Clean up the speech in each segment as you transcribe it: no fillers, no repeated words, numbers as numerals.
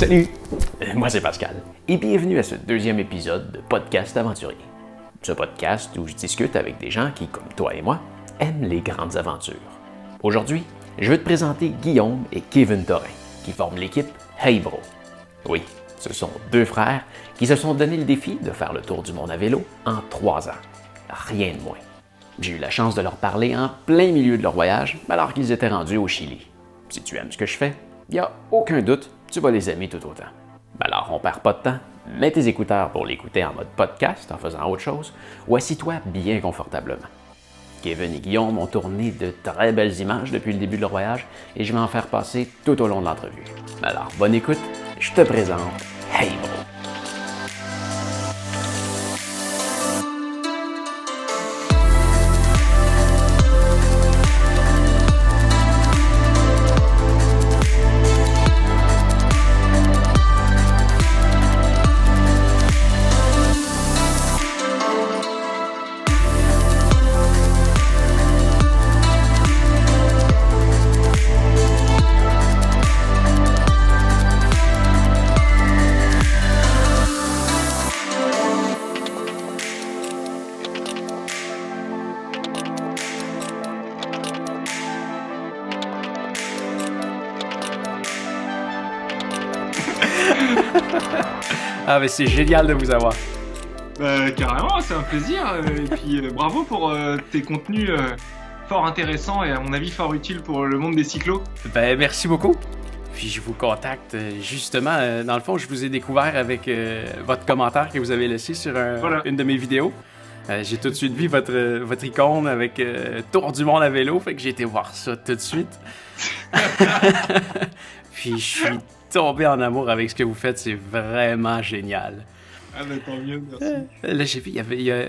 Salut, moi c'est Pascal et bienvenue à ce deuxième épisode de Podcast Aventurier. Ce podcast où je discute avec des gens qui, comme toi et moi, aiment les grandes aventures. Aujourd'hui, je vais te présenter Guillaume et Kevin Taurin, qui forment l'équipe Hey Bro. Oui, ce sont deux frères qui se sont donné le défi de faire le tour du monde à vélo en 3 ans. Rien de moins. J'ai eu la chance de leur parler en plein milieu de leur voyage alors qu'ils étaient rendus au Chili. Si tu aimes ce que je fais, il n'y a aucun doute, tu vas les aimer tout autant. Alors, on perd pas de temps, mets tes écouteurs pour l'écouter en mode podcast en faisant autre chose, ou assis-toi bien confortablement. Kevin et Guillaume ont tourné de très belles images depuis le début de leur voyage et je vais en faire passer tout au long de l'entrevue. Alors, bonne écoute, je te présente Hey Bro. Ah, mais c'est génial de vous avoir. Carrément, c'est un plaisir. Et puis bravo pour tes contenus fort intéressants et à mon avis fort utiles pour le monde des cyclos. Ben, merci beaucoup. Puis je vous contacte justement, dans le fond, je vous ai découvert avec votre commentaire que vous avez laissé sur une de mes vidéos. J'ai tout de suite vu votre icône avec Tour du monde à vélo, fait que j'ai été voir ça tout de suite. Puis je suis tombé en amour avec ce que vous faites, c'est vraiment génial. Ah ben tant mieux, merci. Là, j'ai vu,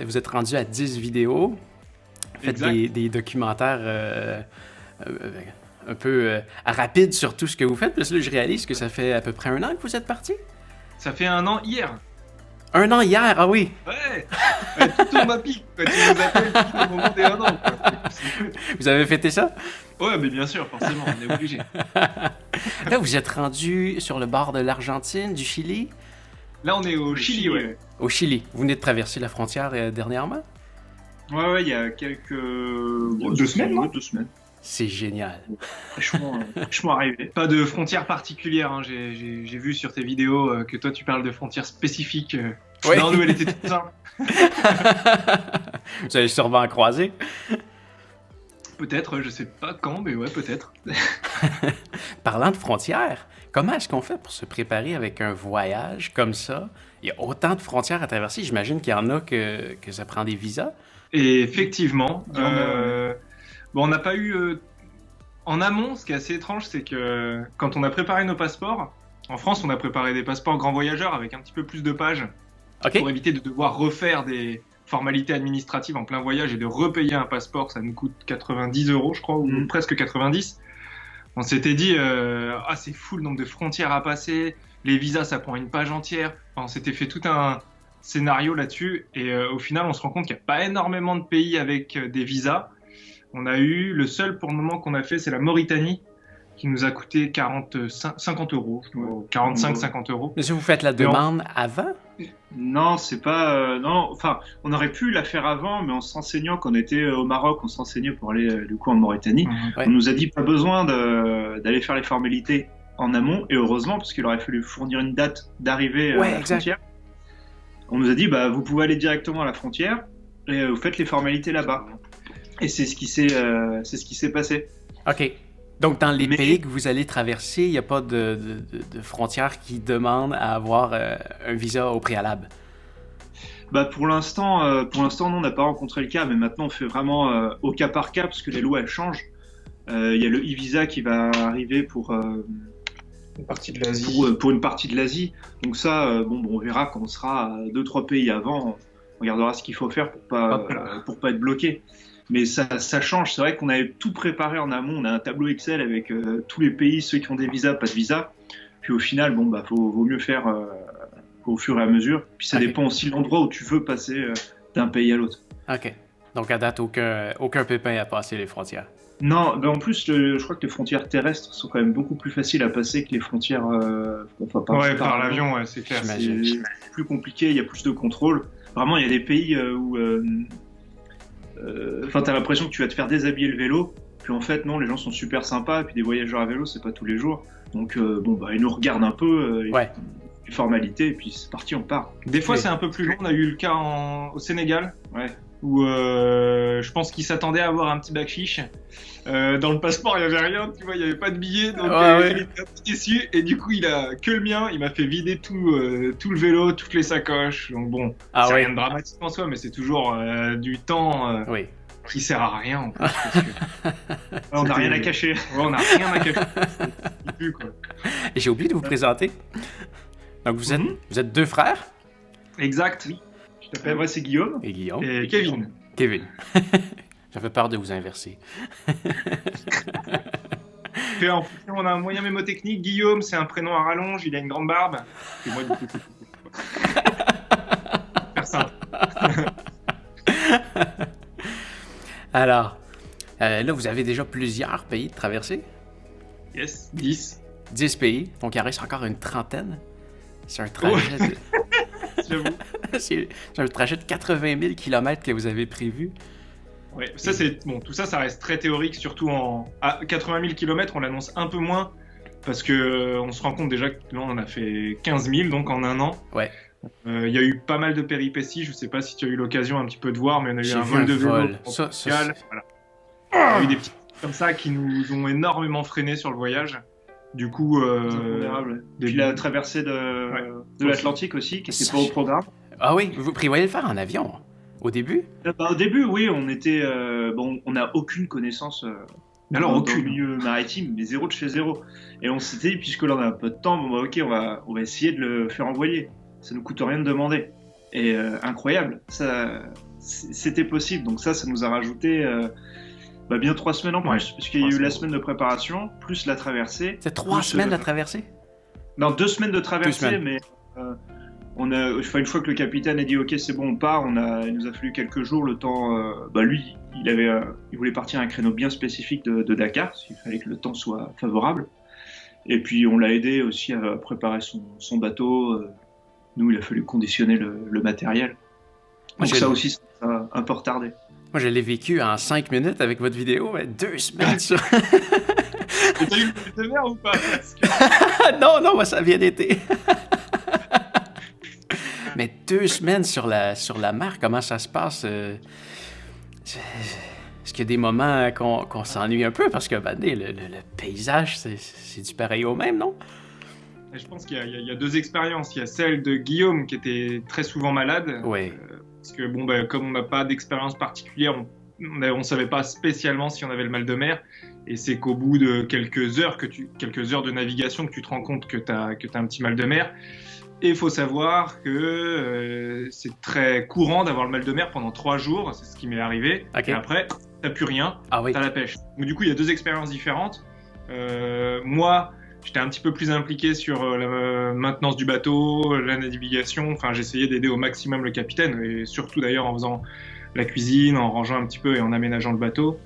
vous êtes rendu à 10 vidéos. Vous faites des documentaires un peu rapides sur tout ce que vous faites. Puis là, je réalise que ça fait à peu près 1 an que vous êtes parti. Ça fait 1 an hier. 1 an hier, ah oui! Ouais! Tout tourne à pic quand tu nous appelles au moment des 1 an. Vous avez fêté ça? Ouais, mais bien sûr, forcément, on est obligé. Là, vous êtes rendu sur le bord de l'Argentine, du Chili? Là, on est au Chili, ouais. Au Chili. Vous venez de traverser la frontière dernièrement? Ouais, il y a quelques... 2 semaines, non? 2 semaines. C'est génial. Fraîchement arrivé. Pas de frontières particulières, hein. J'ai vu sur tes vidéos que toi tu parles de frontières spécifiques. Oui. Non, nous elle était toute simple. Vous allez sûrement croiser. Peut-être, je sais pas quand, mais ouais, peut-être. Parlant de frontières, comment est-ce qu'on fait pour se préparer avec un voyage comme ça? Il y a autant de frontières à traverser, j'imagine qu'il y en a que ça prend des visas. Et effectivement, on n'a pas eu... En amont, ce qui est assez étrange, c'est que quand on a préparé nos passeports, en France, on a préparé des passeports grand voyageurs avec un petit peu plus de pages pour éviter de devoir refaire des formalités administratives en plein voyage et de repayer un passeport. Ça nous coûte 90 €, je crois, ou presque 90. On s'était dit, c'est fou le nombre de frontières à passer, les visas, ça prend une page entière. Enfin, on s'était fait tout un scénario là-dessus et au final, on se rend compte qu'il n'y a pas énormément de pays avec des visas. On a eu, le seul pour le moment qu'on a fait, c'est la Mauritanie, qui nous a coûté 50 €, 45-50 €. Mais si vous faites la demande avant? Non, c'est pas... non, enfin, on aurait pu la faire avant, mais en s'enseignant, quand on était au Maroc, on s'enseignait pour aller du coup en Mauritanie. Ouais. On nous a dit pas besoin d'aller faire les formalités en amont, et heureusement, parce qu'il aurait fallu fournir une date d'arrivée à la frontière. On nous a dit, vous pouvez aller directement à la frontière, et vous faites les formalités là-bas. Et c'est ce qui s'est passé. OK. Donc, dans les pays que vous allez traverser, il n'y a pas de frontières qui demandent à avoir un visa au préalable? Pour l'instant, non, on n'a pas rencontré le cas, mais maintenant, on fait vraiment au cas par cas, parce que les lois, elles changent. Il y a le e-visa qui va arriver pour une partie de l'Asie. Pour une partie de l'Asie. Donc ça, on verra quand on sera à 2-3 pays avant. On regardera ce qu'il faut faire pour pas être bloqué. Mais ça change. C'est vrai qu'on avait tout préparé en amont. On a un tableau Excel avec tous les pays, ceux qui ont des visas, pas de visa. Puis au final, vaut mieux faire au fur et à mesure. Puis ça dépend aussi de l'endroit où tu veux passer d'un pays à l'autre. OK. Donc à date, aucun pépin à passer les frontières. Non, en plus, je crois que les frontières terrestres sont quand même beaucoup plus faciles à passer que les frontières par l'avion, ouais, c'est clair. C'est plus compliqué, il y a plus de contrôle. Vraiment, il y a des pays où t'as l'impression que tu vas te faire déshabiller le vélo, puis en fait, non, les gens sont super sympas, et puis des voyageurs à vélo, c'est pas tous les jours. Donc, ils nous regardent un peu, les formalités, et puis c'est parti, on part. Des fois, c'est un peu plus long. On a eu le cas au Sénégal. Ouais. Où je pense qu'il s'attendait à avoir un petit backfish. Dans le passeport, il n'y avait rien, tu vois, il n'y avait pas de billet, donc il était un peu déçu. Et du coup, il a que le mien, il m'a fait vider tout le vélo, toutes les sacoches. Donc bon, c'est rien de dramatique en soi, mais c'est toujours du temps qui sert à rien en plus. Parce que on n'a rien à cacher. Ouais, on n'a rien à cacher. Plus, quoi. Et j'ai oublié de vous présenter. Donc vous êtes deux frères. Exact. Oui. Moi, c'est Guillaume. Et Guillaume. Et Kevin. J'avais peur de vous inverser. Et en plus, on a un moyen mémotechnique. Guillaume, c'est un prénom à rallonge, il a une grande barbe. Et moi, du coup, c'est simple. Alors, là, vous avez déjà plusieurs pays de traverser. Yes, 10. 10 pays, donc il en reste encore une trentaine. C'est un trajet de... J'avoue. C'est un trajet de 80 000 km que vous avez prévu. Ouais, ça c'est bon, tout ça, ça reste très théorique, surtout à 80 000 km, on l'annonce un peu moins parce que on se rend compte déjà que là on en a fait 15 000 donc en un an. Ouais. Il y a eu pas mal de péripéties, je sais pas si tu as eu l'occasion un petit peu de voir, mais on a eu un vol de vélo. Voilà. Il y a eu des petits trucs comme ça qui nous ont énormément freiné sur le voyage. Du coup, puis la traversée de l'Atlantique aussi, qui n'était pas au programme. Ah oui, vous prévoyez le faire en avion au début? Au début, oui, on était on n'a aucune connaissance dans le milieu maritime, mais zéro de chez zéro. Et on s'était dit, puisque là on a un peu de temps, on va essayer de le faire envoyer. Ça nous coûte rien de demander. Et incroyable, ça, c'était possible. Donc ça nous a rajouté bien 3 semaines en plus, parce qu'il y a eu la semaine de préparation, plus la traversée. C'est 3 semaines la traversée? Non, 2 semaines de traversée, mais une fois que le capitaine a dit ok c'est bon on part, il nous a fallu quelques jours le temps. Lui, il voulait partir à un créneau bien spécifique de Dakar, parce qu'il fallait que le temps soit favorable. Et puis on l'a aidé aussi à préparer son bateau. Nous, il a fallu conditionner le matériel. Donc ça aussi, ça a un peu retardé. Moi, je l'ai vécu en 5 minutes avec votre vidéo, 2 semaines sur... T'as eu le de mer ou pas? Non, moi, ça vient d'été. Mais 2 semaines sur la mer, comment ça se passe? Est-ce qu'il y a des moments qu'on s'ennuie un peu? Parce que le paysage, c'est du pareil au même, non? Je pense qu'il y a 2 expériences. Il y a celle de Guillaume qui était très souvent malade. Oui. Parce que comme on n'a pas d'expérience particulière, on savait pas spécialement si on avait le mal de mer. Et c'est qu'au bout de quelques heures de navigation que tu te rends compte que t'as un petit mal de mer. Et il faut savoir que c'est très courant d'avoir le mal de mer pendant 3 jours. C'est ce qui m'est arrivé. Okay. Et après, t'as plus rien. Ah oui. T'as la pêche. Donc du coup, il y a 2 expériences différentes. Moi, j'étais un petit peu plus impliqué sur la maintenance du bateau, la navigation. Enfin, j'essayais d'aider au maximum le capitaine, et surtout d'ailleurs en faisant la cuisine, en rangeant un petit peu et en aménageant le bateau.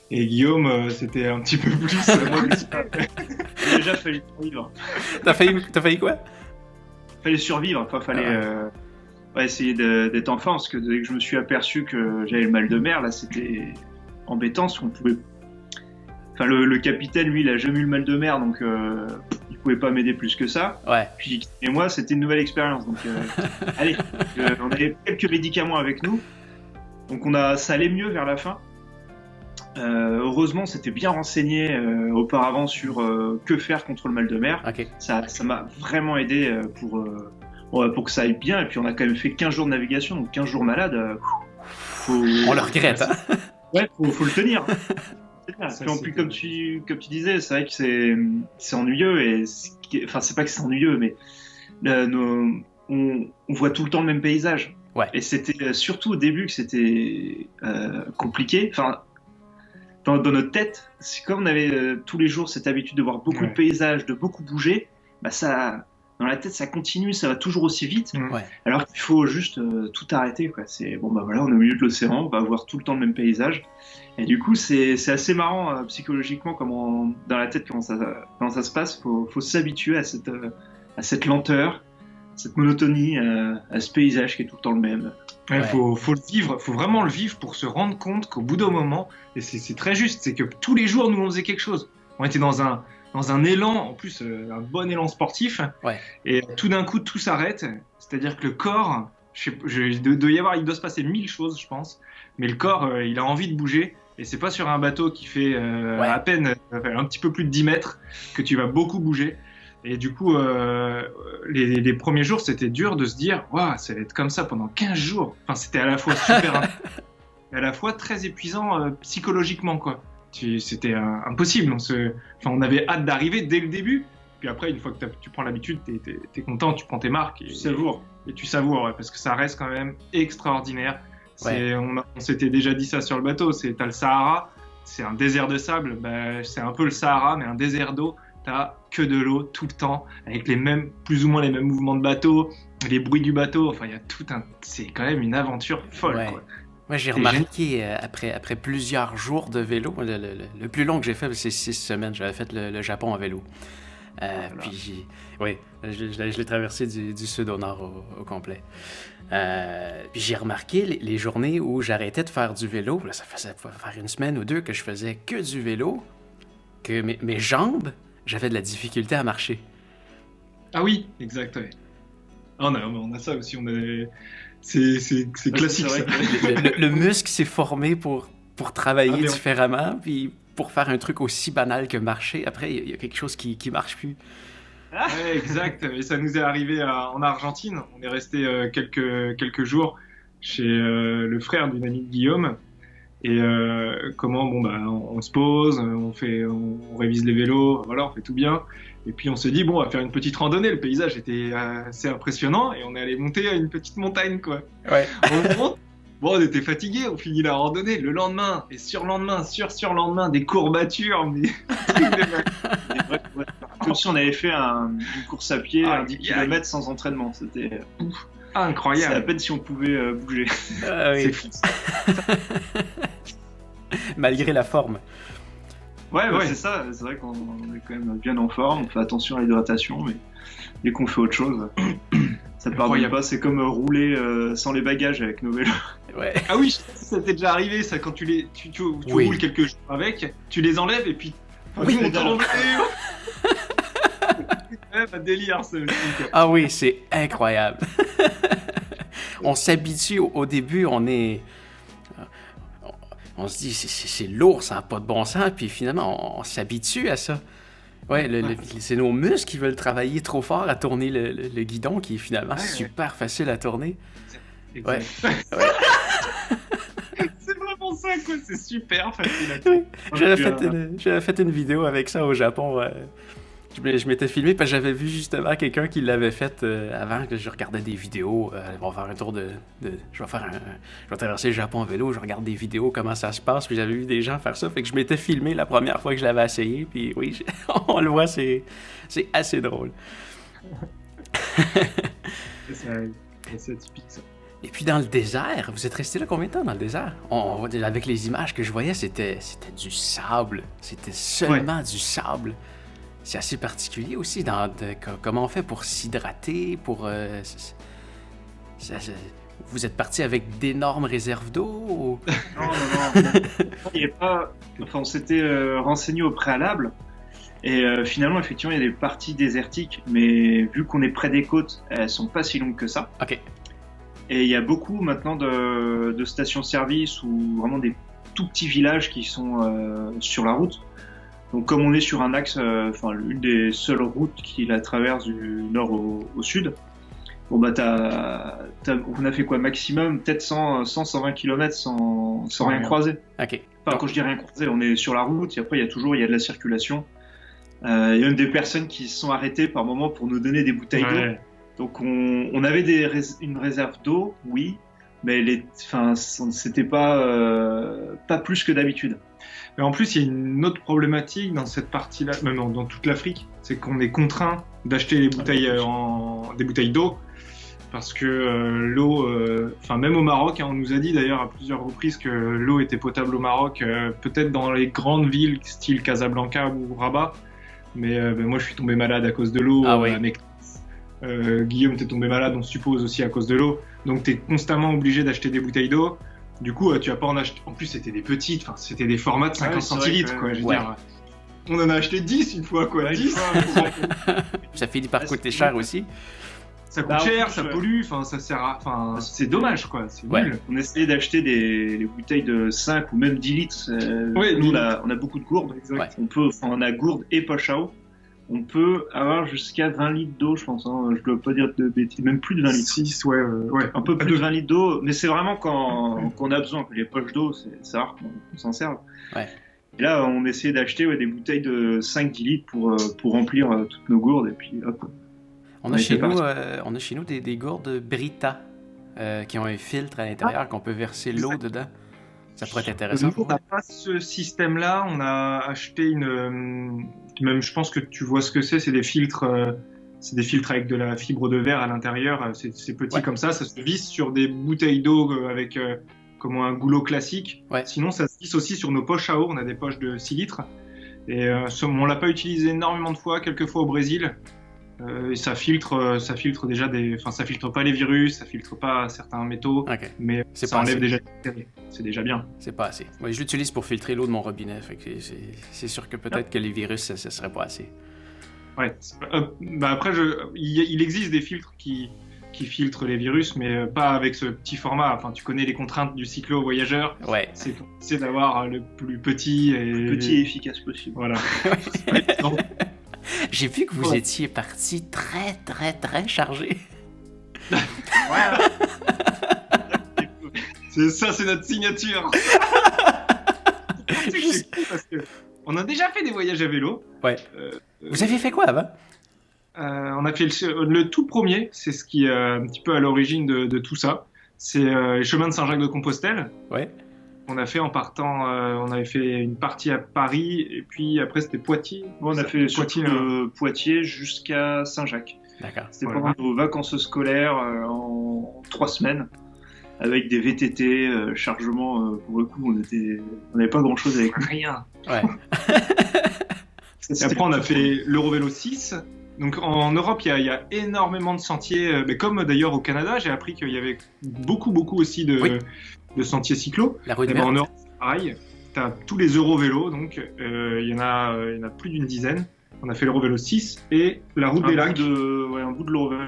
Et Guillaume, c'était un petit peu plus... J'ai déjà failli survivre. T'as failli quoi? Fallait survivre, fallait essayer d'être en forme, parce que dès que je me suis aperçu que j'avais le mal de mer, là, c'était embêtant, parce qu'on pouvait... Enfin, le capitaine, lui, il a jamais eu le mal de mer, donc il pouvait pas m'aider plus que ça. Ouais. Puis, et moi, c'était une nouvelle expérience, donc allez, on avait quelques médicaments avec nous, donc ça allait mieux vers la fin. Heureusement, c'était bien renseigné auparavant sur que faire contre le mal de mer. Okay. Ça m'a vraiment aidé pour que ça aille bien. Et puis on a quand même fait 15 jours de navigation, donc 15 jours malade. On le regrette, hein? Ouais, faut le tenir. Puis en plus, comme tu disais, c'est vrai que c'est ennuyeux. Et c'est pas que c'est ennuyeux, mais on voit tout le temps le même paysage. Ouais. Et c'était surtout au début que c'était compliqué. Enfin, dans notre tête, c'est comme on avait tous les jours cette habitude de voir beaucoup de paysages, de beaucoup bouger, ça dans la tête ça continue, ça va toujours aussi vite, Ouais. alors qu'il faut juste tout arrêter, quoi. C'est bon, bah voilà, on est au milieu de l'océan, on va voir tout le temps le même paysage. Et du coup, c'est assez marrant psychologiquement dans la tête comment ça se passe. Faut s'habituer à cette lenteur, cette monotonie, à ce paysage qui est tout le temps le même. Ouais. Faut le vivre, faut vraiment le vivre pour se rendre compte qu'au bout d'un moment, et c'est très juste, c'est que tous les jours nous on faisait quelque chose. On était dans un élan, en plus un bon élan sportif, et tout d'un coup tout s'arrête. C'est-à-dire que le corps, il doit se passer 1000 choses, je pense, mais le corps il a envie de bouger. Et c'est pas sur un bateau qui fait à peine un petit peu plus de 10 mètres que tu vas beaucoup bouger. Et du coup, les premiers jours, c'était dur de se dire « ça va être comme ça pendant 15 jours ». Enfin, c'était à la fois super et à la fois très épuisant psychologiquement, quoi. C'était impossible. On avait hâte d'arriver dès le début. Puis après, une fois que tu prends l'habitude, t'es content, tu prends tes marques. Tu savoures. Et tu savoures, parce que ça reste quand même extraordinaire. On s'était déjà dit ça sur le bateau, t'as le Sahara, c'est un désert de sable, c'est un peu le Sahara, mais un désert d'eau, t'as que de l'eau tout le temps, avec plus ou moins les mêmes mouvements de bateau, les bruits du bateau, enfin il y a c'est quand même une aventure folle, quoi. Moi, j'ai remarqué, après plusieurs jours de vélo, le plus long que j'ai fait, c'est 6 semaines, j'avais fait le Japon en vélo. Puis, je l'ai traversé du sud au nord au complet. Puis j'ai remarqué les journées où j'arrêtais de faire du vélo, là, ça faisait faire une semaine ou deux que je faisais que du vélo, que mes jambes, j'avais de la difficulté à marcher. Ah oui, exact, ouais. On a ça aussi, c'est classique. C'est vrai ça. Le muscle s'est formé pour travailler différemment, puis pour faire un truc aussi banal que marcher, après il y a quelque chose qui marche plus. Ouais, exact. Et ça nous est arrivé en Argentine. On est resté quelques jours chez le frère d'une amie de Guillaume. Et on se pose, on révise les vélos, voilà, on fait tout bien. Et puis on se dit, on va faire une petite randonnée. Le paysage était assez impressionnant et on est allé monter à une petite montagne, quoi. Ouais. On monte. On était fatigués, on finit la randonnée. Le lendemain et surlendemain, surlendemain, des courbatures. Mais... Comme si on avait fait une course à pied, 10 km sans entraînement. C'était incroyable. C'est à peine si on pouvait bouger. Oui. C'est fou. Malgré la forme. Ouais. C'est ça. C'est vrai qu'on est quand même bien en forme. On fait attention à l'hydratation, mais dès qu'on fait autre chose, ça ne pardonne pas. C'est comme rouler sans les bagages avec nos vélos. Ouais. Ah oui, ça t'est déjà arrivé, ça, quand tu roules quelques jours avec, tu les enlèves et puis... Oui, on t'enlève. Un délire, ça aussi. Ah oui, c'est incroyable. On s'habitue au début, on se dit c'est lourd, ça n'a pas de bon sens, puis finalement on s'habitue à ça. Ouais, c'est nos muscles qui veulent travailler trop fort à tourner le guidon, qui est finalement super facile à tourner. Exact. Ouais. C'est vraiment ça, quoi. C'est super facile à tourner. J'avais fait une vidéo avec ça au Japon. Je m'étais filmé parce que j'avais vu justement quelqu'un qui l'avait fait avant que je regardais des vidéos. On va faire un tour je vais traverser le Japon en vélo, je regarde des vidéos, comment ça se passe, puis j'avais vu des gens faire ça, fait que je m'étais filmé la première fois que je l'avais essayé, puis oui, on le voit, c'est assez drôle. C'est typique, ça. Et puis dans le désert, vous êtes resté là combien de temps dans le désert? Avec les images que je voyais, c'était du sable, c'était seulement du sable. C'est assez particulier aussi, comment on fait pour s'hydrater, vous êtes parti avec d'énormes réserves d'eau ou... Non. On s'était renseigné au préalable, et finalement, effectivement, il y a des parties désertiques, mais vu qu'on est près des côtes, elles sont pas si longues que ça. Ok. Et il y a beaucoup maintenant de stations-service ou vraiment des tout petits villages qui sont sur la route. Donc comme on est sur un axe, une des seules routes qui la traverse du nord au sud, on a fait quoi maximum, peut-être 120 km sans rien croiser. Ok. Enfin, quand je dis rien croiser, on est sur la route et après il y a de la circulation. Il y a même des personnes qui se sont arrêtées par moment pour nous donner des bouteilles d'eau. Donc on avait une réserve d'eau, oui, mais c'était pas plus que d'habitude. Mais en plus, il y a une autre problématique dans cette partie-là, même dans toute l'Afrique, c'est qu'on est contraint d'acheter des bouteilles d'eau. Parce que l'eau, même au Maroc, on nous a dit d'ailleurs à plusieurs reprises que l'eau était potable au Maroc, peut-être dans les grandes villes style Casablanca ou Rabat. Mais moi, je suis tombé malade à cause de l'eau. Ah oui. Guillaume, t'es tombé malade, on suppose aussi à cause de l'eau. Donc, t'es constamment obligé d'acheter des bouteilles d'eau. Du coup, tu vas pas en acheter. En plus, c'était des petites, c'était des formats de 50 centilitres, quoi. Je veux dire, on en a acheté 10 une fois, quoi. 10. Ça finit par coûter cher aussi. Ça coûte cher, ça pollue, ça sert à... c'est dommage, quoi, c'est nul. On essayait d'acheter des bouteilles de 5 ou même 10 litres. Nous, on a beaucoup de gourdes. On a gourdes et poche à eau. On peut avoir jusqu'à 20 litres d'eau, je pense. Je dois pas dire de bêtises, même plus de 20 litres. 6, un peu plus de 20 litres d'eau, mais c'est vraiment quand on a besoin, que les poches d'eau, c'est rare qu'on s'en serve. Ouais. Et là, on essayait d'acheter des bouteilles de 5-10 litres pour remplir toutes nos gourdes, et puis hop. On a chez nous des gourdes Brita qui ont un filtre à l'intérieur qu'on peut verser l'eau dedans. Ça pourrait être intéressant. On n'a pas ce système-là. On a acheté même je pense que tu vois ce que c'est. C'est des filtres avec de la fibre de verre à l'intérieur. C'est petit comme ça. Ça se visse sur des bouteilles d'eau avec comme un goulot classique. Ouais. Sinon, ça se visse aussi sur nos poches à eau. On a des poches de 6 litres. Et on l'a pas utilisé énormément de fois, quelques fois au Brésil. Et ça filtre déjà ça filtre pas les virus, ça filtre pas certains métaux, mais ça enlève déjà les bactéries. C'est déjà bien. C'est pas assez. Ouais, je l'utilise pour filtrer l'eau de mon robinet, fait que c'est sûr que peut-être que les virus, ça serait pas assez. Ouais. Après, il existe des filtres qui filtrent les virus, mais pas avec ce petit format. Enfin, tu connais les contraintes du cyclo-voyageur. Ouais. C'est d'avoir le plus petit et efficace possible. Voilà. J'ai vu que vous étiez parti très, très, très chargé. C'est ça, c'est notre signature. Parce que on a déjà fait des voyages à vélo. Ouais. Vous aviez fait quoi avant? On a fait le tout premier, c'est ce qui est un petit peu à l'origine de tout ça. C'est les chemins de Saint-Jacques-de-Compostelle. Ouais. On a fait en partant, on avait fait une partie à Paris et puis après c'était Poitiers. On a fait Poitiers jusqu'à Saint-Jacques. D'accord. C'était pendant nos vacances scolaires en 3 semaines avec des VTT, chargement. Pour le coup, on n'avait pas grand-chose avec nous. Rien. Ouais. Et après on a fait l'Eurovélo 6. Donc en Europe, il y a énormément de sentiers, mais comme d'ailleurs au Canada, j'ai appris qu'il y avait beaucoup aussi de sentiers cyclo. La route verte. En Europe, c'est pareil. Tu as tous les Eurovélos, donc il y en a plus d'une dizaine. On a fait l'Eurovélo 6 et la route des lacs. Un bout de l'Eurovélo.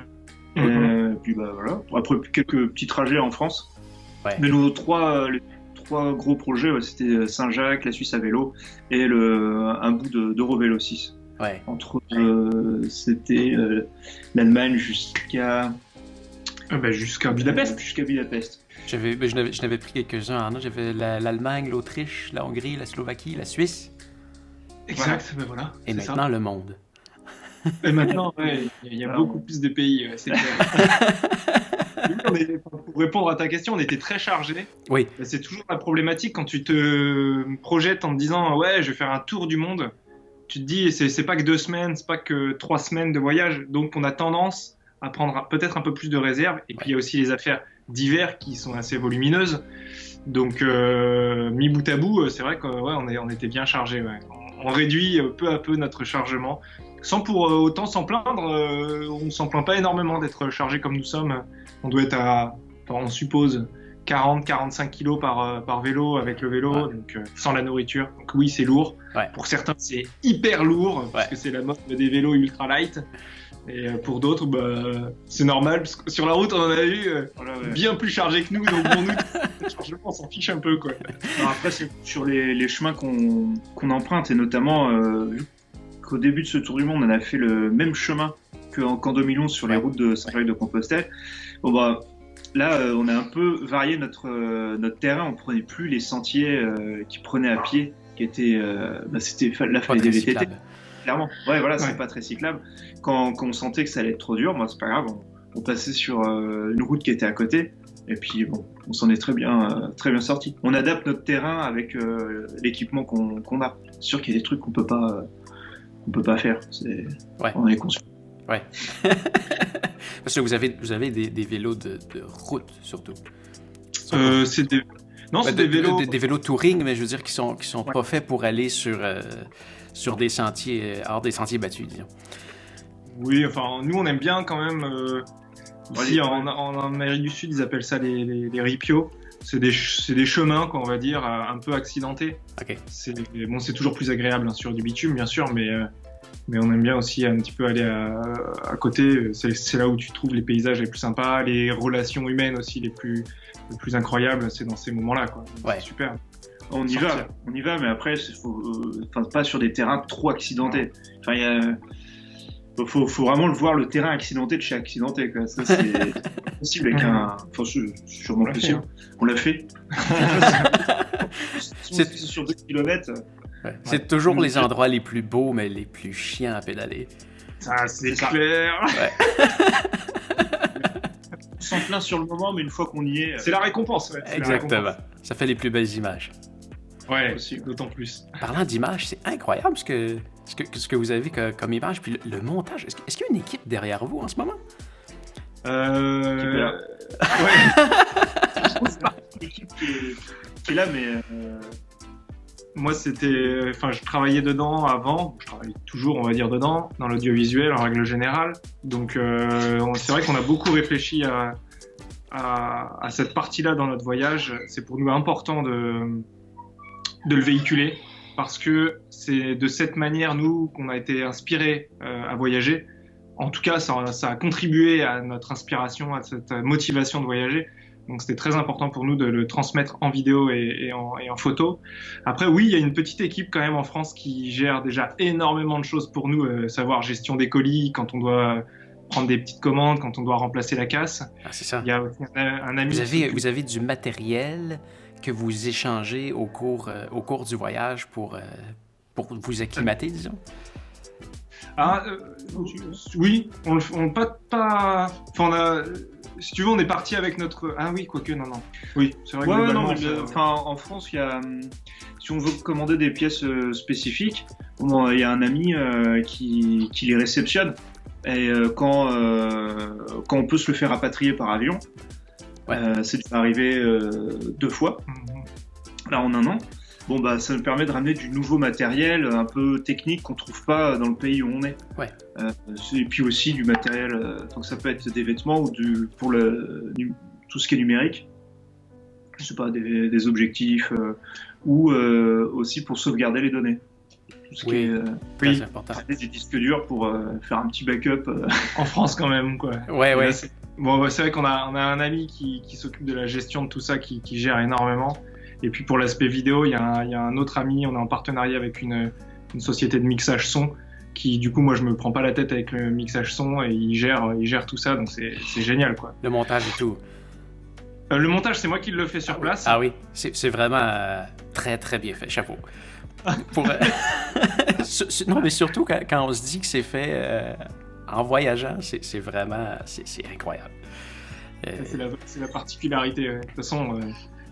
Puis voilà. Après quelques petits trajets en France. Ouais. Mais les trois gros projets, c'était Saint-Jacques, la Suisse à vélo et un bout d'Eurovélo 6. Ouais. C'était l'Allemagne jusqu'à Budapest. Jusqu'à Budapest. Je n'avais pris quelques-uns. J'avais l'Allemagne, l'Autriche, la Hongrie, la Slovaquie, la Suisse. Exact, ben voilà. Et maintenant, le monde. Et maintenant, il y a beaucoup plus de pays, c'est clair. Pour répondre à ta question, on était très chargés. Oui. C'est toujours la problématique quand tu te projettes en te disant « Ouais, je vais faire un tour du monde ». Tu te dis, c'est pas que 2 semaines, c'est pas que 3 semaines de voyage. Donc, on a tendance à prendre peut-être un peu plus de réserve. Et puis, il y a aussi les affaires d'hiver qui sont assez volumineuses. Donc, mis bout à bout, c'est vrai qu'on était bien chargés. Ouais. On réduit peu à peu notre chargement. Sans pour autant s'en plaindre. On ne s'en plaint pas énormément d'être chargé comme nous sommes. On doit être on suppose, 40-45 kilos par vélo avec le vélo, donc sans la nourriture. Donc oui, c'est lourd. Ouais. Pour certains, c'est hyper lourd, parce que c'est la mode des vélos ultra light. Et pour d'autres, c'est normal, parce que sur la route, on en a eu bien plus chargé que nous. Donc pour nous, le chargement, on s'en fiche un peu, quoi. Alors après, c'est sur les chemins qu'on emprunte, et notamment, vu qu'au début de ce tour du monde, on a fait le même chemin qu'en 2011 sur les routes de Saint-Jacques-de-Compostelle. Là, on a un peu varié notre terrain. On prenait plus les sentiers qui prenaient à pied, qui étaient, là, fallait des VTT. Clairement. C'est pas très cyclable. Quand on sentait que ça allait être trop dur, c'est pas grave. On passait sur une route qui était à côté. Et puis on s'en est très bien sorti. On adapte notre terrain avec l'équipement qu'on a. C'est sûr qu'il y a des trucs qu'on peut pas faire. On est conscient. Ouais. Parce que vous avez des vélos de route, surtout. C'est des... Non, c'est des vélos... Des vélos touring, mais je veux dire qui sont pas faits pour aller sur des sentiers, hors des sentiers battus, disons. Oui, enfin, nous, on aime bien quand même... ici, en Amérique du Sud, ils appellent ça les ripios. C'est des chemins, quoi, on va dire, un peu accidentés. OK. C'est toujours plus agréable hein, sur du bitume, bien sûr, mais on aime bien aussi un petit peu aller à côté. C'est là où tu trouves les paysages les plus sympas, les relations humaines aussi les plus incroyables. C'est dans ces moments-là, quoi. Ouais. C'est super. On y va, mais après, pas sur des terrains trop accidentés. Enfin, faut vraiment le voir, le terrain accidenté de chez accidenté, quoi. Ça, c'est possible avec un... Enfin, sûrement possible. On l'a fait. C'est sur 2 km. Ouais. C'est toujours les endroits les plus beaux, mais les plus chiants à pédaler. Ça, c'est clair. Ouais. On s'en plaint sur le moment, mais une fois qu'on y est... C'est la récompense, ouais. Exactement. Ça fait les plus belles images. Ouais, d'autant plus. Parlant d'images, c'est incroyable ce que vous avez comme image. Puis le montage, est-ce qu'il y a une équipe derrière vous en ce moment? Ouais. L'équipe qui est là, mais... Moi, je travaillais dedans avant. Je travaille toujours, on va dire, dedans, dans l'audiovisuel en règle générale. Donc, c'est vrai qu'on a beaucoup réfléchi à cette partie-là dans notre voyage. C'est pour nous important de le véhiculer parce que c'est de cette manière, nous, qu'on a été inspirés à voyager. En tout cas, ça a contribué à notre inspiration, à cette motivation de voyager. Donc c'était très important pour nous de le transmettre en vidéo et en photo. Après oui, il y a une petite équipe quand même en France qui gère déjà énormément de choses pour nous, savoir gestion des colis, quand on doit prendre des petites commandes, quand on doit remplacer la casse. Ah, c'est ça. Il y a un ami... Vous avez du matériel que vous échangez au cours du voyage pour vous acclimater, disons? Oui, on pas... Enfin, si tu veux, on est parti avec notre... Ah oui, quoique, non. Oui, c'est vrai que globalement... en France, il y a... Si on veut commander des pièces spécifiques, il y a un ami qui les réceptionne. Et quand on peut se le faire rapatrier par avion, c'est déjà arrivé 2 fois, là en 1 an. Bon, ça nous permet de ramener du nouveau matériel un peu technique qu'on trouve pas dans le pays où on est. Ouais. Et puis aussi du matériel, donc ça peut être des vêtements ou pour tout ce qui est numérique. Je sais pas, des objectifs ou aussi pour sauvegarder les données. Tout ce qui est très important. Des disques durs pour faire un petit backup. En France quand même, quoi. Ouais. Là, c'est vrai qu'on a un ami qui s'occupe de la gestion de tout ça, qui gère énormément. Et puis pour l'aspect vidéo, il y a un autre ami, on est en partenariat avec une société de mixage son qui, du coup, moi je me prends pas la tête avec le mixage son et il gère tout ça, donc c'est génial, quoi. Le montage et tout. Le montage, c'est moi qui le fais sur place. Ah oui, c'est vraiment très très bien fait, chapeau. Non, mais surtout quand on se dit que c'est fait en voyageant, c'est vraiment c'est incroyable. C'est la particularité. De toute façon,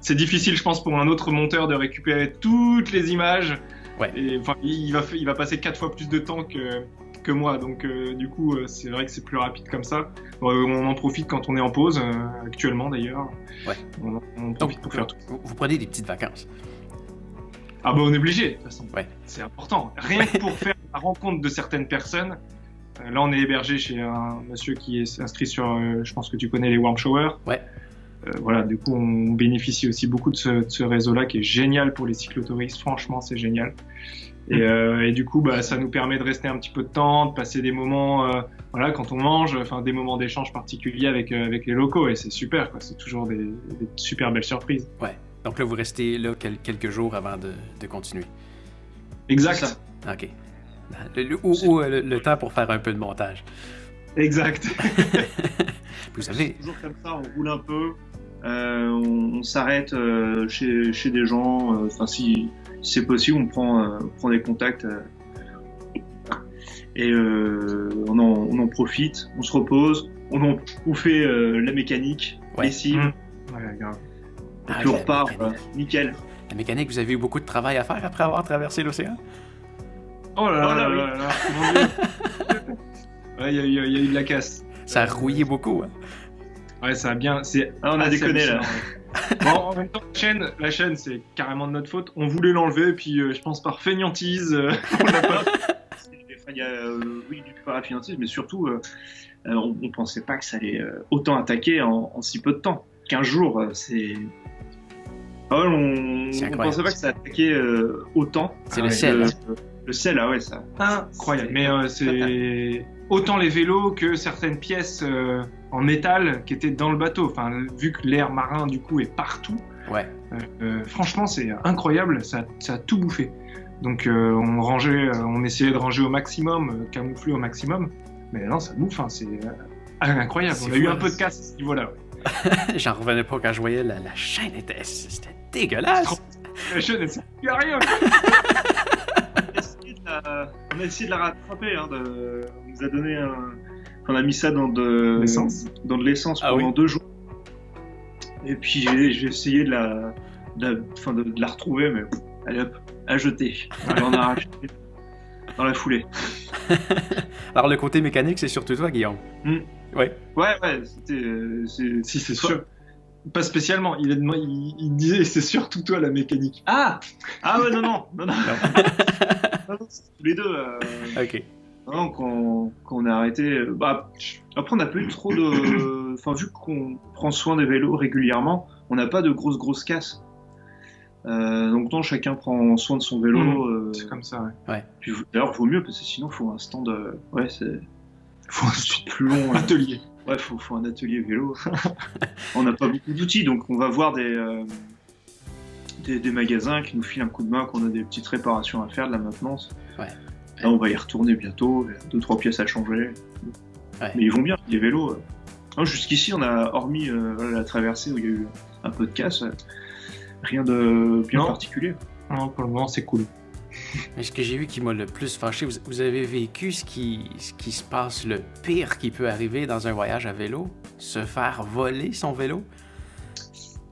c'est difficile, je pense, pour un autre monteur de récupérer toutes les images. Ouais. Et, il va passer 4 fois plus de temps que moi, donc du coup, c'est vrai que c'est plus rapide comme ça. On en profite quand on est en pause, actuellement d'ailleurs. Ouais. On profite pour faire tout. Vous prenez des petites vacances. Ah on est obligé, de toute façon. Ouais. C'est important. Rien que pour faire la rencontre de certaines personnes. Là, on est hébergé chez un monsieur qui est inscrit sur, je pense que tu connais les Warm Shower. Ouais. Voilà, du coup, on bénéficie aussi beaucoup de ce réseau-là qui est génial pour les cyclotouristes. Franchement, c'est génial. Et du coup, ça nous permet de rester un petit peu de temps, de passer des moments, quand on mange, des moments d'échange particuliers avec les locaux. Et c'est super, quoi. C'est toujours des super belles surprises. Ouais. Donc là, vous restez là quelques jours avant de continuer. Exact. OK. Le temps pour faire un peu de montage. Exact. Vous savez, toujours comme ça, on roule un peu, on s'arrête chez des gens, si c'est possible, on prend des contacts et on en profite, on se repose, on fait la mécanique, lessive, et puis on repart, nickel. La mécanique, vous avez eu beaucoup de travail à faire après avoir traversé l'océan? Oh là là là là là. Ouais, il y a eu de la casse. Ça a rouillé beaucoup. Hein. Ouais, ça a bien. On a déconné là. Bon, en même temps, la chaîne, c'est carrément de notre faute. On voulait l'enlever, puis je pense par fainéantise, on l'a pas. Il y a du parafainéantise, mais surtout, on pensait pas que ça allait autant attaquer en si peu de temps. 15 jours, c'est. On pensait pas que ça attaquait autant. C'est le sel. Le sel, ouais, ça. Incroyable. Mais c'est autant les vélos que certaines pièces en métal qui étaient dans le bateau. Enfin, vu que l'air marin, du coup, est partout. Ouais. Franchement, c'est incroyable. Ça a tout bouffé. Donc, on essayait de ranger au maximum, camoufler au maximum. Mais non, ça bouffe. Hein, c'est incroyable. On a eu un peu de casse à ce niveau-là. Ouais. J'en revenais pas quand je voyais la chaîne. C'était dégueulasse. La chaîne, elle sert plus à rien. On a essayé de la rattraper. Hein, on nous a donné on a mis ça dans de l'essence pendant 2 jours. Et puis j'ai essayé de la retrouver, mais allez hop, à jeter. Alors on a arraché dans la foulée. Alors le côté mécanique, c'est surtout toi, Guillaume. Ouais, c'est sûr. Pas spécialement. Il disait c'est surtout toi la mécanique. Ah ouais, non. Non, c'est tous les deux. Ok. Non, quand on a arrêté. Après, on n'a pas eu trop de. Enfin, vu qu'on prend soin des vélos régulièrement, on n'a pas de grosses casses. Donc, non, chacun prend soin de son vélo. C'est comme ça, ouais. Puis, d'ailleurs, vaut mieux parce que sinon, il faut un stand. Faut un stand plus long. Atelier. Ouais, faut un atelier vélo. On n'a pas beaucoup d'outils, donc on va voir des magasins qui nous filent un coup de main, qu'on a des petites réparations à faire, de la maintenance. Ouais. Là, on va y retourner bientôt, 2-3 pièces à changer. Ouais. Mais ils vont bien, les vélos. Jusqu'ici, on a, hormis la traversée où il y a eu un peu de casse, rien de bien particulier. Non, pour le moment, c'est cool. Mais ce que j'ai vu qui m'a le plus fâché, vous avez vécu ce qui se passe le pire qui peut arriver dans un voyage à vélo? Se faire voler son vélo?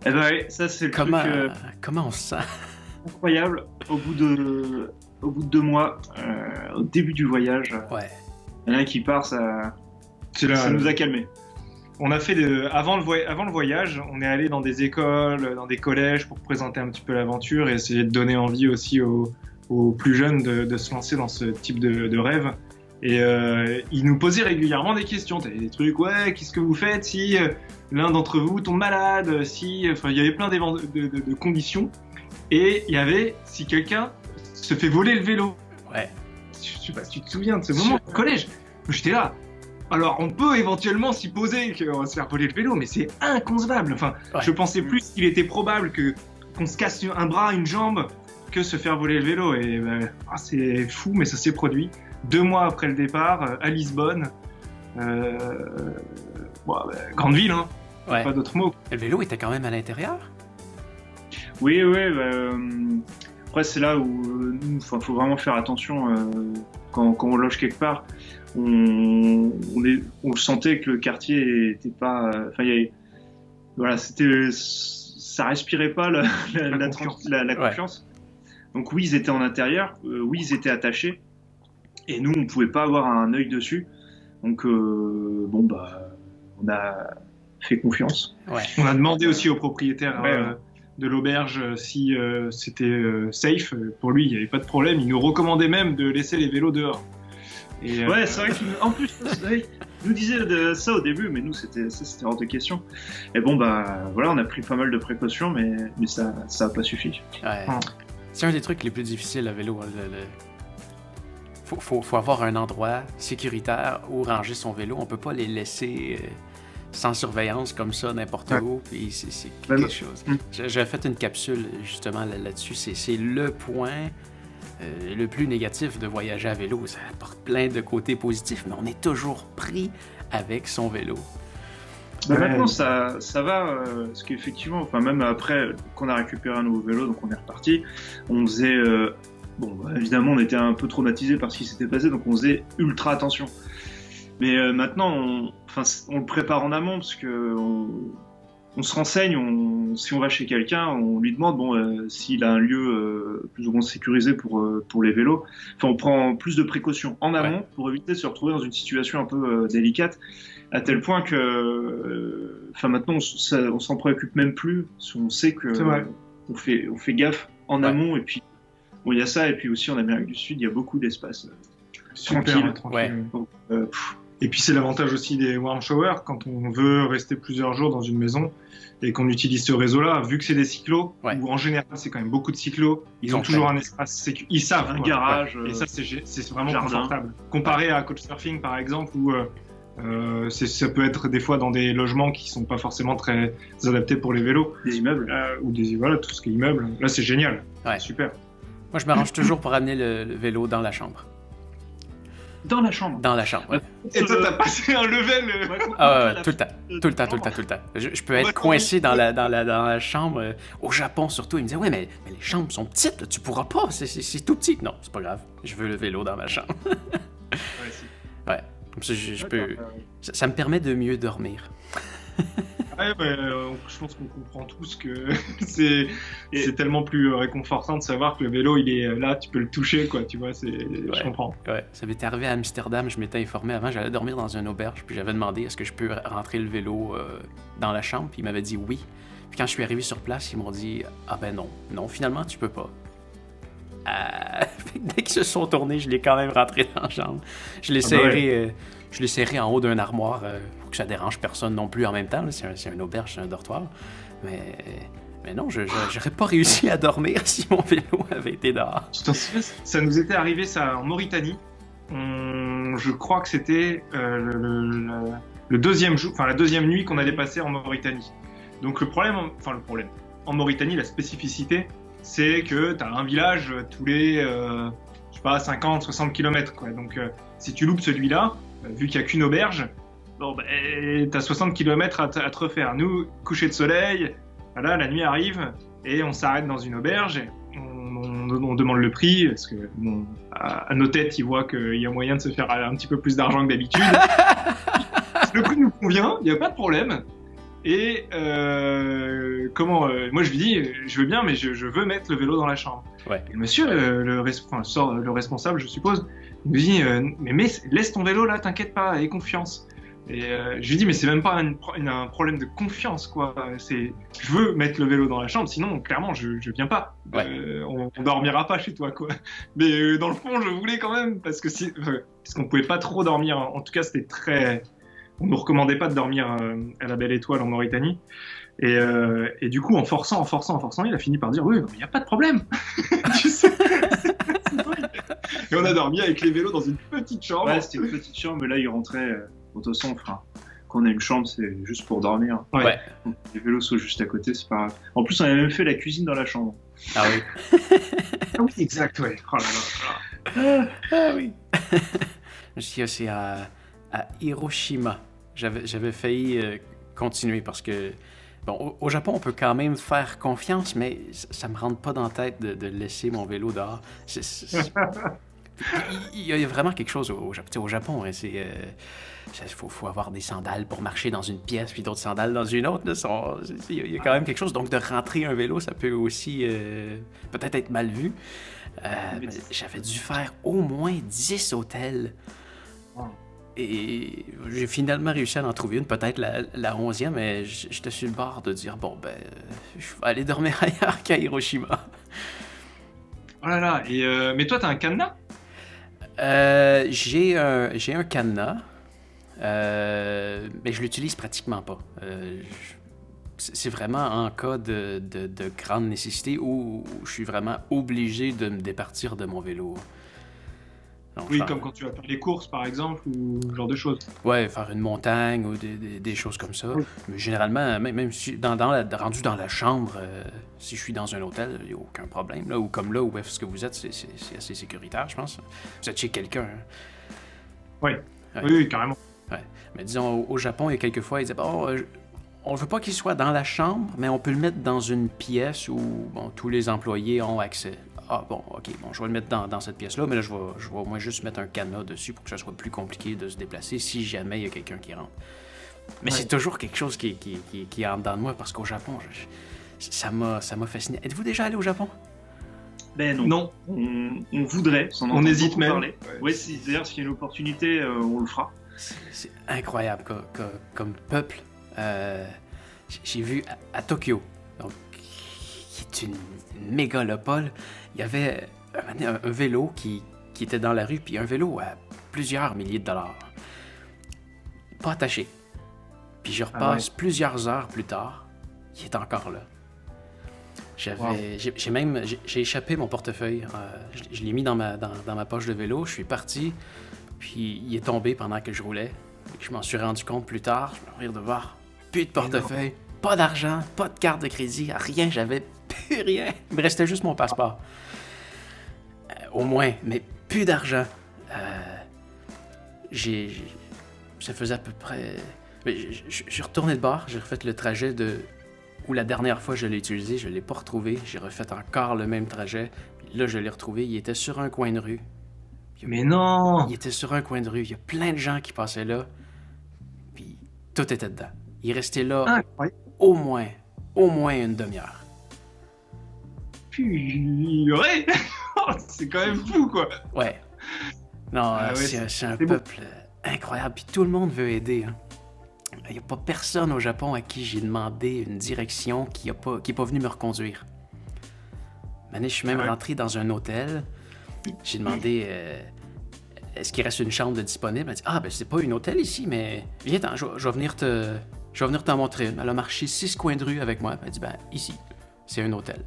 Eh ben oui, ça c'est le truc... Comment on se sent? Incroyable. Au bout de 2 mois, au début du voyage, il y en a un qui part, ça nous a calmés. On a fait avant le voyage, on est allé dans des écoles, dans des collèges pour présenter un petit peu l'aventure et essayer de donner envie aussi aux plus jeunes de se lancer dans ce type de rêve. Et ils nous posaient régulièrement des questions. T'avais des trucs, qu'est-ce que vous faites si l'un d'entre vous tombe malade, il y avait plein de conditions. Et il y avait si quelqu'un se fait voler le vélo. Ouais. Je sais pas si tu te souviens de ce moment au collège. J'étais là. Alors, on peut éventuellement supposer qu'on va se faire voler le vélo, mais c'est inconcevable. Enfin, je pensais plus qu'il était probable qu'on se casse un bras, une jambe, que se faire voler le vélo. Et c'est fou, mais ça s'est produit. 2 mois après le départ, à Lisbonne. Grande ville, hein. Ouais. Pas d'autres mots. Le vélo était quand même à l'intérieur? Oui. Après, c'est là où faut vraiment faire attention quand on loge quelque part. On sentait que le quartier était pas. Ça respirait pas la confiance. Donc oui, ils étaient en intérieur, oui, ils étaient attachés, et nous, on pouvait pas avoir un œil dessus. Donc on a fait confiance. Ouais. On a demandé aussi au propriétaire de l'auberge si c'était safe. Pour lui, il n'y avait pas de problème. Il nous recommandait même de laisser les vélos dehors. Et, c'est vrai qu'en plus, il nous disait ça au début, mais nous, c'était hors de question. Et on a pris pas mal de précautions, mais ça n'a pas suffi. Ouais. C'est un des trucs les plus difficiles à vélo. Faut avoir un endroit sécuritaire où ranger son vélo. On peut pas les laisser sans surveillance comme ça n'importe où. Puis c'est quelque chose. J'ai fait une capsule justement là-dessus. C'est le point le plus négatif de voyager à vélo. Ça apporte plein de côtés positifs, mais on est toujours pris avec son vélo. Maintenant, ça va, parce qu'effectivement, même après qu'on a récupéré un nouveau vélo, donc on est reparti, on faisait... évidemment, on était un peu traumatisés par ce qui s'était passé, donc on faisait ultra attention. Mais maintenant, on le prépare en amont, parce qu'on on se renseigne, si on va chez quelqu'un, on lui demande s'il a un lieu plus ou moins sécurisé pour les vélos. Enfin, on prend plus de précautions en amont pour éviter de se retrouver dans une situation un peu délicate, à tel point que maintenant on s'en préoccupe même plus. On sait que on fait gaffe en amont, et puis il y a ça, et puis aussi en Amérique du Sud, il y a beaucoup d'espaces tranquilles. Donc, et puis c'est l'avantage aussi des warm showers quand on veut rester plusieurs jours dans une maison et qu'on utilise ce réseau-là, vu que c'est des cyclos, ou en général c'est quand même beaucoup de cyclos, ils ont toujours un espace ils savent un garage, et ça c'est vraiment jardin. Confortable. Comparé à Couchsurfing par exemple, où ça peut être des fois dans des logements qui sont pas forcément très adaptés pour les vélos, des immeubles, ou tout ce qui est immeuble. Là c'est génial, super. Moi je m'arrange toujours pour amener le vélo dans la chambre. Dans la chambre. Dans la chambre, ouais. Et toi, t'as passé un level. Tout le temps. Je peux être coincé dans la chambre. Au Japon, surtout, ils me disaient ouais, mais les chambres sont petites, là, tu pourras pas, c'est tout petit. Non, c'est pas grave. Je veux le vélo dans ma chambre. Ouais. Comme ça, je peux. Ça me permet de mieux dormir. Je pense qu'on comprend tous que c'est tellement plus réconfortant de savoir que le vélo il est là, tu peux le toucher, quoi, tu vois, je comprends. Ouais, ça m'était arrivé à Amsterdam, je m'étais informé avant, j'allais dormir dans une auberge, puis j'avais demandé est-ce que je peux rentrer le vélo dans la chambre, puis ils m'avaient dit oui. Puis quand je suis arrivé sur place, ils m'ont dit ah ben non, finalement tu peux pas. Dès qu'ils se sont tournés, je l'ai quand même rentré dans la chambre. Je l'ai serré en haut d'un armoire pour que ça dérange personne non plus en même temps. C'est une auberge, c'est un dortoir. Mais non, j'aurais pas réussi à dormir si mon vélo avait été dehors. Ça nous était arrivé ça en Mauritanie. Je crois que c'était le deuxième jour, la deuxième nuit qu'on allait passer en Mauritanie. Donc le problème, en Mauritanie, la spécificité, c'est que tu as un village tous les 50-60 km, quoi. Donc si tu loupes celui-là, vu qu'il n'y a qu'une auberge, tu as 60 km à te refaire. Nous, coucher de soleil, voilà, la nuit arrive et on s'arrête dans une auberge et on demande le prix parce que à nos têtes, ils voient qu'il y a moyen de se faire un petit peu plus d'argent que d'habitude. Le prix nous convient, il n'y a pas de problème. Et moi je lui dis je veux bien, mais je veux mettre le vélo dans la chambre. Et le monsieur, le responsable, je suppose, il me dit mais laisse ton vélo là, t'inquiète pas, aie confiance. Et je lui dis mais c'est même pas un problème de confiance, quoi. Je veux mettre le vélo dans la chambre, sinon clairement je viens pas. On dormira pas chez toi, quoi. Mais dans le fond je voulais quand même parce qu'on pouvait pas trop dormir. En tout cas c'était très. On ne nous recommandait pas de dormir à la Belle Étoile en Mauritanie. Et du coup, en forçant, il a fini par dire oui, il n'y a pas de problème. Tu sais. Et on a dormi avec les vélos dans une petite chambre. Ouais, c'était une petite chambre, mais là, ils rentraient. De toute façon, quand on a une chambre, c'est juste pour dormir. Ouais. Donc, les vélos sont juste à côté, c'est pas grave. En plus, on avait même fait la cuisine dans la chambre. Ah oui. Ah oui, exact, ouais. Oh là là. Ah oui. Je suis aussi à Hiroshima. J'avais failli continuer parce que, au Japon, on peut quand même faire confiance, mais ça me rentre pas dans la tête de laisser mon vélo dehors. Il y a vraiment quelque chose au Japon. Au Japon, faut avoir des sandales pour marcher dans une pièce, puis d'autres sandales dans une autre. Il y a quand même quelque chose. Donc, de rentrer un vélo, ça peut aussi peut-être être mal vu. J'avais dû faire au moins 10 hôtels. Et j'ai finalement réussi à en trouver une, peut-être la 11e, mais j'étais sur le bord de dire, je vais aller dormir ailleurs qu'à Hiroshima. Oh là là, mais toi, t'as un cadenas? J'ai un cadenas, mais je l'utilise pratiquement pas. C'est vraiment en cas de grande nécessité où je suis vraiment obligé de me départir de mon vélo. Oui, comme quand tu vas faire les courses, par exemple, ou ce genre de choses. Ouais, faire une montagne ou des choses comme ça. Oui. Mais généralement, même si rendu dans la chambre, si je suis dans un hôtel, il n'y a aucun problème. Là, ou comme là où est-ce que vous êtes, c'est assez sécuritaire, je pense. Vous êtes chez quelqu'un. Hein? Oui. Oui, carrément. Ouais. Mais disons, au Japon, il y a quelques fois, ils disaient on ne veut pas qu'il soit dans la chambre, mais on peut le mettre dans une pièce où tous les employés ont accès. Ah bon, ok, je vais le mettre dans cette pièce-là, mais là, je vais au moins juste mettre un cadenas dessus pour que ça soit plus compliqué de se déplacer si jamais il y a quelqu'un qui rentre. Mais c'est toujours quelque chose qui est en dedans de moi parce qu'au Japon, ça m'a fasciné. Êtes-vous déjà allé au Japon? Ben non. On voudrait, on hésite même. Parler. Ouais, d'ailleurs, s'il y a une opportunité, on le fera. C'est incroyable comme peuple. J'ai vu à Tokyo, donc, qui est une mégalopole, il y avait un vélo qui était dans la rue, puis un vélo à plusieurs milliers de dollars. Pas attaché. Puis je repasse plusieurs heures plus tard, il est encore là. J'ai échappé mon portefeuille. Je l'ai mis dans ma poche de vélo. Je suis parti. Puis il est tombé pendant que je roulais. Je m'en suis rendu compte plus tard. Je me rire de voir. Plus de portefeuille, pas d'argent, pas de carte de crédit, rien. J'avais plus rien. Il me restait juste mon passeport. Au moins, mais plus d'argent. Ça faisait à peu près... Je suis retourné de bord. J'ai refait le trajet où la dernière fois je l'ai utilisé, je ne l'ai pas retrouvé. J'ai refait encore le même trajet. Puis là, je l'ai retrouvé. Il était sur un coin de rue. Mais non! Il était sur un coin de rue. Il y a plein de gens qui passaient là. Puis tout était dedans. Il restait là au moins une demi-heure. Purée! C'est quand même fou, quoi! Ouais. Non, c'est un peuple incroyable. Puis tout le monde veut aider, hein. Il n'y a pas personne au Japon à qui j'ai demandé une direction qui est pas venu me reconduire. Je suis même rentré dans un hôtel. J'ai demandé est-ce qu'il reste une chambre de disponible. Elle a dit c'est pas un hôtel ici, mais viens, je vais venir t'en montrer une. Elle a marché 6 coins de rue avec moi. Elle a dit ici, c'est un hôtel.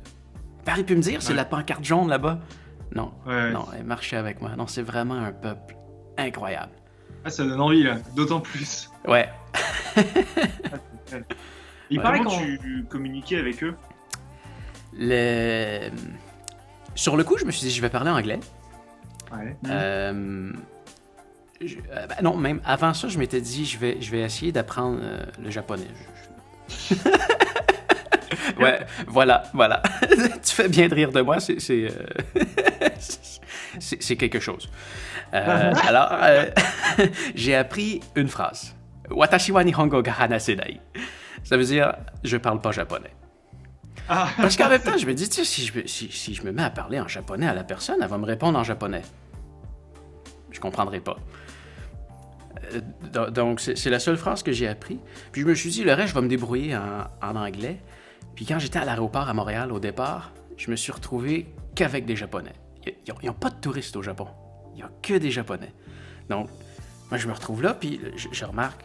Elle aurait pu me dire c'est la pancarte jaune là-bas. Non, non, elle marchait avec moi. Non, c'est vraiment un peuple incroyable. Ça donne envie là, d'autant plus. Ouais. Il paraît que tu communiquais avec eux. Sur le coup, je me suis dit, je vais parler anglais. Ouais. Non, même avant ça, je m'étais dit, je vais essayer d'apprendre le japonais. Ouais, voilà. Tu fais bien de rire de moi, c'est quelque chose. Alors, j'ai appris une phrase. Watashi wa nihongo ga hanasedai. Ça veut dire, je parle pas japonais. Parce qu'en même temps, je me dis, tu sais, si je me mets à parler en japonais à la personne, elle va me répondre en japonais. Je comprendrai pas. Donc, c'est la seule phrase que j'ai appris. Puis je me suis dit, le reste, je vais me débrouiller en anglais. Puis quand j'étais à l'aéroport à Montréal, au départ, je me suis retrouvé qu'avec des Japonais. Ils n'ont pas de touristes au Japon. Il n'y a que des Japonais. Donc, moi, je me retrouve là, puis je remarque,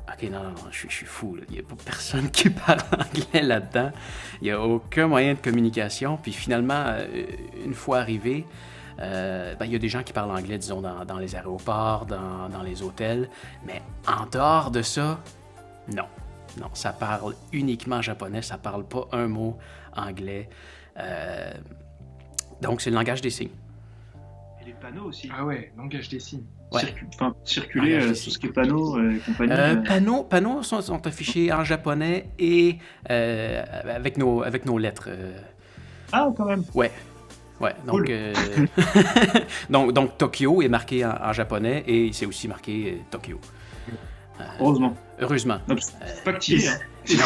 OK, non, je suis fou. Il n'y a pas personne qui parle anglais là-dedans. Il n'y a aucun moyen de communication. Puis finalement, une fois arrivé, il y a des gens qui parlent anglais, disons, dans les aéroports, dans les hôtels. Mais en dehors de ça, non. Non, ça parle uniquement japonais. Ça parle pas un mot anglais. Donc, c'est le langage des signes. Et les panneaux aussi. Ah ouais, langage des signes. Ouais. Circuler, tout ce qui est panneaux et compagnie. Panneaux sont affichés en japonais et avec nos lettres. Ah, quand même. Ouais. Donc, cool. donc Tokyo est marqué en japonais et c'est aussi marqué Tokyo. Heureusement. Non, c'est pas que tu y es, hein. Si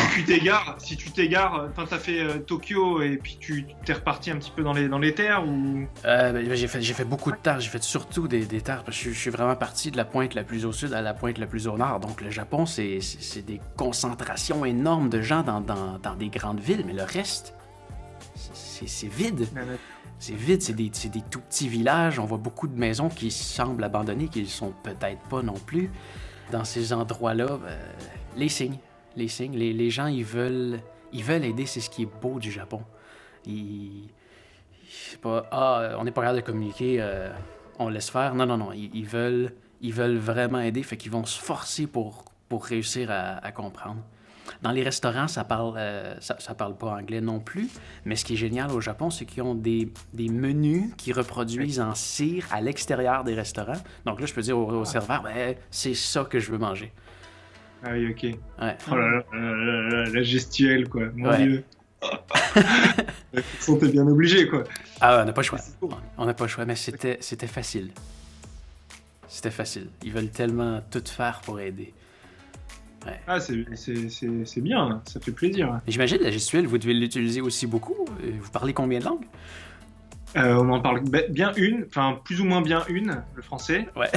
tu t'égares, t'as fait Tokyo et puis tu t'es reparti un petit peu dans les terres ou... J'ai fait beaucoup de terres, j'ai fait surtout des terres parce que je suis vraiment parti de la pointe la plus au sud à la pointe la plus au nord. Donc le Japon, c'est des concentrations énormes de gens dans des grandes villes, mais le reste, c'est vide. C'est vide, c'est des tout petits villages. On voit beaucoup de maisons qui semblent abandonnées, qui ne le sont peut-être pas non plus. Dans ces endroits-là, les signes. Les gens, ils veulent aider, c'est ce qui est beau du Japon. C'est pas, on n'est pas capable de communiquer, on laisse faire. Non, ils veulent vraiment aider, fait qu'ils vont se forcer pour réussir à comprendre. Dans les restaurants, ça parle pas anglais non plus, mais ce qui est génial au Japon, c'est qu'ils ont des menus qui reproduisent en cire à l'extérieur des restaurants. Donc là, je peux dire au serveur, c'est ça que je veux manger. Ah oui, ok. Ouais. Oh là là, la gestuelle, quoi. Mon Dieu. On était bien obligés, quoi. Ah, on n'a pas le choix. On n'a pas le choix, mais c'était facile. C'était facile. Ils veulent tellement tout faire pour aider. Ouais. Ah, c'est bien, ça fait plaisir. J'imagine la gestuelle, vous devez l'utiliser aussi beaucoup. Vous parlez combien de langues? On en parle bien une, enfin plus ou moins bien une, le français. Ouais.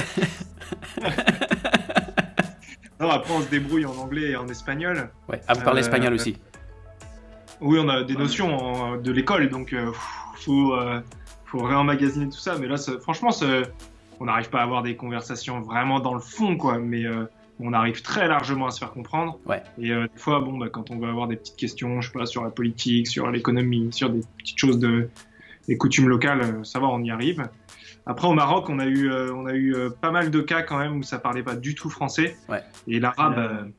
Non, après, on se débrouille en anglais et en espagnol. Ouais. Ah, vous parlez espagnol aussi? Oui, on a des notions de l'école, donc faut réemmagasiner tout ça. Mais là, franchement, on n'arrive pas à avoir des conversations vraiment dans le fond, quoi. Mais on arrive très largement à se faire comprendre. Ouais. Et des fois, quand on va avoir des petites questions, je sais pas, sur la politique, sur l'économie, sur des petites choses des coutumes locales, ça va, on y arrive. Après, au Maroc, on a eu pas mal de cas quand même où ça parlait pas du tout français. Ouais. Et l'arabe,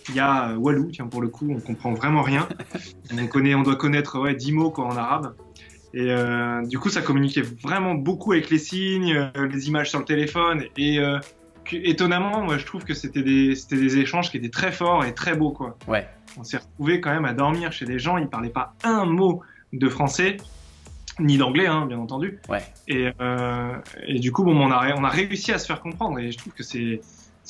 il y a Walou, tiens, pour le coup, on comprend vraiment rien. On doit connaître 10 mots quoi, en arabe. Et du coup, ça communiquait vraiment beaucoup avec les signes, les images sur le téléphone. Et étonnamment, moi, je trouve que c'était des échanges qui étaient très forts et très beaux, quoi. Ouais. On s'est retrouvés quand même à dormir chez des gens, ils parlaient pas un mot de français. Ni d'anglais, hein, bien entendu. Ouais. Et du coup, on a réussi à se faire comprendre. Et je trouve que c'est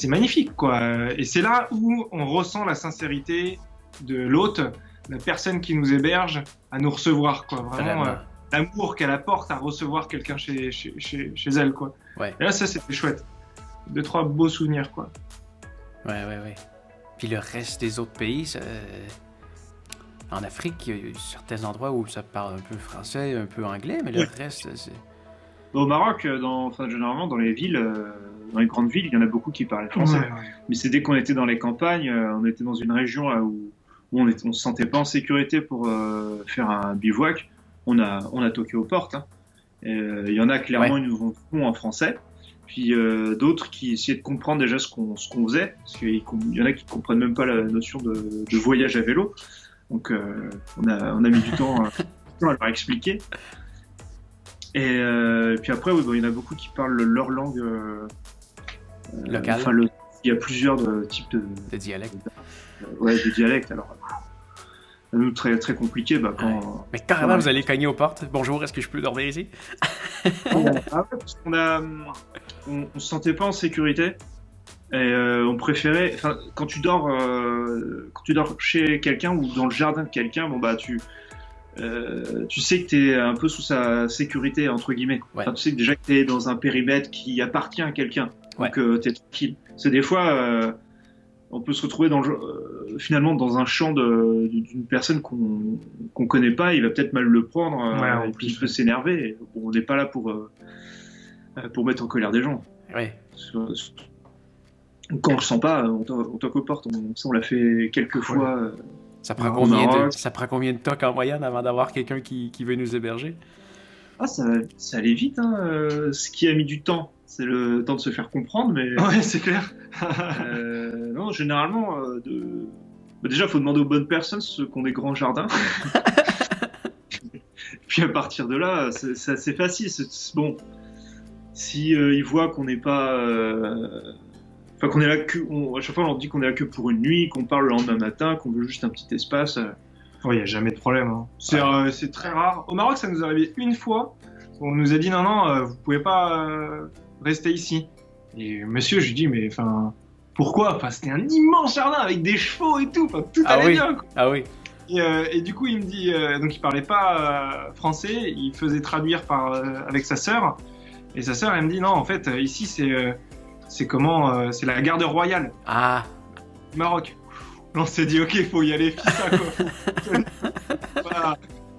magnifique, quoi. Et c'est là où on ressent la sincérité de l'hôte, la personne qui nous héberge, à nous recevoir, quoi. Vraiment, l'amour qu'elle apporte à recevoir quelqu'un chez elle, quoi. Ouais. Et là, ça, c'était chouette. 2-3 beaux souvenirs, quoi. Ouais. Puis le reste des autres pays, en Afrique, il y a certains endroits où ça parle un peu français, un peu anglais, mais le reste, c'est... Au Maroc, généralement, dans les villes, dans les grandes villes, il y en a beaucoup qui parlaient français. Ouais. Mais c'est dès qu'on était dans les campagnes, on était dans une région là, où on se sentait pas en sécurité pour faire un bivouac. On a toqué aux portes. Hein. Il y en a clairement, ils nous font en français. Puis d'autres qui essayaient de comprendre déjà ce qu'on faisait. Parce qu'il y en a qui comprennent même pas la notion de voyage à vélo. Donc on a mis du temps à leur expliquer. Et puis après, il y en a beaucoup qui parlent leur langue locale. Il y a plusieurs types de dialectes. Des dialectes. Alors, nous, très, très compliqué. Mais carrément, vous allez cogner aux portes. Bonjour, est-ce que je peux dormir ici? Parce qu'on se sentait pas en sécurité. Et on préférait, quand tu dors chez quelqu'un ou dans le jardin de quelqu'un, tu sais que t'es un peu sous sa sécurité entre guillemets. Ouais. Tu sais que déjà que t'es dans un périmètre qui appartient à quelqu'un, donc t'es tranquille. C'est des fois, on peut se retrouver finalement dans un champ d'une personne qu'on connaît pas, il va peut-être mal le prendre, et puis il peut s'énerver. On n'est pas là pour mettre en colère des gens. Ouais. Quand on le sent pas, on toque aux portes. On l'a fait quelques fois. Ça prend combien de tocs en moyenne avant d'avoir quelqu'un qui veut nous héberger? Ça allait vite. Hein. Ce qui a mis du temps, c'est le temps de se faire comprendre. Mais ouais, c'est clair. Non, généralement, déjà, il faut demander aux bonnes personnes ceux qui ont des grands jardins. Puis à partir de là, c'est assez facile. Bon, si ils voient qu'on n'est pas... qu'on est là à chaque fois on leur dit qu'on est là que pour une nuit, qu'on parle le lendemain matin, qu'on veut juste un petit espace. Il n'y a jamais de problème. Hein. C'est très rare. Au Maroc, ça nous est arrivé une fois. On nous a dit non, vous pouvez pas rester ici. Et monsieur, je lui dis mais pourquoi? C'était un immense jardin avec des chevaux et tout. Tout allait bien. Quoi. Ah oui. Et du coup, il me dit donc il parlait pas français, il faisait traduire avec sa sœur. Et sa sœur, elle me dit non, en fait, ici c'est la garde royale. Ah. Du Maroc. On s'est dit ok, faut y aller, ça quoi.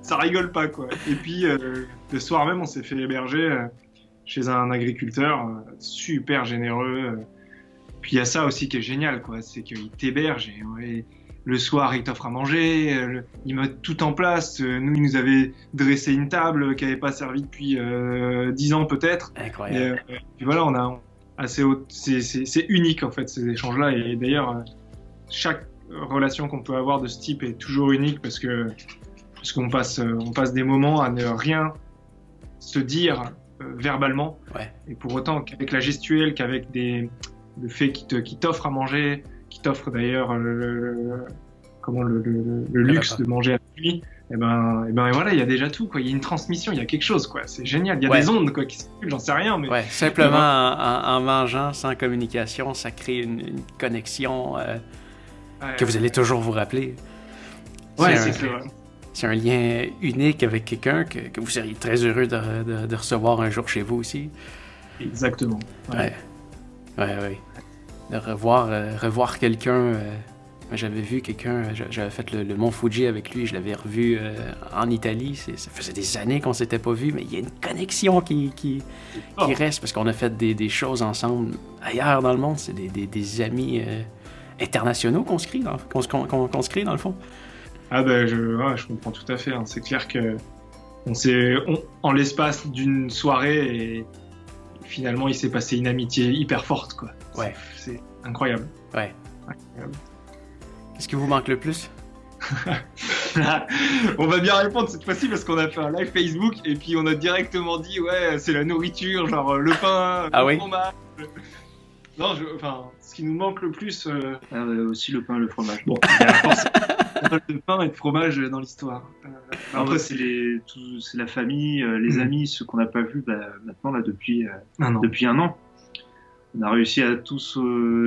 Ça rigole pas quoi. Et puis le soir même, on s'est fait héberger chez un agriculteur super généreux. Puis il y a ça aussi qui est génial quoi, c'est qu'il t'héberge et le soir il t'offre à manger, il met tout en place. Nous il nous avait dressé une table qui n'avait pas servi depuis 10 ans peut-être. Incroyable. Et puis voilà, on a assez haut. C'est unique en fait ces échanges-là et d'ailleurs chaque relation qu'on peut avoir de ce type est toujours unique parce qu'on passe des moments à ne rien se dire verbalement. Ouais. Et pour autant qu'avec la gestuelle, qu'avec le fait qu'il t'offre à manger, qu'il t'offre d'ailleurs le luxe de manger avec lui, et voilà, il y a déjà tout quoi. Il y a une transmission, il y a quelque chose quoi. C'est génial. Il y a des ondes quoi qui circulent, j'en sais rien mais simplement en mangeant sans communication, ça crée une connexion que vous allez toujours vous rappeler. Ouais, c'est vrai. C'est un lien unique avec quelqu'un que vous seriez très heureux de recevoir un jour chez vous aussi. Exactement. Ouais. De revoir quelqu'un. J'avais vu quelqu'un, j'avais fait le Mont Fuji avec lui, je l'avais revu en Italie. Ça faisait des années qu'on s'était pas vu, mais il y a une connexion qui reste parce qu'on a fait des choses ensemble ailleurs dans le monde. C'est des amis internationaux qu'on se crée qu'on se crée dans le fond. Ah ben je comprends tout à fait. Hein. C'est clair que en l'espace d'une soirée et finalement il s'est passé une amitié hyper forte quoi. Ouais. C'est incroyable. Ouais. Incroyable. Qu'est-ce qui vous manque le plus? On va bien répondre cette fois-ci parce qu'on a fait un live Facebook et puis on a directement dit ouais c'est la nourriture, genre le pain, le fromage. Non, ce qui nous manque le plus... aussi le pain et le fromage. Bon, il y a forcément pas mal de pain et de fromage dans l'histoire. Après, c'est la famille, les amis, ceux qu'on n'a pas vus maintenant là, depuis un an. On a réussi à tous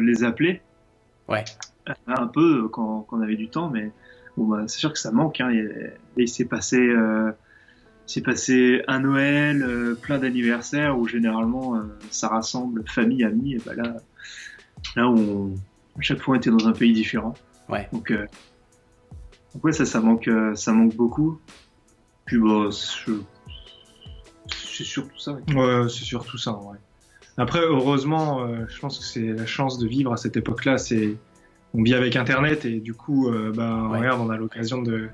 les appeler. Ouais. Un peu quand on avait du temps, mais bon, c'est sûr que ça manque. Hein. Il s'est passé un Noël, plein d'anniversaires où généralement ça rassemble famille, amis. Et là, à chaque fois on était dans un pays différent. Ouais. Donc ouais, ça manque beaucoup. Puis c'est surtout ça. Ouais, c'est surtout ça. Ouais. Après, heureusement, je pense que c'est la chance de vivre à cette époque-là. On vit avec Internet et du coup, regarde, on a l'occasion de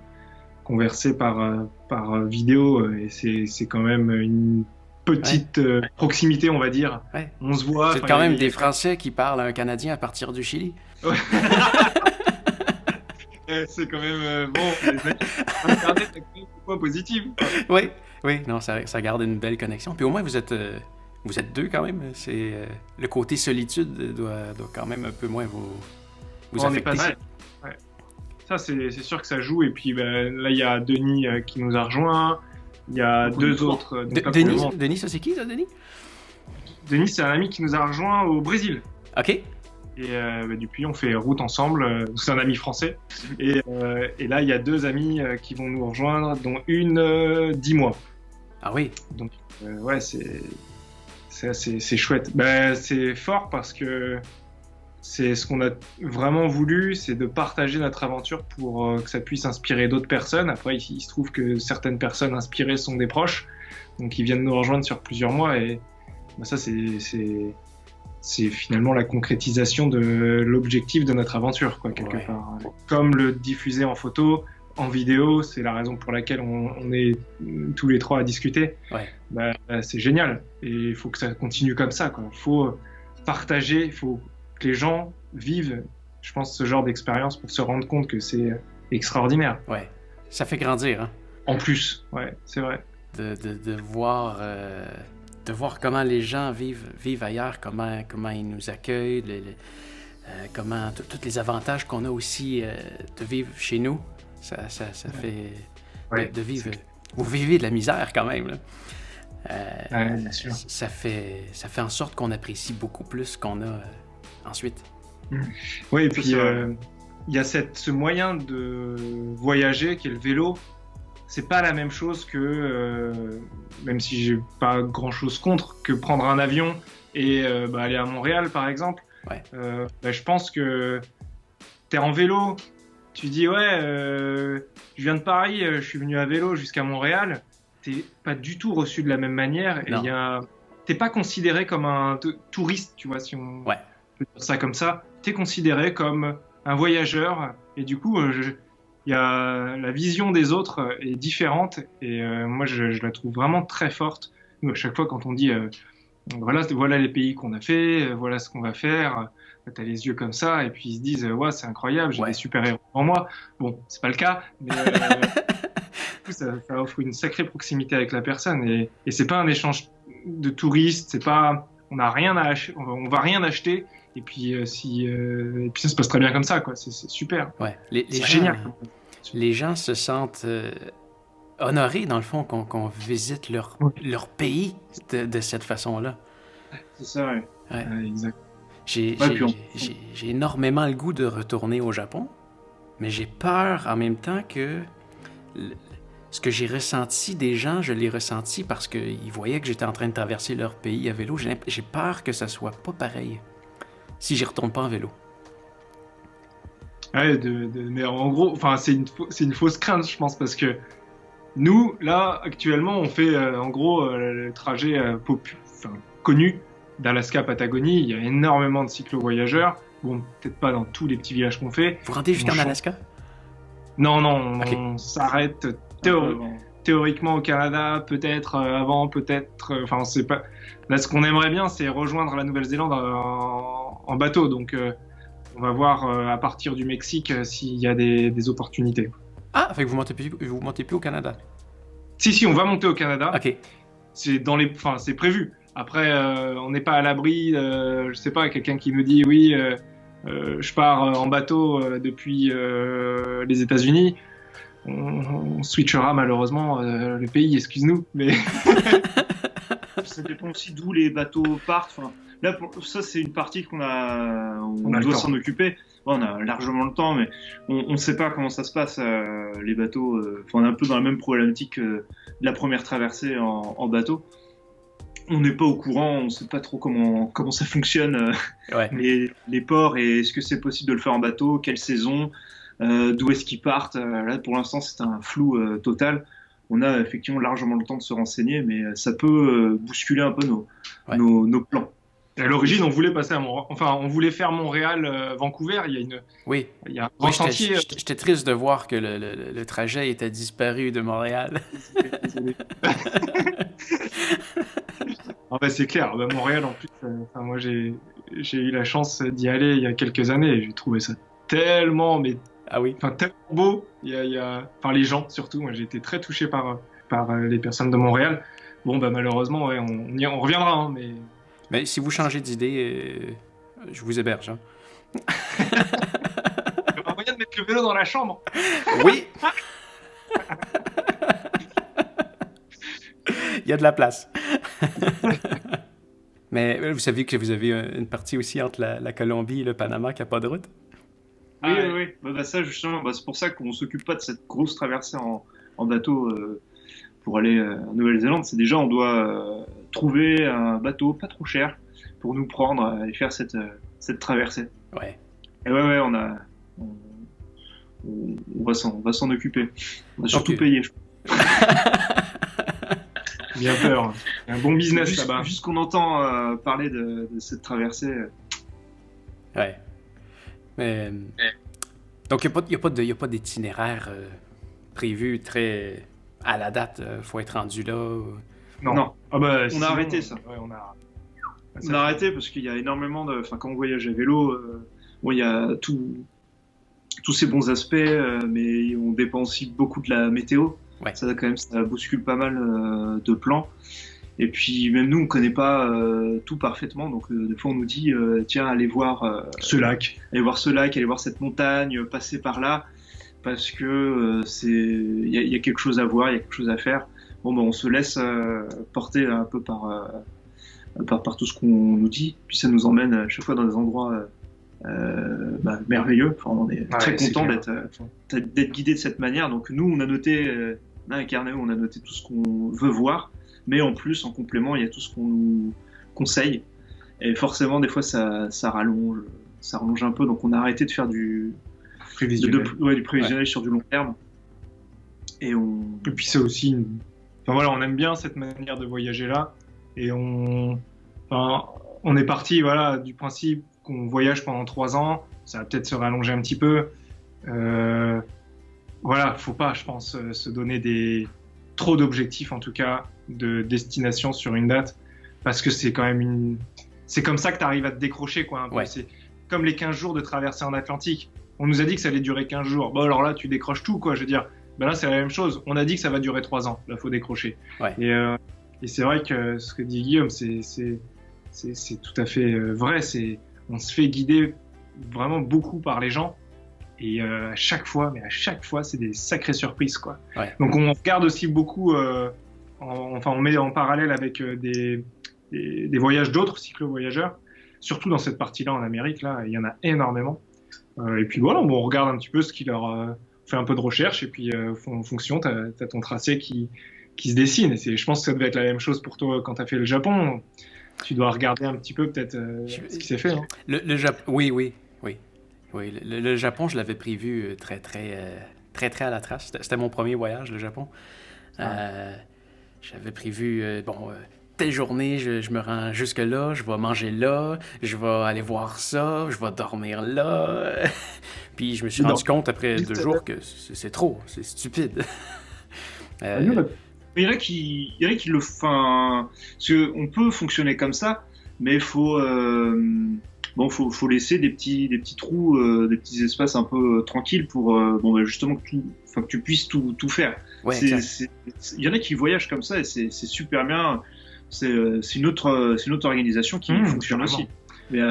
converser par vidéo et c'est quand même une petite proximité, on va dire. Ouais. On se voit. C'est quand même des Français qui parlent à un Canadien à partir du Chili. Ouais. C'est quand même bon. Internet, c'est quand même un point positif. Oui, non, ça garde une belle connexion. Puis au moins, vous êtes deux quand même. C'est le côté solitude doit quand même un peu moins vous affecter. Ouais. Ça, c'est sûr que ça joue. Et puis là, il y a Denis qui nous a rejoint. Il y a deux autres. Denis, ça c'est qui ça, Denis? Denis, c'est un ami qui nous a rejoint au Brésil. Ok. Et depuis, on fait route ensemble. C'est un ami français. Et là, il y a deux amis qui vont nous rejoindre, dont une 10 mois. Ah oui. Donc, ouais, c'est chouette. C'est fort parce que c'est ce qu'on a vraiment voulu, c'est de partager notre aventure pour que ça puisse inspirer d'autres personnes. Après, il se trouve que certaines personnes inspirées sont des proches, donc ils viennent nous rejoindre sur plusieurs mois et ça, c'est finalement la concrétisation de l'objectif de notre aventure, quoi, quelque part. Comme le diffuser en photo, en vidéo, c'est la raison pour laquelle on est tous les trois à discuter. Ouais. C'est génial et il faut que ça continue comme ça, quoi. Il faut partager, il faut que les gens vivent, je pense, ce genre d'expérience pour se rendre compte que c'est extraordinaire. Ouais, ça fait grandir, hein. En plus, ouais, c'est vrai. De voir comment les gens vivent ailleurs, comment ils nous accueillent, comment tous les avantages qu'on a aussi de vivre chez nous. Ça fait de vivre. Vous vivez de la misère quand même, là. Bien sûr. Ça fait en sorte qu'on apprécie beaucoup plus ce qu'on a ensuite. Oui, et puis il y a ce moyen de voyager qui est le vélo. C'est pas la même chose que, même si j'ai pas grand chose contre, que prendre un avion et aller à Montréal par exemple. Ouais. Je pense que t'es en vélo, tu dis je viens de Paris, je suis venu à vélo jusqu'à Montréal. T'es pas du tout reçu de la même manière. Et t'es pas considéré comme un touriste, tu vois, si on peut dire ça comme ça. T'es considéré comme un voyageur. Et du coup, la vision des autres est différente. Et moi, je la trouve vraiment très forte. Nous, à chaque fois, quand on dit voilà les pays qu'on a fait, voilà ce qu'on va faire, t'as les yeux comme ça. Et puis ils se disent c'est incroyable, j'ai des super-héros en moi. Bon, c'est pas le cas, mais... Ça offre une sacrée proximité avec la personne et c'est pas un échange de touristes, c'est pas on va rien acheter et puis et puis ça se passe très bien comme ça, quoi. C'est super. Ouais. C'est génial. Les gens se sentent honorés dans le fond qu'on visite leur pays de cette façon-là. C'est ça, ouais. Exact. J'ai énormément le goût de retourner au Japon, mais j'ai peur en même temps que ce que j'ai ressenti des gens, je l'ai ressenti parce qu'ils voyaient que j'étais en train de traverser leur pays à vélo. J'ai peur que ça soit pas pareil si j'y retourne pas en vélo. Ouais, mais en gros, c'est une fausse crainte, je pense, parce que nous, là, actuellement, on fait en gros le trajet connu d'Alaska à Patagonie. Il y a énormément de cyclo-voyageurs. Bon, peut-être pas dans tous les petits villages qu'on fait. Vous rendez jusqu'en Alaska? Non, on Okay. s'arrête théoriquement au Canada, peut-être avant, peut-être. Enfin, on sait pas. Là, ce qu'on aimerait bien, c'est rejoindre la Nouvelle-Zélande en bateau. Donc, on va voir à partir du Mexique s'il y a des opportunités. Ah, fait que vous montez plus au Canada. Si, on va monter au Canada. Ok. C'est prévu. Après, on n'est pas à l'abri. Je sais pas, quelqu'un qui nous dit oui, je pars en bateau depuis les États-Unis. On switchera malheureusement le pays, excuse-nous, mais ça dépend aussi d'où les bateaux partent. Enfin, là, ça, c'est une partie on doit s'en occuper. Bon, on a largement le temps, mais on ne sait pas comment ça se passe, les bateaux. On est un peu dans la même problématique que la première traversée en bateau. On n'est pas au courant, on ne sait pas trop comment ça fonctionne, les ports, et est-ce que c'est possible de le faire en bateau, quelle saison, d'où est-ce qu'ils partent. Là, pour l'instant, c'est un flou total. On a effectivement largement le temps de se renseigner, mais ça peut bousculer un peu nos plans. À l'origine, on voulait passer on voulait faire Montréal-Vancouver. Oui. Il y a un sentier. J'étais triste de voir que le trajet était disparu de Montréal. C'est clair. Montréal, en plus, moi, j'ai eu la chance d'y aller il y a quelques années et j'ai trouvé ça tellement, tellement beau. Les gens, surtout. Moi, j'ai été très touché par les personnes de Montréal. Bon, malheureusement, on reviendra, hein, mais... Mais si vous changez d'idée, je vous héberge. Hein. Il y aura moyen de mettre le vélo dans la chambre. Oui. Il y a de la place. Mais vous savez que vous avez une partie aussi entre la Colombie et le Panama qui n'a pas de route? Oui. Ça, justement, c'est pour ça qu'on ne s'occupe pas de cette grosse traversée en bateau pour aller en Nouvelle-Zélande. C'est déjà, on doit trouver un bateau pas trop cher pour nous prendre et faire cette traversée. Ouais. Et on va s'en occuper. On va surtout payer, je crois. Bien peur. Un bon business là-bas. Juste qu'on entend parler de cette traversée. Ouais. Mais, donc, il n'y a pas d'itinéraire prévu très à la date. Faut être rendu là. Non. On a arrêté ça. Ouais, on a arrêté parce qu'il y a énormément de... quand on voyage à vélo, il y a tous ces bons aspects, mais on dépend aussi beaucoup de la météo. Ouais. Ça bouscule pas mal de plans. Et puis même nous, on connaît pas tout parfaitement, donc des fois on nous dit tiens, allez voir ce lac, allez voir cette montagne, passer par là, parce que il y a quelque chose à voir, il y a quelque chose à faire. On se laisse porter un peu par tout ce qu'on nous dit, puis ça nous emmène à chaque fois dans des endroits merveilleux. On est très content d'être guidé de cette manière. Donc nous, on a noté un carnet où on a noté tout ce qu'on veut voir, mais en plus, en complément, il y a tout ce qu'on nous conseille. Et forcément, des fois, ça rallonge un peu. Donc on a arrêté de faire du prévisionnel sur du long terme. Et puis c'est aussi on aime bien cette manière de voyager là, et on est parti du principe qu'on voyage pendant 3 ans. Ça va peut-être se rallonger un petit peu. Faut pas, je pense, se donner trop d'objectifs, en tout cas, de destination sur une date, parce que c'est quand même c'est comme ça que tu arrives à te décrocher, quoi. Un peu. Ouais. C'est comme les 15 jours de traversée en Atlantique. On nous a dit que ça allait durer 15 jours. Bon, alors là, tu décroches tout, quoi. Je veux dire, là, c'est la même chose. On a dit que ça va durer 3 ans. Là, faut décrocher. Ouais. Et c'est vrai que ce que dit Guillaume, c'est tout à fait vrai. On se fait guider vraiment beaucoup par les gens. Et à chaque fois, c'est des sacrées surprises, quoi. Ouais. Donc on regarde aussi beaucoup, on met en parallèle avec des voyages d'autres cyclo-voyageurs. surtout dans cette partie-là en Amérique, là, il y en a énormément. Et puis voilà, bon, on regarde un petit peu ce qui leur fait un peu de recherche et puis en fonction, t'as ton tracé qui se dessine. Et je pense que ça devait être la même chose pour toi quand t'as fait le Japon. Tu dois regarder un petit peu peut-être ce qui s'est fait. Hein. Le Japon, oui. Le Japon, je l'avais prévu très à la trace. C'était mon premier voyage, le Japon. J'avais prévu, telle journée, je me rends jusque-là, je vais manger là, je vais aller voir ça, je vais dormir là. Puis je me suis rendu compte après 2 jours que c'est trop, c'est stupide. Il y en a qui le font. Parce qu'on peut fonctionner comme ça, mais il faut faut laisser des petits trous, des petits espaces un peu tranquilles pour justement que tu puisses tout faire. Ouais, il y en a qui voyagent comme ça et c'est super bien. C'est une autre organisation qui fonctionne aussi. Mais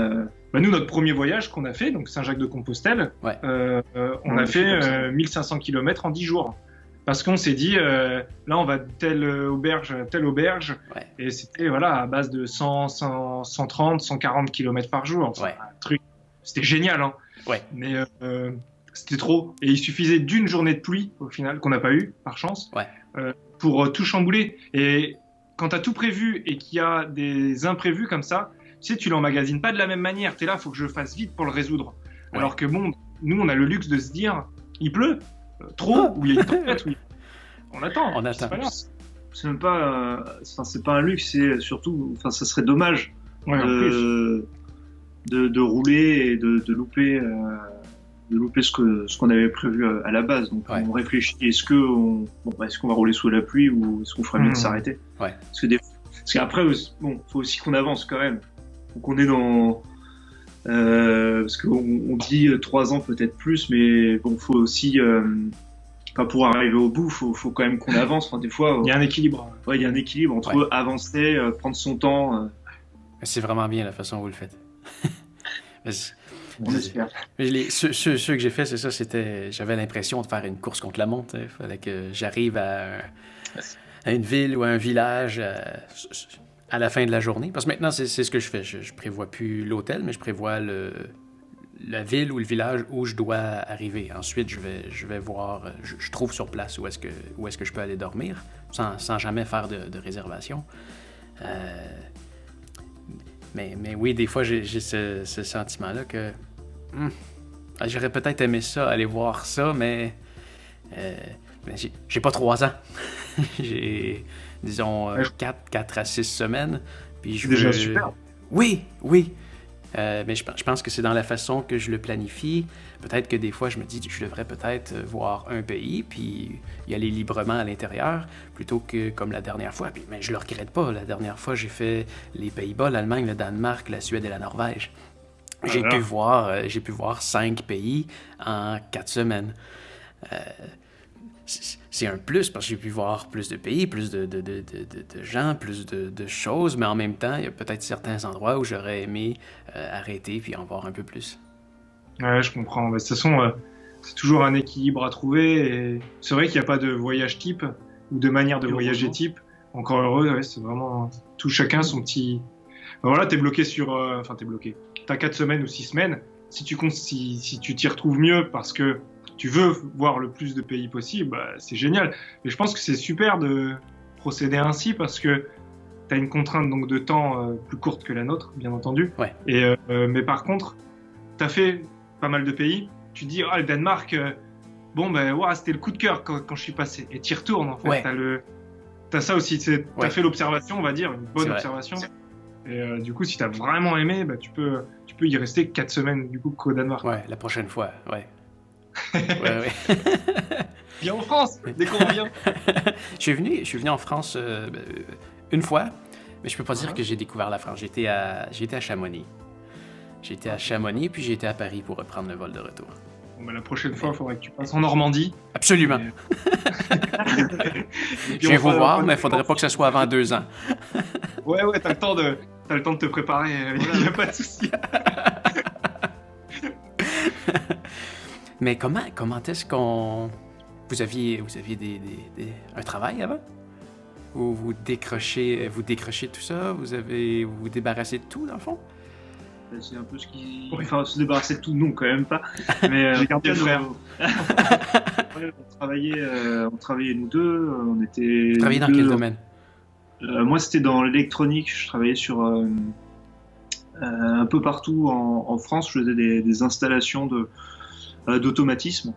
nous, notre premier voyage qu'on a fait, donc Saint-Jacques-de-Compostelle, on a fait 1500 km en 10 jours. Parce qu'on s'est dit, là, on va de telle auberge à telle auberge. Ouais. Et c'était à base de 130, 140 km par jour. Enfin, un truc, c'était génial. Hein. Ouais. Mais c'était trop. Et il suffisait d'une journée de pluie, au final, qu'on n'a pas eu, par chance, pour tout chambouler. Et quand tu as tout prévu et qu'il y a des imprévus comme ça, tu l'emmagasines pas de la même manière. Tu es là, il faut que je fasse vite pour le résoudre. Ouais. Alors que nous, on a le luxe de se dire, il pleut. Trop, ou il y a une tempête, on attend. C'est même pas, c'est pas un luxe, c'est surtout, ça serait dommage de rouler et de louper ce qu'on avait prévu à la base. Donc on réfléchit, est-ce qu'on va rouler sous la pluie ou est-ce qu'on ferait mieux de s'arrêter? Parce qu'après, faut aussi qu'on avance quand même. Donc on est dans parce qu'on dit 3 ans peut-être plus, mais faut aussi pour arriver au bout, faut quand même qu'on avance. Enfin, des fois, il y a un équilibre. Il y a un équilibre entre avancer, prendre son temps. C'est vraiment bien la façon dont vous le faites. On espère. Ceux que j'ai fait, c'est ça. J'avais l'impression de faire une course contre la montre. Il fallait que j'arrive à une ville ou à un village. À la fin de la journée. Parce que maintenant, c'est ce que je fais. Je prévois plus l'hôtel, mais je prévois la ville ou le village où je dois arriver. Ensuite, je vais voir, je trouve sur place où est-ce que je peux aller dormir, sans jamais faire de réservation. Mais oui, des fois, j'ai ce sentiment-là que j'aurais peut-être aimé ça, aller voir ça, mais j'ai pas 3 ans. J'ai, disons, 4 à 6 semaines. Puis c'est déjà super. Oui. Mais je pense que c'est dans la façon que je le planifie. Peut-être que des fois, je me dis que je devrais peut-être voir un pays, puis y aller librement à l'intérieur, plutôt que comme la dernière fois. Mais je le regrette pas. La dernière fois, j'ai fait les Pays-Bas, l'Allemagne, le Danemark, la Suède et la Norvège. J'ai pu voir 5 pays en 4 semaines. C'est un plus parce que j'ai pu voir plus de pays, plus de gens, plus de choses, mais en même temps, il y a peut-être certains endroits où j'aurais aimé arrêter puis en voir un peu plus. Ouais, je comprends. Mais de toute façon, c'est toujours un équilibre à trouver. Et c'est vrai qu'il n'y a pas de voyage type ou de manière de voyager type. Encore heureux, c'est vraiment tout chacun son petit. Ben voilà, t'es bloqué sur. T'es bloqué. T'as 4 semaines ou 6 semaines. Si tu t'y retrouves mieux parce que tu veux voir le plus de pays possible, c'est génial. Mais je pense que c'est super de procéder ainsi parce que tu as une contrainte donc, de temps plus courte que la nôtre, bien entendu. Ouais. Mais par contre, tu as fait pas mal de pays. Tu te dis, le Danemark, c'était le coup de cœur quand je suis passé. Et tu y retournes, en fait. Ouais. Tu as ça aussi. Tu as fait l'observation, on va dire, une bonne observation. Et du coup, si tu as vraiment aimé, tu peux y rester 4 semaines du coup qu'au Danemark. Ouais, la prochaine fois, ouais. Viens en France, dès qu'on revient. Je suis venu en France une fois, mais je peux pas dire que j'ai découvert la France. J'étais à Chamonix. J'étais à Chamonix, puis j'étais à Paris pour reprendre le vol de retour. Bon, la prochaine fois, il faudrait que tu passes en Normandie. Absolument. Je vais vous voir, mais il faudrait pas que ce soit avant 2 ans. Ouais, t'as le temps de te préparer. Il n'y a pas de souci. Mais comment est-ce qu'on... Vous aviez un travail avant? Ou vous décrochez tout ça? Vous débarrassez de tout, dans le fond? C'est un peu ce qui... Enfin, se débarrasser de tout, non, quand même pas. Mais j'ai gardé le frère. On travaillait nous deux. On était... Vous travaillez dans quel domaine? Moi, c'était dans l'électronique. Je travaillais sur un peu partout en France. Je faisais des installations d'automatisme.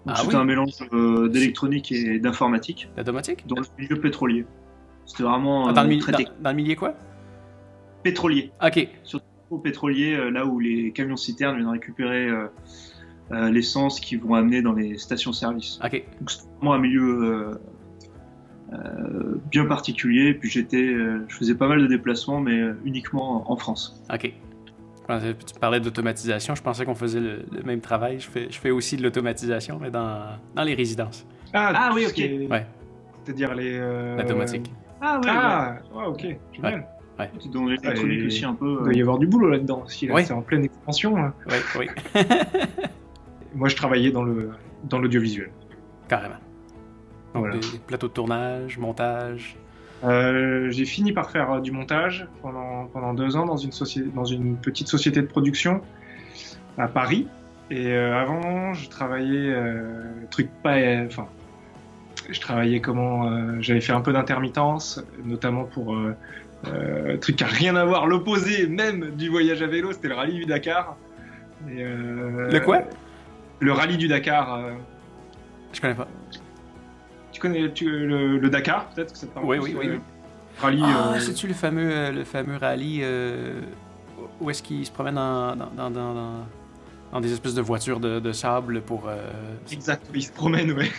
Donc, c'était un mélange d'électronique et d'informatique. La domotique? Dans le milieu pétrolier. C'était vraiment dans le milieu quoi? Pétrolier. Ok. Surtout au pétrolier, là où les camions citernes viennent récupérer l'essence qu'ils vont amener dans les stations-service. Ok. Donc c'était vraiment un milieu bien particulier. Puis je faisais pas mal de déplacements, mais uniquement en France. Ok. Tu parlais d'automatisation, je pensais qu'on faisait le même travail. Je fais aussi de l'automatisation, mais dans les résidences. Ah oui, ok. Ouais. C'est-à-dire la domotique. Ah ouais. Ouais, ok, génial. Ouais. C'est dans l'électronique aussi un peu. Il doit y avoir du boulot là-dedans, si là, c'est en pleine expansion. Hein. Oui. Moi, je travaillais dans l'audiovisuel. Carrément. Donc, Voilà. des plateaux de tournage, montage. J'ai fini par faire du montage pendant 2 ans dans une petite société de production à Paris. Et avant, je travaillais j'avais fait un peu d'intermittence, notamment pour truc qui a rien à voir, l'opposé même du voyage à vélo, c'était le rallye du Dakar. Et, Le quoi? Le rallye du Dakar. Je connais pas. Tu connais le Dakar, peut-être que ça te parle? Oui. Rallye. C'est-tu le fameux rallye où est-ce qu'il se promène dans des espèces de voitures de sable pour... Exact, il se promène, ouais.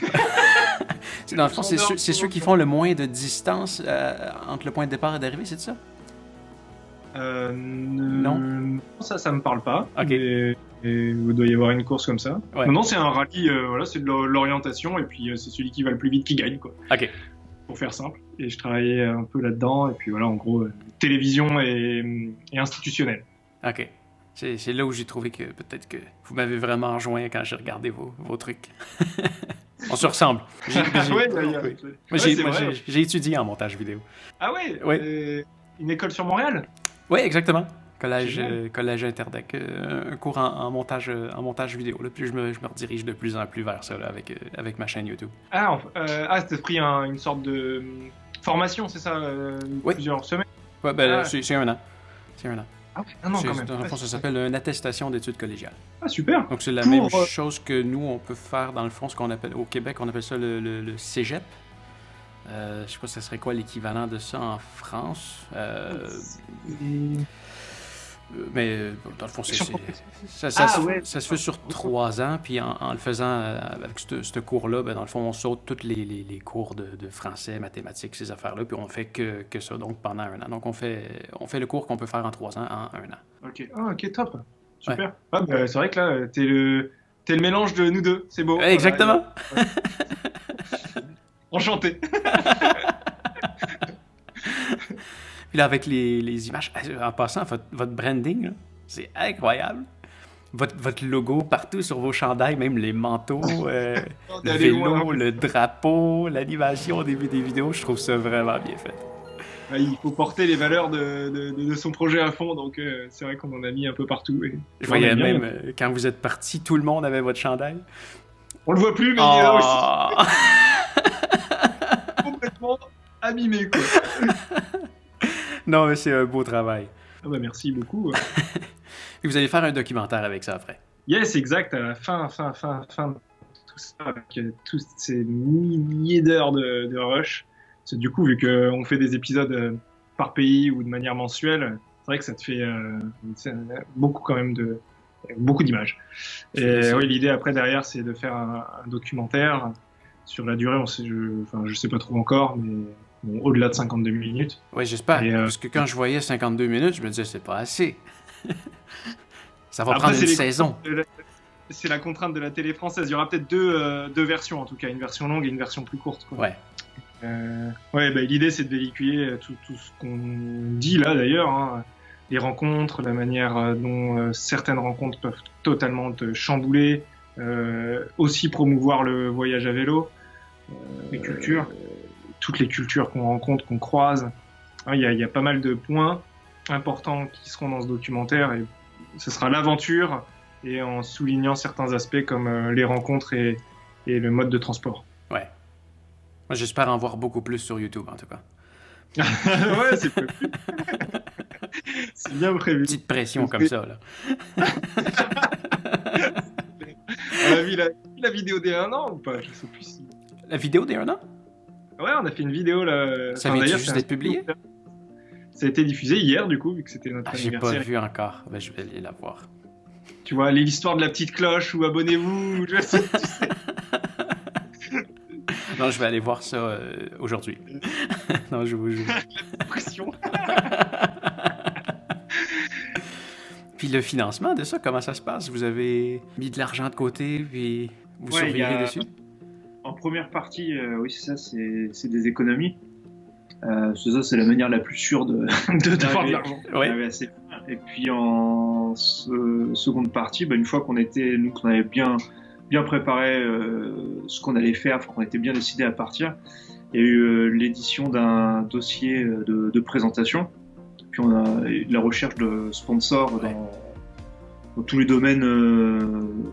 Dans le fond, c'est ceux qui font le moins de distance entre le point de départ et d'arrivée, c'est ça? Non. Ça me parle pas. Ok. Et il doit y avoir une course comme ça. Ouais. Non, c'est un rallye, c'est de l'orientation, et puis c'est celui qui va le plus vite qui gagne, quoi. Ok. Pour faire simple. Et je travaillais un peu là-dedans, et puis voilà, en gros, télévision et institutionnel. Ok. C'est là où j'ai trouvé que peut-être que vous m'avez vraiment rejoint quand j'ai regardé vos trucs. On se ressemble. J'ai étudié en montage vidéo. Ah ouais? Oui. Une école sur Montréal? Oui, exactement. Collège Interdac, un cours en montage vidéo. Là. Puis je me redirige de plus en plus vers ça là, avec ma chaîne YouTube. Ah, t'as pris une sorte de formation, c'est ça? Oui. Plusieurs semaines? Ouais, c'est 1 an. C'est 1 an. Ah ouais, non, quand même. Dans le fond, ça s'appelle une attestation d'études collégiales. Ah, super. Donc c'est la même chose que nous, on peut faire dans le fond, ce qu'on appelle au Québec, on appelle ça le cégep. Je sais pas ça serait quoi l'équivalent de ça en France. Mais dans le fond, ça se fait sur 3 ans, puis en le faisant avec ce cours-là, dans le fond, on saute tous les cours de français, mathématiques, ces affaires-là, puis on fait que ça, donc pendant 1 an. Donc on fait le cours qu'on peut faire en 3 ans en 1 an. Ok, ok, top. Super. Ouais. C'est vrai que là, t'es le mélange de nous deux, c'est beau. Exactement. Ouais. Enchanté. Puis là, avec les images, en passant, votre branding, là, c'est incroyable. Votre logo partout sur vos chandails, même les manteaux, le vélo, le drapeau, l'animation des vidéos, je trouve ça vraiment bien fait. Ouais, il faut porter les valeurs de son projet à fond, donc c'est vrai qu'on en a mis un peu partout. Et je voyais même, quand vous êtes partis, tout le monde avait votre chandail. On le voit plus, mais il est là aussi. Complètement abîmé, quoi. Non, mais c'est un beau travail. Ah bah merci beaucoup. Et vous allez faire un documentaire avec ça après. Yes, exact. À la fin de tout ça, avec tous ces milliers d'heures de rush. C'est du coup, vu qu'on fait des épisodes par pays ou de manière mensuelle, c'est vrai que ça te fait beaucoup quand même beaucoup d'images. Et oui, l'idée après derrière, c'est de faire un documentaire sur la durée. Je sais pas trop encore, mais bon, au-delà de 52 minutes. Oui, j'espère. Parce que quand je voyais 52 minutes, je me disais c'est pas assez. Ça va prendre une saison. C'est la contrainte de la télé française. Il y aura peut-être deux versions en tout cas, une version longue et une version plus courte, quoi. Ouais. L'idée c'est de véhiculer tout ce qu'on dit là d'ailleurs, hein. Les rencontres, la manière dont certaines rencontres peuvent totalement te chambouler, aussi promouvoir le voyage à vélo, les cultures, toutes les cultures qu'on rencontre, qu'on croise. Il y a pas mal de points importants qui seront dans ce documentaire et ce sera l'aventure et en soulignant certains aspects comme les rencontres et le mode de transport. Ouais. Moi, j'espère en voir beaucoup plus sur YouTube, en tout cas. Ouais, c'est prévu. C'est bien prévu. Petite pression comme ça, là. On a vu la vidéo des 1 an ou pas? Je sais plus si... La vidéo des 1 an? Ouais, on a fait une vidéo là. Ça vient juste d'être publié? Ça a été diffusé hier, du coup, vu que c'était notre anniversaire. J'ai pas vu encore. Ben, je vais aller la voir. Tu vois, l'histoire de la petite cloche ou abonnez-vous, tu sais. Non, je vais aller voir ça aujourd'hui. Non, je vous jure. La pression. Puis le financement de ça, comment ça se passe? Vous avez mis de l'argent de côté, puis vous surveillez dessus? En première partie, oui, c'est ça, c'est des économies. Ça, c'est la manière la plus sûre d'avoir de l'argent. Ouais. Et puis en seconde partie, une fois qu'on avait bien préparé ce qu'on allait faire, qu'on était bien décidé à partir, il y a eu l'édition d'un dossier de présentation. Puis on a la recherche de sponsors dans tous les domaines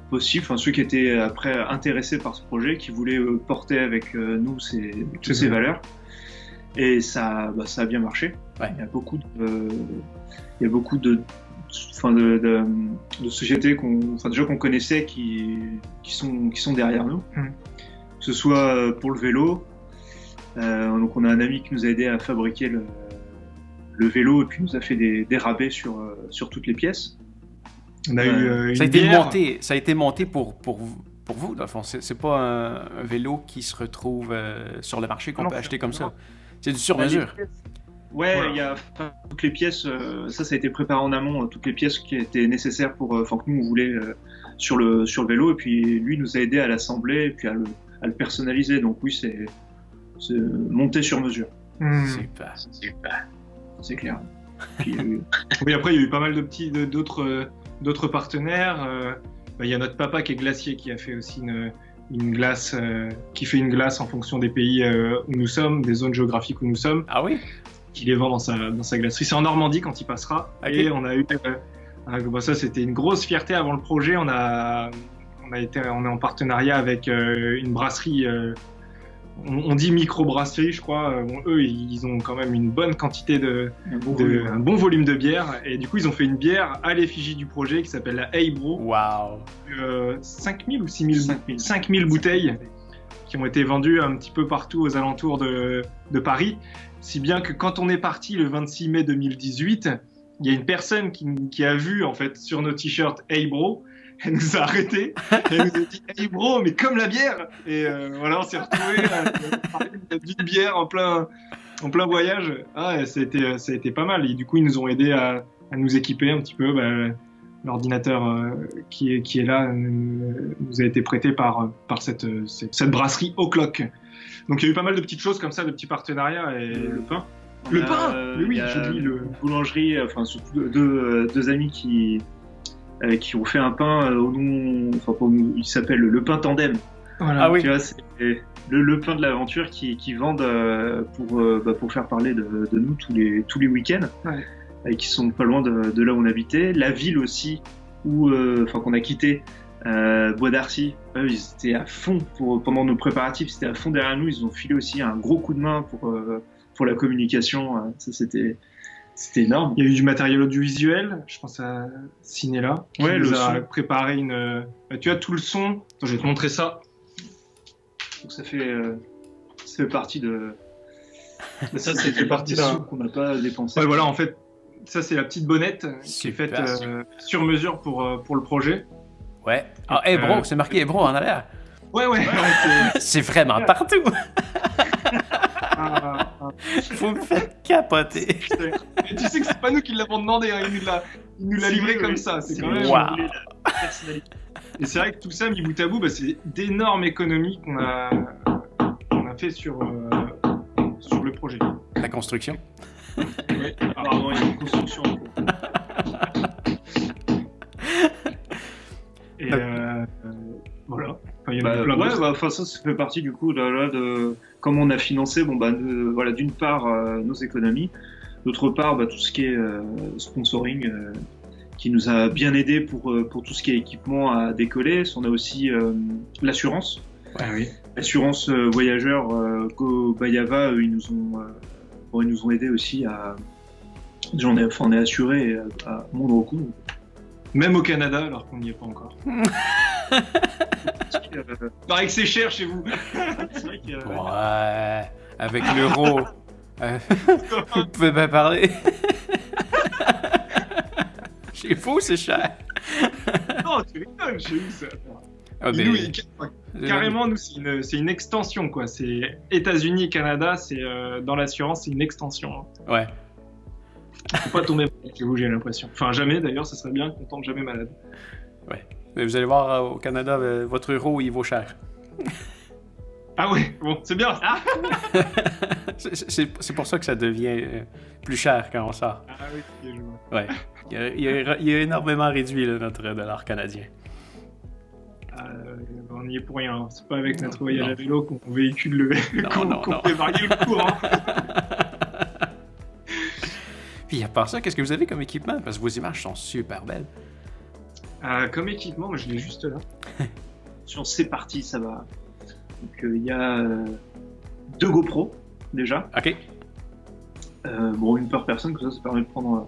possibles, enfin, ceux qui étaient après intéressés par ce projet, qui voulaient porter avec nous ces valeurs. Et ça a bien marché. Ouais. Il y a beaucoup de sociétés qu'on connaissait qui sont derrière nous. Que ce soit pour le vélo. Donc on a un ami qui nous a aidé à fabriquer le vélo et puis nous a fait des rabais sur toutes les pièces. On a eu ça a été monté pour vous, dans le fond. C'est pas un vélo qui se retrouve sur le marché qu'on peut acheter comme ça. C'est du sur-mesure. Ouais, il y a toutes les pièces, ça a été préparé en amont, toutes les pièces qui étaient nécessaires que nous on voulait sur le vélo, et puis lui nous a aidé à l'assembler et puis à le personnaliser. Donc oui, c'est monté sur mesure. Super. C'est clair. Puis, oui, après il y a eu pas mal d'autres partenaires. Il y a notre papa qui est glacier, qui a fait aussi une glace, qui fait une glace en fonction des pays où nous sommes, des zones géographiques où nous sommes. Ah oui? Qui les vend dans sa glacerie. C'est en Normandie quand il passera. Okay. Et on a eu ça, c'était une grosse fierté avant le projet. On est en partenariat avec une brasserie. On dit micro-brasserie, je crois. Eux, ils ont quand même une bonne quantité un bon volume de bière. Et du coup, ils ont fait une bière à l'effigie du projet qui s'appelle la Hey Bro. Wow. 5000 ou 5000 bouteilles qui ont été vendues un petit peu partout aux alentours de Paris. Si bien que quand on est parti le 26 mai 2018, il y a une personne qui a vu en fait sur nos t-shirts Hey Bro, elle nous a arrêtés, elle nous a dit Hey Bro, mais comme la bière. Et voilà, on s'est retrouvés d'une bière en plein voyage. Ah, ça a été pas mal. Et du coup, ils nous ont aidés à nous équiper un petit peu. L'ordinateur qui est là nous a été prêté par cette brasserie O'Clock. Donc il y a eu pas mal de petites choses comme ça, de petits partenariats. Et le pain. Le pain. Oui, j'ai dit le boulangerie. Enfin, surtout deux amis qui ont fait un pain au nom. Enfin, il s'appelle le pain tandem. Voilà. Ah oui. Tu vois, c'est le pain de l'aventure qui vendent pour faire parler de nous tous les week-ends. Ouais. Et qui sont pas loin de là où on habitait. La ville aussi qu'on a quitté. Bois d'Arcy, eux, ils étaient à fond pendant nos préparatifs, c'était à fond derrière nous. Ils ont filé aussi un gros coup de main pour la communication. Ça, c'était énorme. Il y a eu du matériel audiovisuel, je pense à Cinéla, qui nous a préparé tu as tout le son. Attends, je vais te montrer ça. Donc ça fait partie de. Ça fait partie d'un sous qu'on n'a pas dépensé. Ouais, voilà, en fait, ça c'est la petite bonnette qui est faite sur mesure pour le projet. Ouais. Ah, Hey Bro, c'est marqué Hey Bro en arrière. Ouais. C'est vraiment partout. Vous me faites capoter. Et tu sais que c'est pas nous qui l'avons demandé, hein. Il nous l'a livré comme ça. C'est quand même. Wow. Et c'est vrai que tout ça, mis bout à bout, c'est d'énormes économies qu'on a fait sur le projet. La construction. Oui. Apparemment, il y a une construction. Et voilà. Enfin, ça fait partie du coup de comment on a financé. D'une part nos économies, d'autre part tout ce qui est sponsoring qui nous a bien aidé pour tout ce qui est équipement à décoller. On a aussi l'assurance. Ouais, oui. L'assurance voyageur qu'au Bayava, ils nous ont aidé aussi à. Déjà, on est assuré à moindre coût. Même au Canada, alors qu'on n'y est pas encore. Pareil que c'est cher chez vous. C'est vrai que, Ouais, avec l'euro. Vous pouvez bien parler. Chez vous, c'est cher. Non, tu rigoles, chez nous, ça. Ah, Carrément, nous, c'est une extension, quoi. C'est États-Unis, Canada, c'est dans l'assurance, c'est une extension. Ouais. Faut pas tomber malade chez vous, j'ai l'impression. Enfin, jamais, d'ailleurs, ça serait bien qu'on tombe jamais malade. Ouais. Mais vous allez voir, au Canada, votre euro, il vaut cher. Ah ouais, bon, c'est bien. Ah, c'est pour ça que ça devient plus cher quand on sort. ah oui, je vois. Ouais. Il a énormément réduit là, notre dollar canadien. On n'y est pour rien. C'est pas avec notre voyage à vélo qu'on véhicule qu'on fait varier le cours. Hein. Puis à part ça, qu'est-ce que vous avez comme équipement? Parce que vos images sont super belles. Comme équipement, je l'ai juste là. Sur ces parties, ça va. Donc il y a 2 GoPro déjà. Ok. Bon, une par personne, comme ça permet de prendre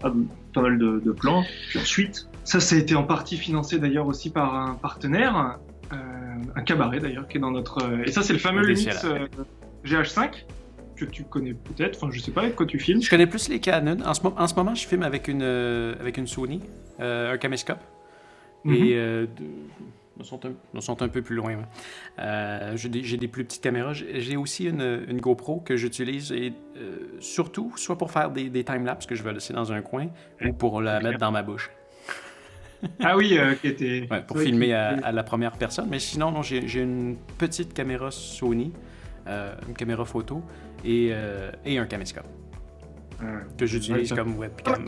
pas mal de plans. Puis ensuite, Ça a été en partie financé d'ailleurs aussi par un partenaire, un cabaret d'ailleurs, qui est dans notre... Et ça, c'est le fameux Lumix GH5, que tu connais peut-être, enfin je sais pas avec quoi tu filmes. Je connais plus les Canon. En ce moment, je filme avec une Sony, un caméscope. Et nous sont un peu plus loin. Ouais. J'ai des plus petites caméras. J'ai aussi une GoPro que j'utilise et surtout, soit pour faire des timelapses que je vais laisser dans un coin ou pour la mettre dans ma bouche. Ah oui, qui était... Ouais, pour filmer à la première personne. Mais sinon, non, j'ai une petite caméra Sony, une caméra photo et un caméscope que j'utilise comme webcam.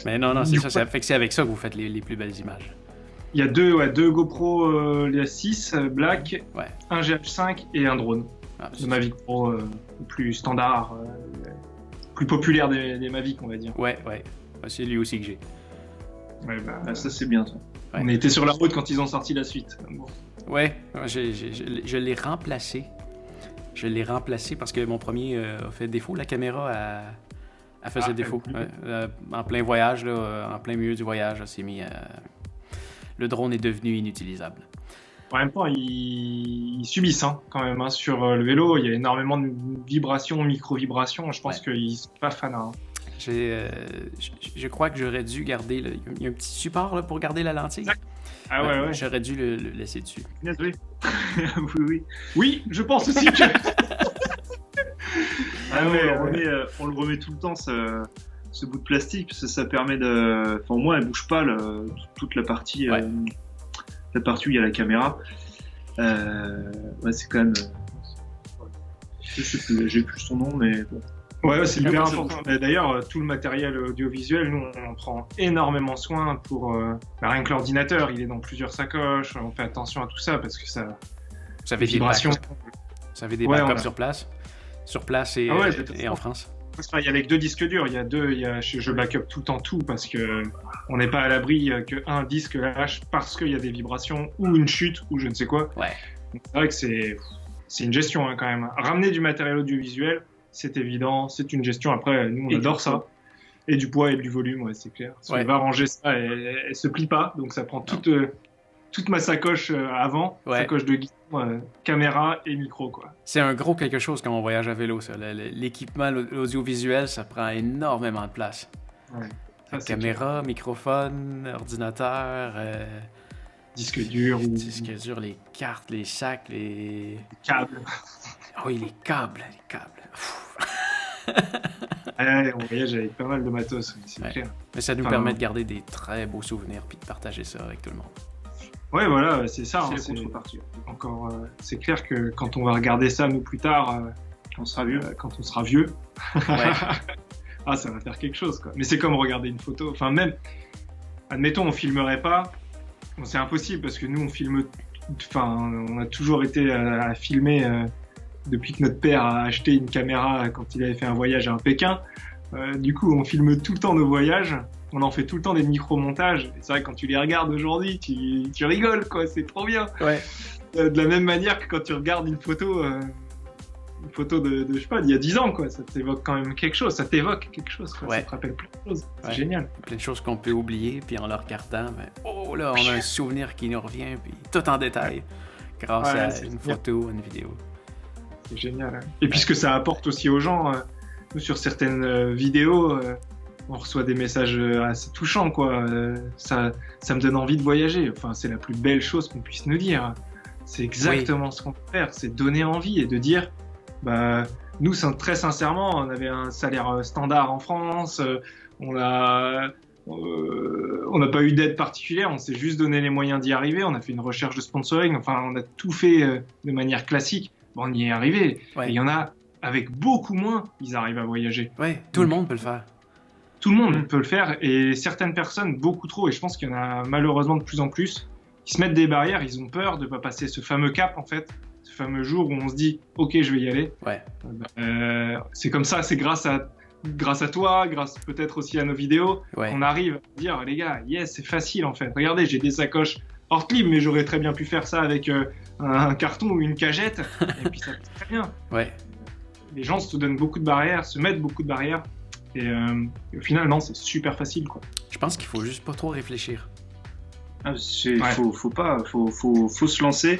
Mais non, c'est ça. Fait que c'est avec ça que vous faites les plus belles images. Il y a deux GoPro, les 6 Black, un GH5 et un drone. Le Mavic Pro, le plus standard, plus populaire des Mavic, on va dire. Ouais. C'est lui aussi que j'ai. Ouais, ça c'est bien ça. Ouais. On était sur la route quand ils ont sorti la suite. Bon. Ouais, je l'ai remplacé. Je l'ai remplacé parce que mon premier a fait défaut. La caméra elle faisait défaut. En plein voyage, là, en plein milieu du voyage, elle s'est mis. Le drone est devenu inutilisable. En même temps, ils subissent quand même. Hein. Sur le vélo, il y a énormément de vibrations, micro-vibrations. Je pense qu'ils sont pas fans. Hein. Je crois que j'aurais dû garder... Il y a un petit support là, pour garder la lentille. Ah ouais. J'aurais dû le laisser dessus. Oui. oui. Oui, je pense aussi que... On le remet tout le temps, ce bout de plastique, parce que ça permet de... Enfin, au moins, elle bouge pas toute la partie, la partie où il y a la caméra. C'est quand même... Je sais plus, j'ai plus son nom, mais bon. Ouais, c'est hyper important. D'ailleurs, tout le matériel audiovisuel, nous, on prend énormément soin pour... rien que l'ordinateur, il est dans plusieurs sacoches, on fait attention à tout ça, parce que ça... Vous avez des backups. Vous avez des backups sur place? Sur place et en France? Je travaille avec 2 disques durs. Je backup tout le temps tout, parce que on n'est pas à l'abri qu'un disque lâche parce qu'il y a des vibrations, ou une chute, ou je ne sais quoi. Ouais. Donc, c'est vrai que c'est une gestion quand même. Ramener du matériel audiovisuel, c'est évident, c'est une gestion. Après, nous, on adore ça. Et du poids et du volume, c'est clair. Si on va ranger ça, elle se plie pas, donc ça prend toute ma sacoche avant, sacoche de guidon, caméra et micro, quoi. C'est un gros quelque chose quand on voyage à vélo, ça. L'équipement audiovisuel, ça prend énormément de place. Ouais. Ça, caméra, microphone, ordinateur... disque dur. Disque dur, les cartes, les sacs, les câbles. Oui, les câbles. On voyage avec pas mal de matos, c'est clair. Mais ça nous permet de garder des très beaux souvenirs puis de partager ça avec tout le monde. Ouais, voilà, c'est ça. C'est la contrepartie. Encore, c'est clair que quand on va regarder ça, nous, plus tard, quand on sera vieux, ça va faire quelque chose, quoi. Mais c'est comme regarder une photo. Enfin, même, admettons, on filmerait pas. Bon, c'est impossible parce que nous, on filme. Enfin, on a toujours été à filmer depuis que notre père a acheté une caméra quand il avait fait un voyage à Pékin. Du coup, on filme tout le temps nos voyages. On en fait tout le temps des micro-montages. Et c'est vrai que quand tu les regardes aujourd'hui, tu rigoles, quoi. C'est trop bien. Ouais. De la même manière que quand tu regardes une photo de je sais pas, d'il y a 10 ans, quoi. Ça t'évoque quand même quelque chose. Ça t'évoque quelque chose, quoi. Ouais. Ça te rappelle plein de choses. C'est Ouais. génial. Plein de choses qu'on peut oublier, puis en le regardant, oh là, on a un souvenir qui nous revient, puis tout en détail, grâce à une photo, une vidéo. C'est génial. Hein. Et puis ce que ça apporte aussi aux gens, nous, sur certaines vidéos, on reçoit des messages assez touchants, quoi. Ça me donne envie de voyager. Enfin, c'est la plus belle chose qu'on puisse nous dire. C'est exactement ce qu'on peut faire, c'est donner envie et de dire, nous, très sincèrement, on avait un salaire standard en France, on n'a pas eu d'aide particulière, on s'est juste donné les moyens d'y arriver, on a fait une recherche de sponsoring, enfin, on a tout fait de manière classique. Bon, on y est arrivé. Ouais. Et il y en a, avec beaucoup moins, ils arrivent à voyager. Oui, tout le monde peut le faire. Tout le monde peut le faire, et certaines personnes, beaucoup trop, et je pense qu'il y en a malheureusement de plus en plus, qui se mettent des barrières, ils ont peur de ne pas passer ce fameux cap, en fait, ce fameux jour où on se dit « Ok, je vais y aller Ouais. ». C'est comme ça, c'est grâce à toi, grâce peut-être aussi à nos vidéos, qu'on arrive à dire « Les gars, yes, c'est facile en fait. Regardez, j'ai des sacoches Hortlieb, mais j'aurais très bien pu faire ça avec un carton ou une cagette, et puis ça passe très bien. » Ouais. Les gens se donnent beaucoup de barrières, se mettent beaucoup de barrières, et au final, non, c'est super facile, quoi. Je pense qu'il faut juste pas trop réfléchir. Faut se lancer,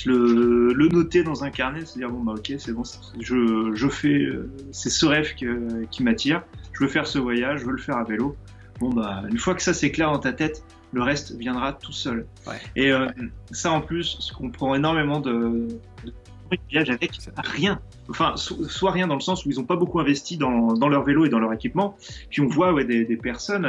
le noter dans un carnet, se dire ok, c'est bon, je fais, c'est ce rêve qui m'attire, je veux faire ce voyage, je veux le faire à vélo. Une fois que ça c'est clair dans ta tête, le reste viendra tout seul. Ouais. Et ça en plus, ce qu'on prend énormément de voyages avec rien. Enfin, soit rien dans le sens où ils n'ont pas beaucoup investi dans leur vélo et dans leur équipement. Puis on voit des personnes,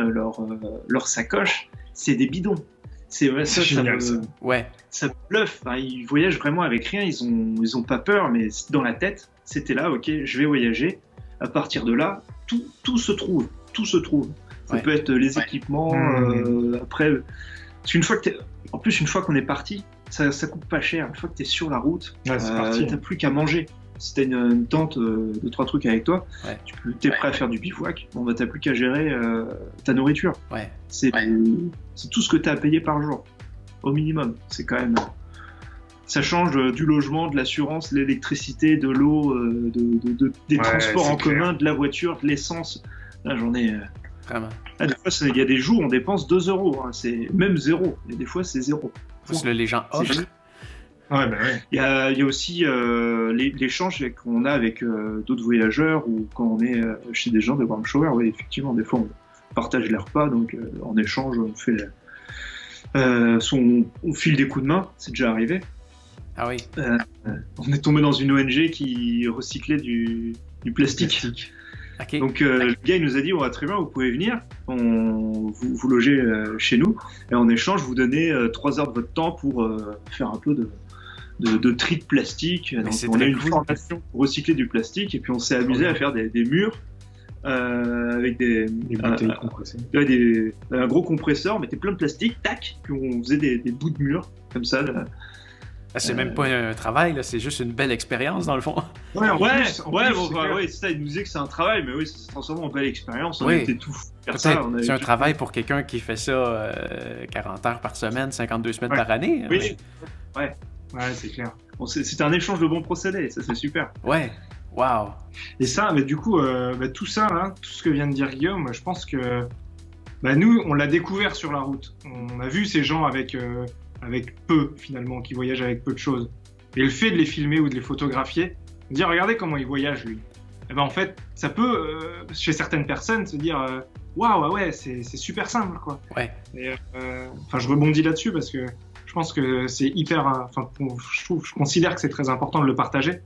leur sacoche, c'est des bidons. C'est génial, ça. Ouais. Ça bluffe. Enfin, ils voyagent vraiment avec rien. Ils ont pas peur, mais dans la tête, c'était là. Ok, je vais voyager. À partir de là, tout se trouve. Tout se trouve. Ça peut être les équipements. Après, une fois qu'on est parti, ça coûte pas cher. Une fois que t'es sur la route, t'as plus qu'à manger. Si t'as une tente de 3 trucs avec toi, t'es prêt à faire du bivouac, t'as plus qu'à gérer ta nourriture. Ouais. C'est tout ce que t'as à payer par jour, au minimum. C'est quand même... Ça change du logement, de l'assurance, de l'électricité, de l'eau, des transports en commun, de la voiture, de l'essence. Là, j'en ai... Vraiment. Là, des fois, il y a des jours où on dépense 2 €. Hein. C'est même 0. Et des fois, c'est 0. Parce que les gens offrent. Il y a aussi l'échange qu'on a avec d'autres voyageurs ou quand on est chez des gens de Warm Shower. Oui, effectivement, des fois on partage les repas, donc en échange on fait on file des coups de main, c'est déjà arrivé. Ah oui. On est tombé dans une ONG qui recyclait du plastique. Okay. Donc le gars il nous a dit très bien, vous pouvez venir, vous logez chez nous et en échange vous donnez 3 heures de votre temps pour faire un peu de tri de plastique. Donc, on a une formation pour recycler du plastique et puis on s'est amusé à faire des murs avec des bouteilles compressées. Un gros compresseur, on mettait plein de plastique, tac, puis on faisait des bouts de mur comme ça. C'est même pas un travail, là, c'est juste une belle expérience dans le fond. C'est ça, il nous disait que c'est un travail, mais oui, ça s'est transformé en belle expérience. On était tout fou de faire ça. C'est un travail pour quelqu'un qui fait ça 40 heures par semaine, 52 semaines par année. Oui, ouais, c'est clair. C'était un échange de bons procédés, ça c'est super. Ouais, waouh. Et ça, mais du coup, tout ça, là, tout ce que vient de dire Guillaume, je pense que nous, on l'a découvert sur la route. On a vu ces gens avec peu, finalement, qui voyagent avec peu de choses. Et le fait de les filmer ou de les photographier, de dire, regardez comment il voyage, lui. Et en fait, ça peut, chez certaines personnes, se dire, waouh, ouais, c'est super simple, quoi. Ouais. Et, je rebondis là-dessus parce que je pense que c'est hyper, je considère que c'est très important de le partager.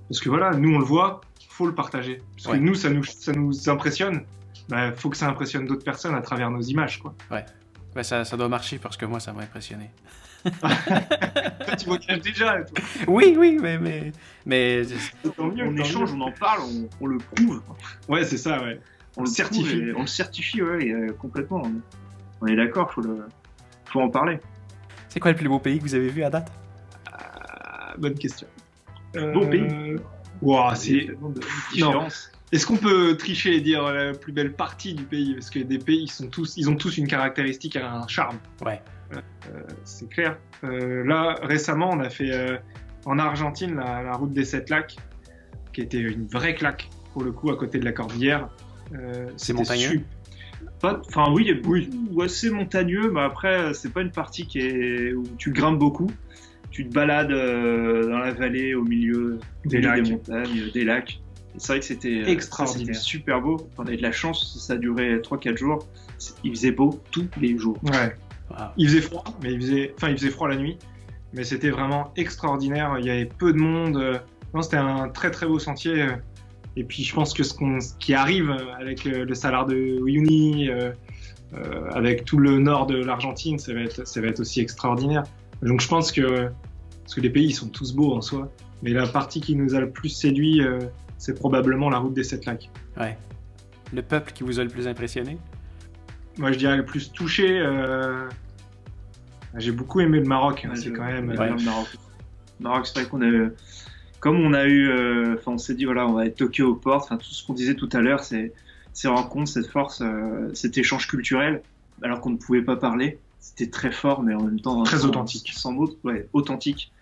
Parce que voilà, nous, on le voit, faut le partager. Parce que nous, ça nous impressionne. Faut que ça impressionne d'autres personnes à travers nos images, quoi. Ouais. Ça doit marcher parce que moi, ça m'a impressionné. Toi, tu voyages déjà, toi. Oui, mais... On échange, on en parle, on le prouve. Ouais, c'est ça, ouais. On le certifie. On le certifie, complètement. On est d'accord, faut en parler. C'est quoi le plus beau pays que vous avez vu à date? Bonne question. Beau pays. Wow, c'est... différence. Est-ce qu'on peut tricher et dire la plus belle partie du pays? Parce que des pays, ils ont tous une caractéristique, un charme. Ouais. C'est clair. Là, récemment, on a fait en Argentine la route des 7 lacs, qui était une vraie claque, pour le coup, à côté de la Cordillère. C'est montagneux? Enfin, oui, ouais, c'est montagneux, mais après, c'est pas une partie où tu grimpes beaucoup. Tu te balades dans la vallée, au milieu des montagnes, des lacs. Et c'est vrai que c'était extraordinaire, c'était super beau. On avait de la chance, ça a duré 3-4 jours. Il faisait beau tous les jours. Ouais. Wow. Il faisait froid, mais il faisait froid la nuit. Mais c'était vraiment extraordinaire. Il y avait peu de monde. Non, c'était un très très beau sentier. Et puis je pense que ce qui arrive avec le Salar de Uyuni, avec tout le nord de l'Argentine, ça va être aussi extraordinaire. Donc je pense parce que les pays ils sont tous beaux en soi, mais la partie qui nous a le plus séduit, c'est probablement la route des 7 lacs. Ouais. Le peuple qui vous a le plus impressionné? Moi je dirais le plus touché. J'ai beaucoup aimé le Maroc. Hein, c'est quand même. Le Maroc, c'est vrai qu'on a. Comme on a eu, on s'est dit voilà, on va être toqué aux portes. Tout ce qu'on disait tout à l'heure, ces rencontres, cette force, cet échange culturel, alors qu'on ne pouvait pas parler. C'était très fort, mais en même temps très authentique. Sans mots, ouais, authentique.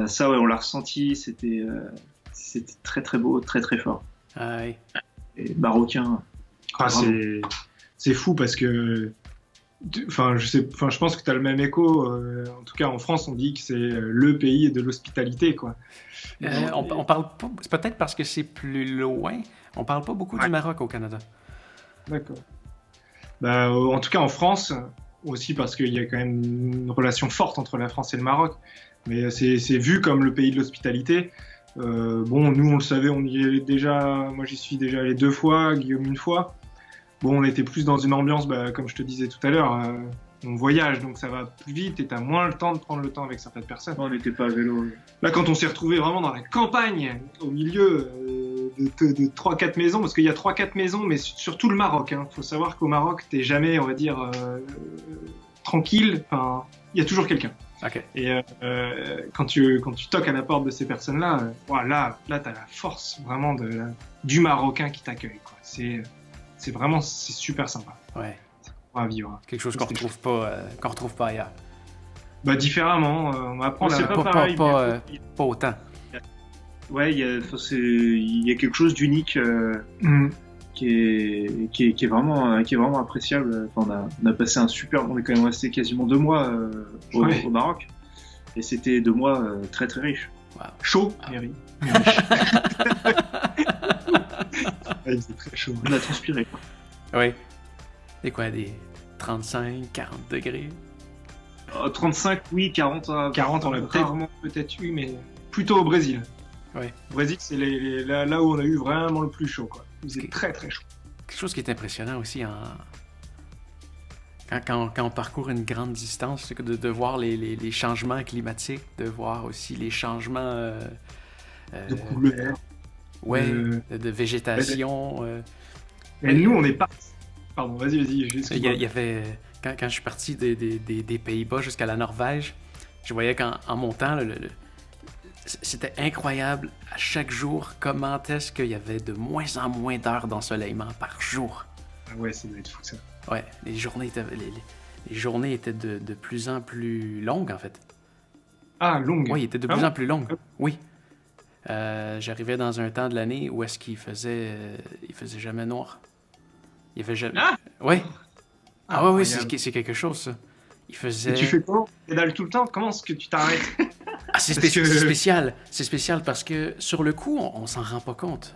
Ça, ouais, on l'a ressenti. C'était très très beau, très très fort. Ah, oui. Et marocain. C'est fou parce que. Je pense que tu as le même écho. En tout cas, en France, on dit que c'est le pays de l'hospitalité, quoi. On parle pas. C'est peut-être parce que c'est plus loin. On parle pas beaucoup du Maroc au Canada. D'accord. En tout cas, en France, aussi parce qu'il y a quand même une relation forte entre la France et le Maroc. Mais c'est vu comme le pays de l'hospitalité. Nous, on le savait, on y est déjà. Moi, j'y suis déjà allé 2 fois, Guillaume 1 fois. Bon, on était plus dans une ambiance, comme je te disais tout à l'heure, on voyage, donc ça va plus vite et t'as moins le temps de prendre le temps avec certaines personnes. On n'était pas à vélo. Là, quand on s'est retrouvé vraiment dans la campagne, au milieu de 3-4 maisons, parce qu'il y a 3-4 maisons, mais surtout le Maroc. Hein. Faut savoir qu'au Maroc, t'es jamais, on va dire, tranquille. Enfin, il y a toujours quelqu'un. Okay. Et quand tu toques à la porte de ces personnes-là, là, t'as la force vraiment du Marocain qui t'accueille, quoi. C'est super sympa. Ouais. À vivre. Quelque chose qu'on retrouve pas ailleurs. Différemment, on apprend pas autant. Ouais, il y a quelque chose d'unique qui est vraiment appréciable. Enfin, on a passé on est quand même resté quasiment 2 mois au Maroc, et c'était 2 mois très très riches. Wow. Chaud, Mary. C'est très chaud. On a transpiré. Oui. C'est quoi, des 35, 40 degrés? 35, oui, 40. 40, on l'a peut-être eu, mais plutôt au Brésil. Oui. Au Brésil, c'est là où on a eu vraiment le plus chaud, quoi. C'est très très chaud. Quelque chose qui est impressionnant aussi quand on parcourt une grande distance, c'est de voir les changements climatiques, de voir aussi les changements de couleur. Ouais, de végétation. Mais nous, on n'est pas. Pardon, vas-y. Il y avait quand je suis parti des Pays-Bas jusqu'à la Norvège, je voyais qu'en montant, c'était incroyable à chaque jour comment est-ce qu'il y avait de moins en moins d'heures d'ensoleillement par jour. Ah ouais, ça doit être fou ça. Ouais, les journées étaient de plus en plus longues en fait. Ah, longues. Oui, ils étaient de plus en plus longues. Oui. J'arrivais dans un temps de l'année où est-ce qu'il faisait jamais noir. Il y avait jamais. Ah! Oui. Oui, c'est quelque chose ça. Il faisait. Et tu fais quoi? Tu pédales tout le temps? Comment est-ce que tu t'arrêtes? C'est spécial. C'est spécial parce que sur le coup, on s'en rend pas compte.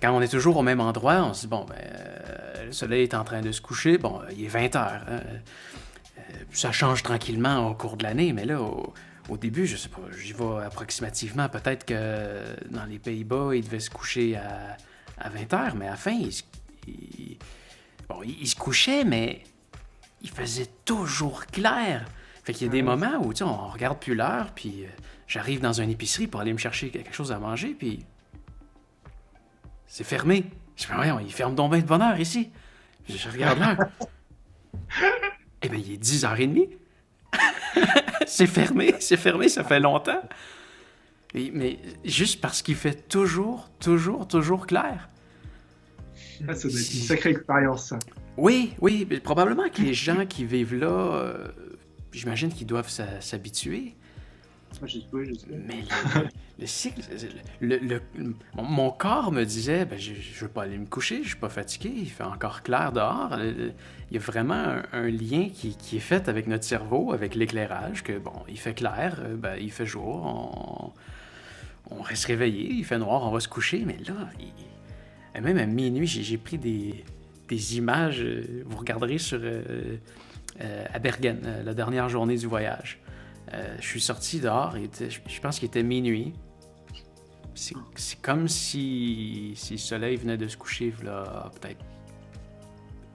Quand on est toujours au même endroit, on se dit le soleil est en train de se coucher. Bon, il est 20h. Hein. Ça change tranquillement au cours de l'année, mais là. Au début, je sais pas, j'y vais approximativement. Peut-être que dans les Pays-Bas, il devait se coucher à 20h, mais à la fin, il se couchait, mais il faisait toujours clair. Fait qu'il y a des moments où, on regarde plus l'heure, puis j'arrive dans une épicerie pour aller me chercher quelque chose à manger, puis c'est fermé. Je me dis, voyons, il ferme donc bien de bonne heure ici. Je regarde l'heure. Eh bien, il est 10h30. C'est fermé, ça fait longtemps. Mais juste parce qu'il fait toujours clair. Ah, ça doit être une sacrée expérience, ça. Oui, mais probablement que les gens qui vivent là, j'imagine qu'ils doivent s'habituer. Je sais. Mais le cycle, mon corps me disait, je veux pas aller me coucher, je suis pas fatigué, il fait encore clair dehors. Il y a vraiment un lien qui est fait avec notre cerveau, avec l'éclairage, que bon, il fait clair, il fait jour, on reste réveillé, il fait noir, on va se coucher, mais là, même à minuit, j'ai pris des images, vous regarderez à Bergen, la dernière journée du voyage. Je suis sorti dehors, je pense qu'il était minuit. C'est comme si le soleil venait de se coucher, là, peut-être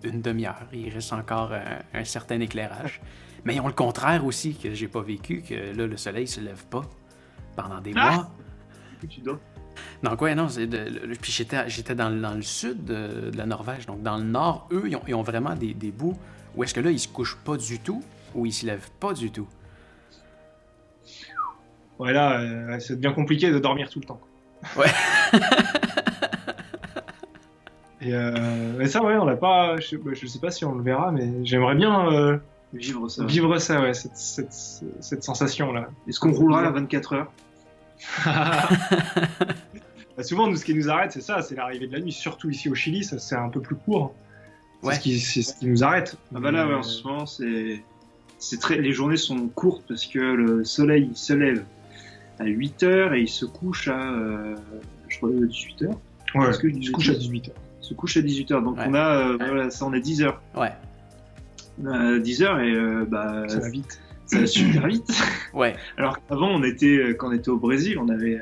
une demi-heure. Il reste encore un certain éclairage. Mais ils ont le contraire aussi, que j'ai pas vécu, que là, le soleil se lève pas pendant des mois. Tu dors. Donc, ouais, non, puis j'étais dans le sud de la Norvège. Donc, dans le nord, eux, ils ont vraiment des bouts où est-ce que là, ils se couchent pas du tout, ou ils se lèvent pas du tout. Ouais, là, c'est bien compliqué de dormir tout le temps. Ouais. Mais ça, ouais, on l'a pas. Je sais pas si on le verra, mais j'aimerais bien vivre ça. Vivre ça, ouais, cette sensation-là. Est-ce qu'on roulera à 24 heures? Souvent, nous, ce qui nous arrête, c'est ça, c'est l'arrivée de la nuit. Surtout ici au Chili, ça c'est un peu plus court. Ouais. C'est ce qui nous arrête. Ah bah là, ouais, en ce moment, les journées sont courtes parce que le soleil il se lève à 8h et il se couche à je crois 18h. Ouais, il se couche à 18h. Se couche à 18h. Donc ouais. On a voilà, ça on est 10h. Ouais. 10h et ça va vite. Ça va super vite. Ouais. Alors qu'avant quand on était au Brésil, on avait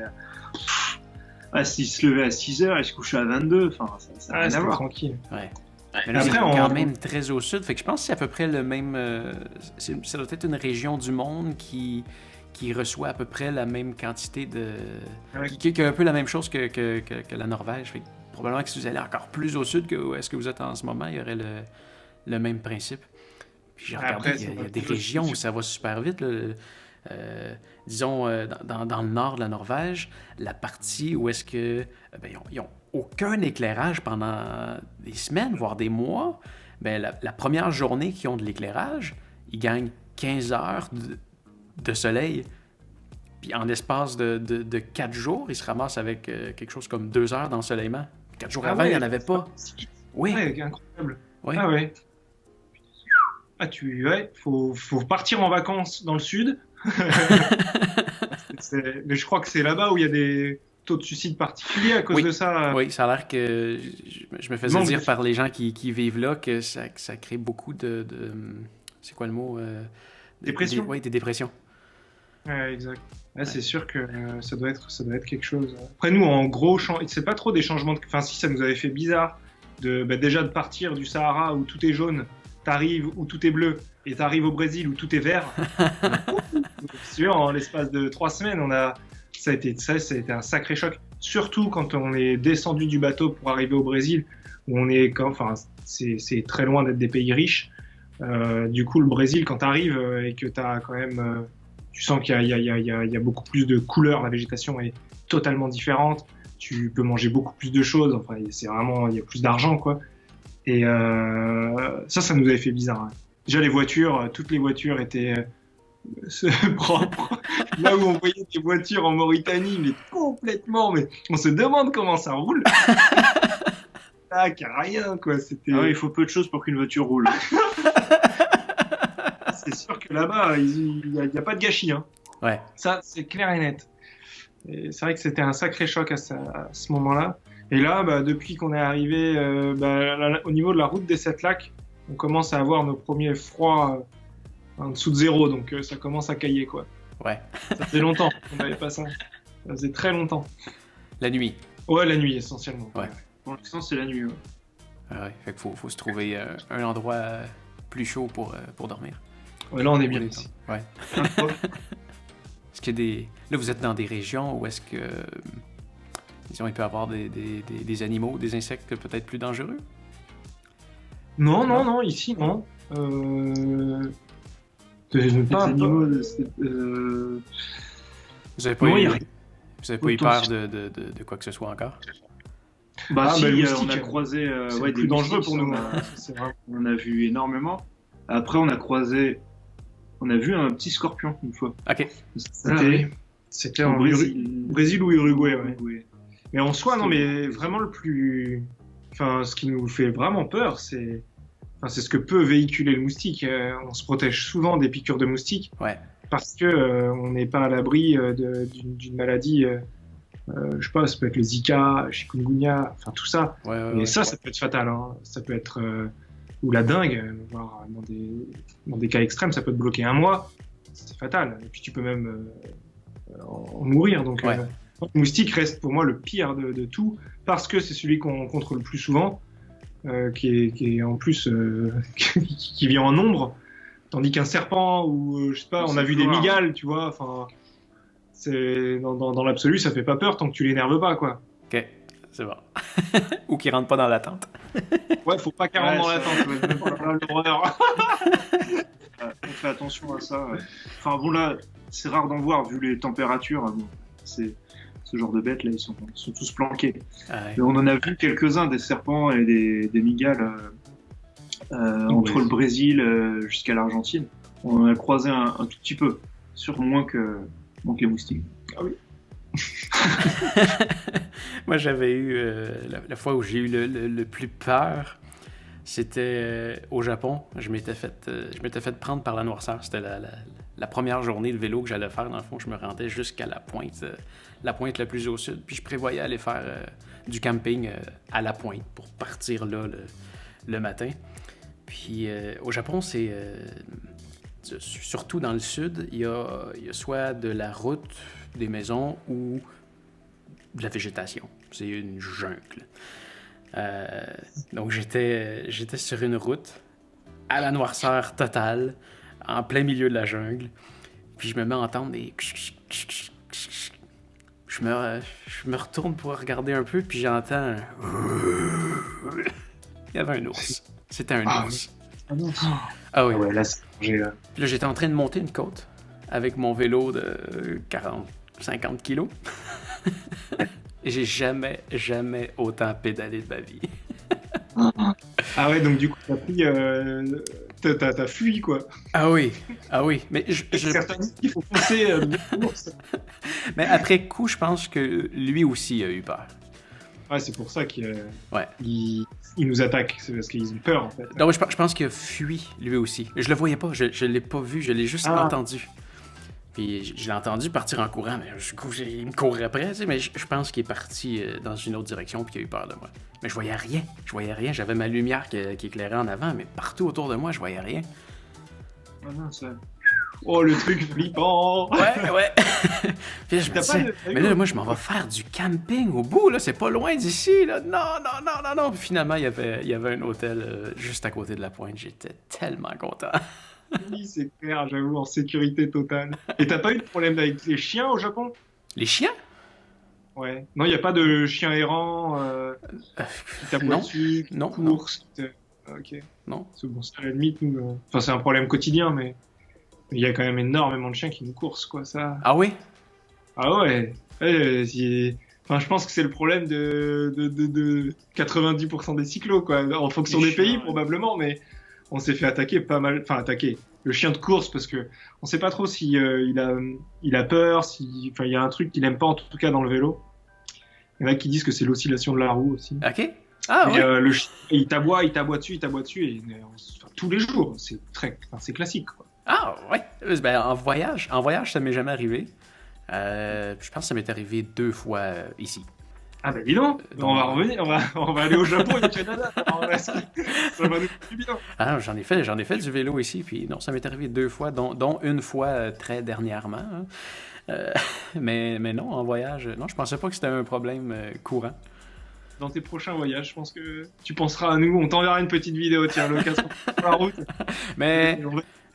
s'il se levait à 6h et se couchait à 22, enfin ça n'a rien à voir. Tranquille. Ouais. Mais là, après, c'est quand même très au sud, fait que je pense que c'est à peu près le même. Ça doit être une région du monde qui reçoit à peu près la même quantité de. Ouais. Qui a un peu la même chose que la Norvège. Fait que probablement que si vous allez encore plus au sud que où est-ce que vous êtes en ce moment, il y aurait le même principe. Puis j'ai regardé, Après, il y a des régions où ça va super vite. Là. Disons, dans le nord de la Norvège, la partie où est-ce que ils ont aucun éclairage pendant des semaines, voire des mois, la première journée qu'ils ont de l'éclairage, ils gagnent 15 heures de soleil. Puis en l'espace de 4 jours, ils se ramassent avec quelque chose comme 2 heures d'ensoleillement. 4 jours avant, il n'y en avait pas. Oui. Ouais, incroyable. Oui. Ah ouais. Faut partir en vacances dans le sud. Mais je crois que c'est là-bas où il y a des taux de suicide particuliers à cause de ça. Oui, ça a l'air que je me faisais dire par les gens qui vivent là que ça crée beaucoup de c'est quoi le mot? Dépression. Oui, des dépressions. Ouais, exact. Ouais, c'est sûr que ça doit être quelque chose. Après nous, en gros, c'est pas trop des changements. Enfin, si ça nous avait fait bizarre déjà de partir du Sahara où tout est jaune, t'arrives où tout est bleu, et t'arrives au Brésil où tout est vert. En l'espace de 3 semaines, ça a été un sacré choc. Surtout quand on est descendu du bateau pour arriver au Brésil, où c'est très loin d'être des pays riches. Du coup, le Brésil, quand t'arrives et que t'as quand même, tu sens qu'il y a beaucoup plus de couleurs, la végétation est totalement différente. Tu peux manger beaucoup plus de choses. Enfin, c'est vraiment, il y a plus d'argent, quoi. Et ça nous avait fait bizarre. Hein. Déjà, les voitures, toutes les voitures étaient propres. Là où on voyait des voitures en Mauritanie, mais complètement, mais on se demande comment ça roule. Ah, rien, quoi. C'était... il faut peu de choses pour qu'une voiture roule. C'est sûr que là-bas, il n'y a pas de gâchis. Hein. Ouais. Ça, c'est clair et net. Et c'est vrai que c'était un sacré choc à ce moment-là. Et là, depuis qu'on est arrivé au niveau de la route des 7 lacs, on commence à avoir nos premiers froids en dessous de 0, donc ça commence à cailler, quoi. Ouais. Ça faisait longtemps qu'on n'avait pas ça. Ça faisait très longtemps. La nuit. Ouais, la nuit, essentiellement. Ouais. Pour l'instant, c'est la nuit. Ouais. Ouais, fait qu'il faut se trouver un endroit plus chaud pour dormir. Ouais, là, on est bien ici. Ouais. Est-ce qu'il y a là, vous êtes dans des régions où est-ce que, disons, il peut y avoir des animaux, des insectes peut-être plus dangereux? Non, ici, non. Les animaux, Vous avez pas eu... Vous n'avez pas eu peur de quoi que ce soit encore? On a croisé des plus dangereux pour nous. On a vu énormément. Après, on a vu un petit scorpion une fois. Ok. C'était en Brésil ou Uruguay. Ouais. Mais en soi, non, mais vraiment ce qui nous fait vraiment peur, c'est ce que peut véhiculer le moustique. On se protège souvent des piqûres de moustiques. Ouais. Parce que on n'est pas à l'abri d'une maladie. Je sais pas, ça peut être le Zika, chikungunya, enfin tout ça. Et ça peut être fatal. Hein. Ça peut être ou la dengue, voire dans des cas extrêmes, ça peut te bloquer 1 mois. C'est fatal. Et puis tu peux même en mourir. Donc le moustique reste pour moi le pire de tout parce que c'est celui qu'on rencontre le plus souvent, qui est en plus qui vient en nombre, tandis qu'un serpent ou je sais pas, on a vu des mygales, tu vois. Enfin. C'est dans l'absolu, ça fait pas peur tant que tu l'énerves pas, quoi. Ok, c'est bon. Ou qu'il rentre pas dans la tente. Ouais, faut pas qu'il rentre dans la tente. L'horreur. On fait attention à ça. Enfin bon, là, c'est rare d'en voir vu les températures. Bon, c'est ce genre de bêtes là, ils sont tous planqués. Mais on en a vu quelques-uns, des serpents et des mygales entre le Brésil jusqu'à l'Argentine. On en a croisé un tout petit peu, sur moins que les moustiques. Ah oui. Moi, j'avais eu la fois où j'ai eu le plus peur, c'était au Japon. Je m'étais fait prendre par la noirceur. C'était la première journée de vélo que j'allais faire. Dans le fond, je me rendais jusqu'à la pointe la plus au sud. Puis je prévoyais aller faire du camping à la pointe pour partir là le matin. Puis au Japon, c'est surtout dans le sud, il y a soit de la route, des maisons ou de la végétation. C'est une jungle. Donc j'étais sur une route à la noirceur totale, en plein milieu de la jungle. Puis je me mets à entendre des... Je me retourne pour regarder un peu, puis j'entends... Il y avait un ours. C'était un ours. Ah oui. Ouais, là, c'est danger, là. Puis là, j'étais en train de monter une côte avec mon vélo de 50 kilos. Et j'ai jamais autant pédalé de ma vie. Ah ouais, donc du coup, t'as fui, quoi. Ah oui. Mais certains disent qu'il faut foncer. Mais après coup, je pense que lui aussi a eu peur. Ouais, c'est pour ça qu'il nous attaque. C'est parce qu'ils ont peur, en fait. Non, je pense qu'il a fui, lui aussi. Je le voyais pas, je l'ai pas vu, je l'ai juste entendu. Puis je l'ai entendu partir en courant, mais il me courait après, tu sais, mais je pense qu'il est parti dans une autre direction puis qu'il a eu peur de moi. Mais je voyais rien, j'avais ma lumière qui éclairait en avant, mais partout autour de moi, je voyais rien. Ah non, ça... Oh, le truc flippant! Ouais. Puis je me disais, mais là, moi, je m'en vais faire du camping au bout, là, c'est pas loin d'ici, là. Non. Puis finalement, il y avait un hôtel juste à côté de la pointe. J'étais tellement content. Oui, c'est clair, j'avoue, en sécurité totale. Et t'as pas eu de problème avec les chiens au Japon? Les chiens? Ouais. Non, il n'y a pas de chiens errants qui t'aboient dessus, qui courent. Ok. Non. C'est bon, c'est à la limite, nous. Enfin, c'est un problème quotidien, mais il y a quand même énormément de chiens qui nous coursent, quoi, ça. Ah oui? Ah ouais. Enfin, je pense que c'est le problème de 90% des cyclos, quoi. En fonction des pays, probablement, mais on s'est fait attaquer pas mal. Enfin, attaquer. Le chien de course, parce que on sait pas trop si il a peur, enfin, il y a un truc qu'il aime pas, en tout cas, dans le vélo. Il y en a qui disent que c'est l'oscillation de la roue aussi. Ok. Ah mais, ouais. le chien, il t'aboie dessus, et tous les jours. C'est classique, quoi. Ah ouais. Ben, en voyage, ça m'est jamais arrivé. Je pense que ça m'est arrivé 2 fois ici. Ah ben dis donc, on va revenir, on va aller au Japon et au Canada. Ça va nous faire du bien. Ah non, j'en ai fait du vélo ici, puis non, ça m'est arrivé 2 fois, dont une fois très dernièrement. Mais non, en voyage, non, je pensais pas que c'était un problème courant. Dans tes prochains voyages, je pense que tu penseras à nous. On t'enverra une petite vidéo, tiens, l'occasion sur la route. Mais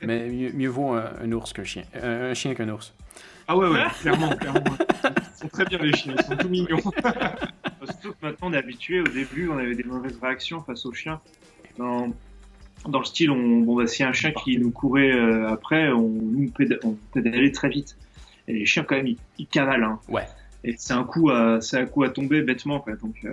mieux vaut un ours qu'un chien. Un chien qu'un ours. Ah ouais, clairement. Ils sont très bien, les chiens, ils sont tout mignons. Surtout que maintenant on est habitué. Au début, on avait des mauvaises réactions face aux chiens. Dans le style, s'il y a un chien qui nous courait après, on pédalait très vite. Et les chiens, quand même, ils cavalent. Hein. Ouais. Et c'est un coup à tomber bêtement, quoi. Donc,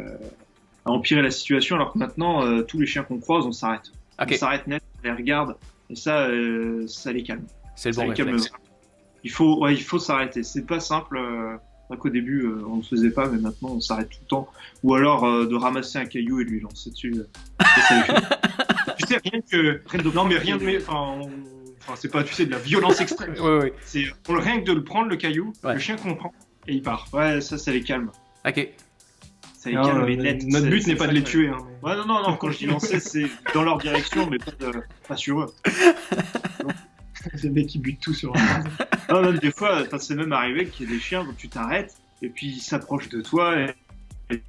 à empirer la situation, alors que maintenant, tous les chiens qu'on croise, on s'arrête. Okay. On s'arrête net, on les regarde, et ça les calme. C'est le bon réflexe. Il faut s'arrêter. C'est pas simple. Qu'au début, on ne le faisait pas, mais maintenant, on s'arrête tout le temps. Ou alors de ramasser un caillou et de lui lancer dessus. Tu sais, rien que... Non, mais rien de... Enfin, c'est pas, tu sais, de la violence extrême. Oui. C'est rien que de le prendre, le caillou, le chien comprend, et il part. Ouais, ça les calme. Ok. Ça les calme, mais net. Notre but n'est pas de les tuer. Hein, mais... Ouais, non, quand je dis lancer, c'est dans leur direction, mais pas sur eux. Les mecs qui butent tout sur eux. Non, même des fois, c'est même arrivé qu'il y ait des chiens, donc tu t'arrêtes, et puis ils s'approchent de toi, et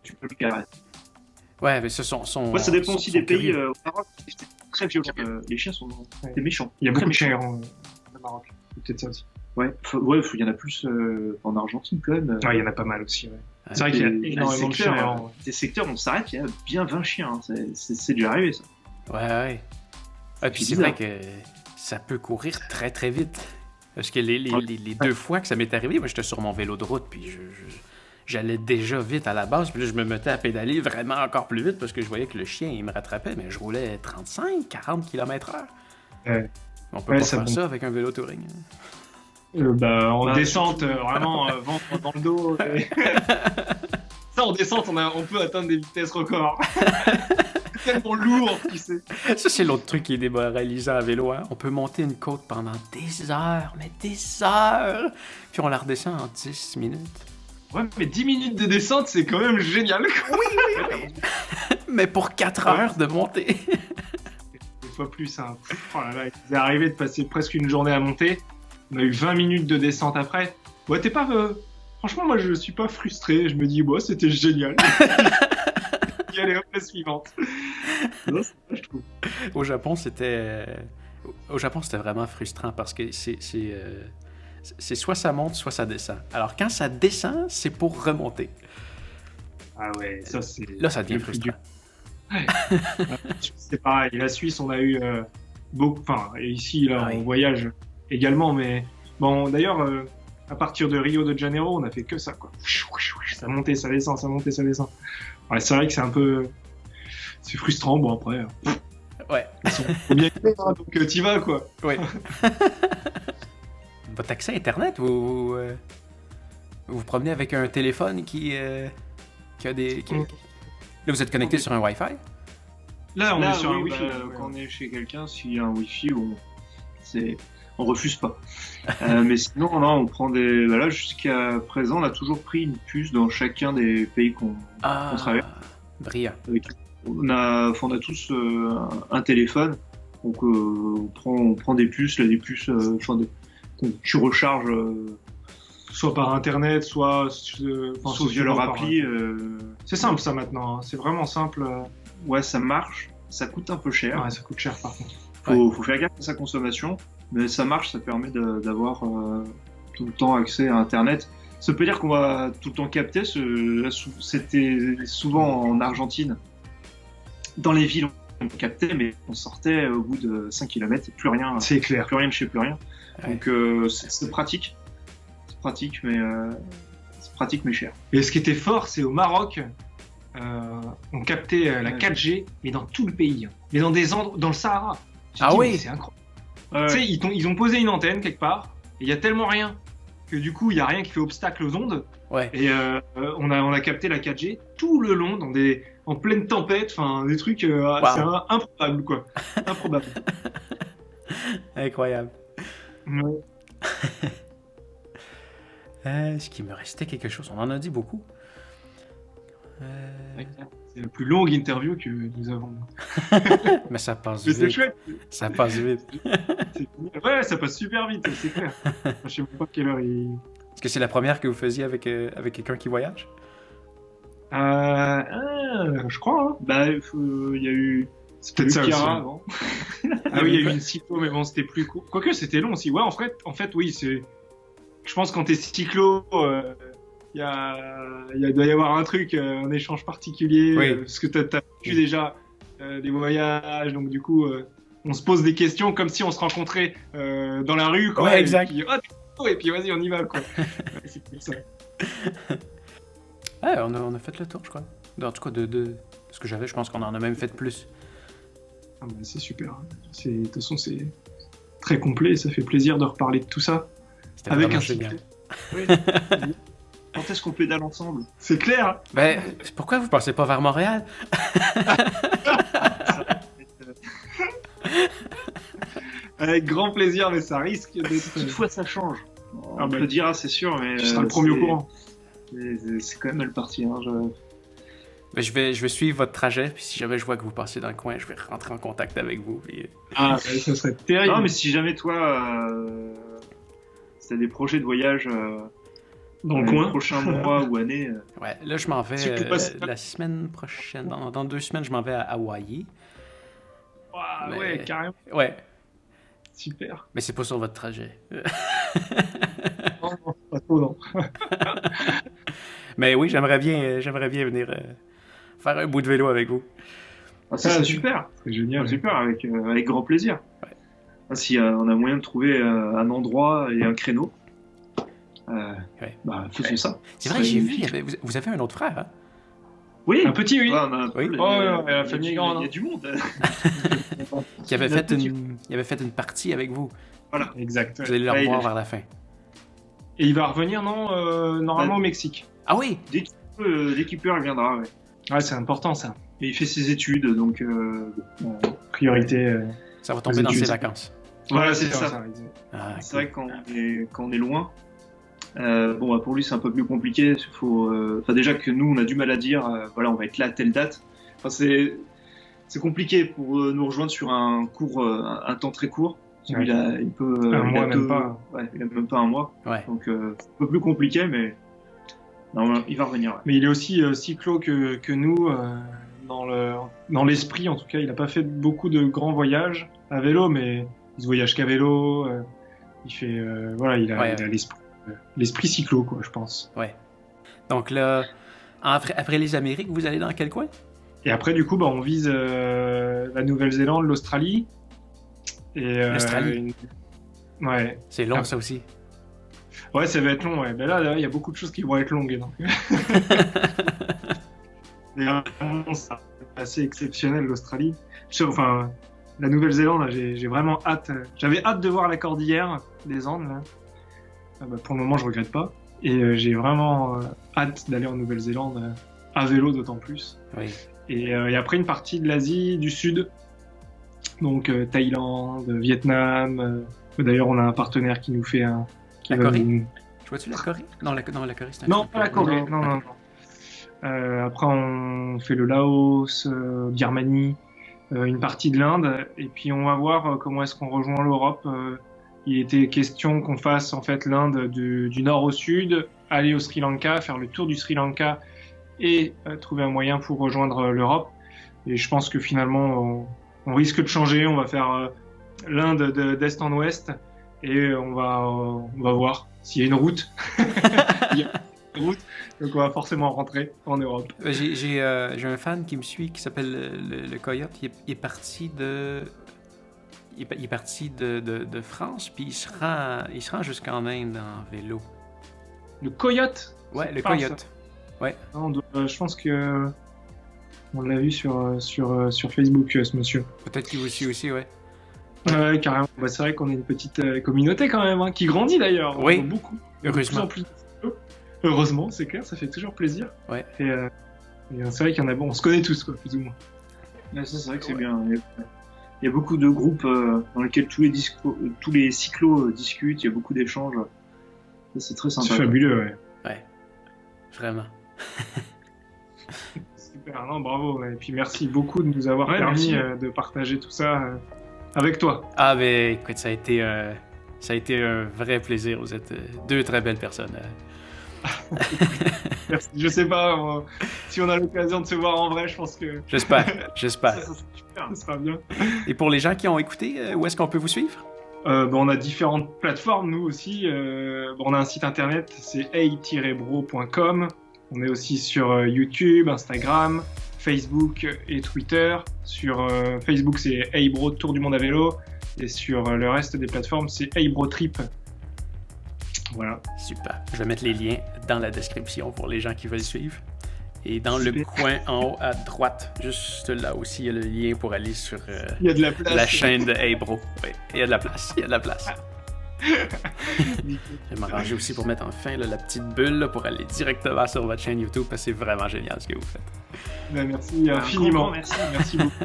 tu peux le caresser. Ouais, mais ce sont ça dépend aussi des pays. Au Maroc, c'est très violent. Les chiens sont des méchants. Il y a beaucoup de chiens au Maroc. C'est peut-être ça aussi. Ouais, il y en a plus en Argentine quand même. Ouais, il y en a pas mal aussi. Ouais. C'est vrai qu'il y a énormément de chiens. Des secteurs où on s'arrête, il y a bien 20 chiens. Hein. C'est déjà arrivé, ça. Ouais. Et puis c'est vrai que ça peut courir très très vite. Parce que les 2 fois que ça m'est arrivé, moi j'étais sur mon vélo de route, puis j'allais déjà vite à la base, puis là je me mettais à pédaler vraiment encore plus vite parce que je voyais que le chien il me rattrapait, mais je roulais 35-40 km/h. On peut pas faire ça avec un vélo touring. En descente, vraiment, ventre dans le dos. Ça, en descente, on peut atteindre des vitesses records. C'est tellement lourd, tu sais. Ça, c'est l'autre truc qui est démoralisant à vélo. Hein? On peut monter une côte pendant des heures, puis on la redescend en 10 minutes. Ouais, mais 10 minutes de descente, c'est quand même génial. Oui. Mais pour 4 heures de montée. Des fois plus, hein. Oh là là, il est arrivé de passer presque une journée à monter. On a eu 20 minutes de descente après. Ouais, t'es pas... Franchement, moi, je suis pas frustré. Je me dis, c'était génial. Et allez, hop, la suivante. Non, c'est ça, je trouve. Au Japon, c'était vraiment frustrant parce que c'est soit ça monte, soit ça descend. Alors, quand ça descend, c'est pour remonter. Ah ouais, ça, c'est... Là, ça devient frustrant. Ouais. C'est pareil. La Suisse, on a eu beaucoup... Enfin, ici, là, on voyage également, mais... Bon, d'ailleurs, à partir de Rio de Janeiro, on a fait que ça, quoi. Ça montait, ça descend, ça montait, ça descend. Ouais, c'est vrai que c'est un peu... C'est frustrant, bon, après... Ouais. Faut bien y aller, hein, donc t'y vas, quoi. Ouais. Votre accès à Internet, vous vous promenez avec un téléphone qui a des... Là, vous êtes connecté sur un Wi-Fi? Là, on est sur un Wi-Fi. Quand on est chez quelqu'un, s'il y a un Wi-Fi, on refuse pas. Mais sinon, on prend des... Là, jusqu'à présent, on a toujours pris une puce dans chacun des pays qu'on traverse. Brillant. On a tous un téléphone, donc on prend des puces, là, des puces que tu recharges... soit par internet, soit via leur appli. C'est simple ça maintenant, hein. C'est vraiment simple. Ouais, ça marche, ça coûte un peu cher. Ouais, ça coûte cher par contre. Faut faire gaffe à sa consommation, mais ça marche, ça permet d'avoir tout le temps accès à internet. Ça peut dire qu'on va tout le temps capter, c'était souvent en Argentine. Dans les villes, on captait, mais on sortait au bout de 5 km, plus rien. C'est clair. Plus rien de chez plus rien. Ouais. Donc c'est pratique. C'est pratique, mais cher. Et ce qui était fort, c'est au Maroc, on captait la 4G, mais dans tout le pays. Mais dans des endroits, dans le Sahara. Oui. C'est incroyable. Tu sais, ils ont posé une antenne quelque part, et il y a tellement rien que du coup, il n'y a rien qui fait obstacle aux ondes. Ouais. Et on a capté la 4G tout le long, en pleine tempête, enfin des trucs, c'est improbable, quoi. Improbable. Incroyable. Ouais. Est-ce qu'il me restait quelque chose? On en a dit beaucoup. C'est la plus longue interview que nous avons. Mais ça passe vite. C'est chouette. Ça passe vite. Ouais, ça passe super vite, c'est clair. Je sais pas quelle heure il... Est-ce que c'est la première que vous faisiez avec quelqu'un qui voyage? Je crois. Hein. Bah, il y a eu... C'est peut-être ça aussi. Avant. Ah oui, il y a eu une cyclo, mais bon, c'était plus court. Quoique, c'était long aussi. Ouais, en fait, oui, c'est... Je pense que quand t'es cyclo, il doit y avoir un truc, un échange particulier, parce que t'as vu déjà des voyages, donc du coup, on se pose des questions comme si on se rencontrait dans la rue, quoi. Ouais, exact. Et puis vas-y, on y va, quoi. C'est pour ça. Ouais, on a fait le tour, je crois. En tout cas, de ce que j'avais, je pense qu'on en a même fait plus. Ah bah, c'est super. De toute façon, c'est très complet. Ça fait plaisir de reparler de tout ça. C'était Avec vraiment un génial. Oui. Quand est-ce qu'on pédale ensemble? C'est clair. Ben, pourquoi vous passez pas vers Montréal? Avec grand plaisir, mais ça risque d'être... Toutefois, ça change. Ah On bah, peut dire, c'est sûr, mais... Tu seras le premier au courant. C'est quand même mal parti. Hein, Ben, je vais suivre votre trajet, puis si jamais je vois que vous passez dans le coin, je vais rentrer en contact avec vous. Puis... Ah, ouais, ça serait terrible. Non, mais si jamais toi, si t'as des projets de voyage dans le les coin. prochains mois ou années, Ouais, là, je m'en vais Tu peux passer- la semaine prochaine. Dans 2 semaines, je m'en vais à Hawaï. Ah, Mais- ouais, carrément. Ouais, Super. mais c'est pas sur votre trajet. Non, non, pas trop, non. Mais oui, j'aimerais bien venir faire un bout de vélo avec vous. ça c'est super. C'est génial. Super, avec grand plaisir. Ouais. Si on a moyen de trouver un endroit et un créneau, Ouais. bah faisons ça. C'est vrai, j'ai vu, vous avez un autre frère, hein? Oui. Un petit, oui. Ouais, on a un peu Oui. les- Ouais, la famille est grande, Il y a hein. du monde. Qui avait fait Notre il avait fait une partie avec vous. Exact. Vous allez le Ouais, revoir il a- vers la fin. Et il va revenir, non, normalement au Mexique. Ah oui! Dès qu'il peut, il reviendra. Ouais. Ouais, c'est important, ça. Et il fait ses études, donc Priorité. Ça va tomber dans études. ses vacances. voilà, c'est ça. Ah, C'est cool. vrai que quand on est loin, bon, bah, pour lui c'est un peu plus compliqué. Enfin, déjà que nous on a du mal à dire, voilà, on va être là à telle date. Enfin, c'est compliqué pour nous rejoindre sur un cours, un temps très court. Ouais. Il peut. Un il mois, a même deux- pas. Ouais, il a même pas un mois. Ouais. Donc c'est un peu plus compliqué, mais non, il va revenir. Ouais. Mais il est aussi cyclo que nous, dans l'esprit en tout cas. Il n'a pas fait beaucoup de grands voyages à vélo, mais il se voyage qu'à vélo. Il fait, voilà, il a Ouais. l'esprit cyclo, quoi, je pense. Ouais. Donc là, après les Amériques, vous allez dans quel coin? Et après, du coup, bah, on vise la Nouvelle-Zélande, l'Australie. Et, L'Australie. Ouais. C'est long, Ah. ça aussi. Ouais, ça va être long, ouais. Ben là, il y a beaucoup de choses qui vont être longues. Donc. Mais vraiment, c'est assez exceptionnel, l'Australie. Enfin, la Nouvelle-Zélande, là, j'ai vraiment hâte. J'avais hâte de voir la cordillère des Andes, là. Bah, pour le moment, je regrette pas. Et j'ai vraiment hâte d'aller en Nouvelle-Zélande, à vélo d'autant plus. Oui. Et après, une partie de l'Asie du Sud. Donc, Thaïlande, Vietnam. D'ailleurs, on a un partenaire qui nous fait un... La Corée? Je vois-tu la Corée? Non, la Corée, c'est un Non, petit pas peu la Corée. plus- Non, non, non. Après, on fait le Laos, Birmanie, une partie de l'Inde, et puis on va voir comment est-ce qu'on rejoint l'Europe. Il était question qu'on fasse en fait l'Inde du nord au sud, aller au Sri Lanka, faire le tour du Sri Lanka et trouver un moyen pour rejoindre l'Europe. Et je pense que finalement, on risque de changer. On va faire l'Inde d'est en ouest et on va voir s'il y a une route. Il y a une route. Donc on va forcément rentrer en Europe. J'ai un fan qui me suit qui s'appelle le Coyote. Il est parti de France, puis il se rend jusqu'en Inde en vélo. Le Coyote. Ouais, le pas Coyote. Non, je pense que on l'a vu sur Facebook, ce monsieur. Peut-être qu'il vous suit aussi, ouais. Ouais, carrément. Bah, c'est vrai qu'on est une petite communauté quand même, hein, qui grandit d'ailleurs. Oui. Beaucoup. Heureusement. De plus en plus. Heureusement, c'est clair, ça fait toujours plaisir. Ouais. Et c'est vrai qu'il y en a, bon, on se connaît tous, quoi, plus ou moins. Ouais, ça, c'est vrai que c'est Ouais. bien. Il y a beaucoup de groupes dans lesquels tous les cyclos discutent, il y a beaucoup d'échanges. Ça, c'est très sympa. C'est fabuleux, ouais. Ouais. Vraiment. Super, non, bravo. Ouais. Et puis merci beaucoup de nous avoir Ouais, permis merci. de partager tout ça avec toi. Ah, ben, écoute, ça a été un vrai plaisir. Vous êtes deux très belles personnes. Merci. Je sais pas si on a l'occasion de se voir en vrai, je pense que J'espère. Ça serait super. ça sera bien. Et pour les gens qui ont écouté, où est-ce qu'on peut vous suivre? On a différentes plateformes, nous aussi. On a un site internet, c'est hey-bro.com. On est aussi sur YouTube, Instagram, Facebook et Twitter. Sur Facebook, c'est Hey-Bro Tour du monde à vélo. Et sur le reste des plateformes, c'est Hey-Bro Trip. Voilà. Super. Je vais mettre les liens dans la description pour les gens qui veulent suivre. Et dans le coin en haut à droite, juste là aussi, il y a le lien pour aller sur il y a de la place. La chaîne de Hey Bro. Oui, il y a de la place. Il y a de la place. Je vais m'arranger aussi pour mettre enfin là, la petite bulle là, pour aller directement sur votre chaîne YouTube parce que c'est vraiment génial ce que vous faites. Ben, merci infiniment. Merci beaucoup.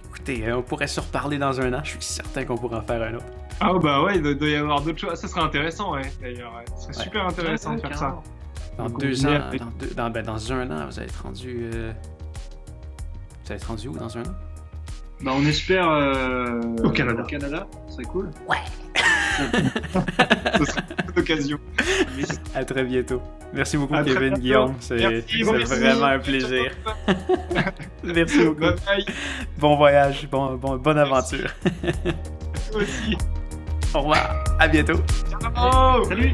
Écoutez, on pourrait se reparler dans un an. Je suis certain qu'on pourra en faire un autre. Ah bah ouais, il doit y avoir d'autres choses. Ça serait intéressant, ouais, d'ailleurs. Ouais. Ce serait super intéressant de faire ça. Dans 2 ans, dans un an, vous allez être rendu... Vous allez être rendu où dans un an? Bah, on espère au Canada. Au Canada, ce serait cool. Ouais! Ce serait une occasion. À très bientôt. Merci beaucoup, À Kevin, Guillaume. C'est vraiment un plaisir. Merci beaucoup. Bye bye. Bon voyage, bonne aventure. Toi aussi. Au revoir. À bientôt. Ciao. Salut!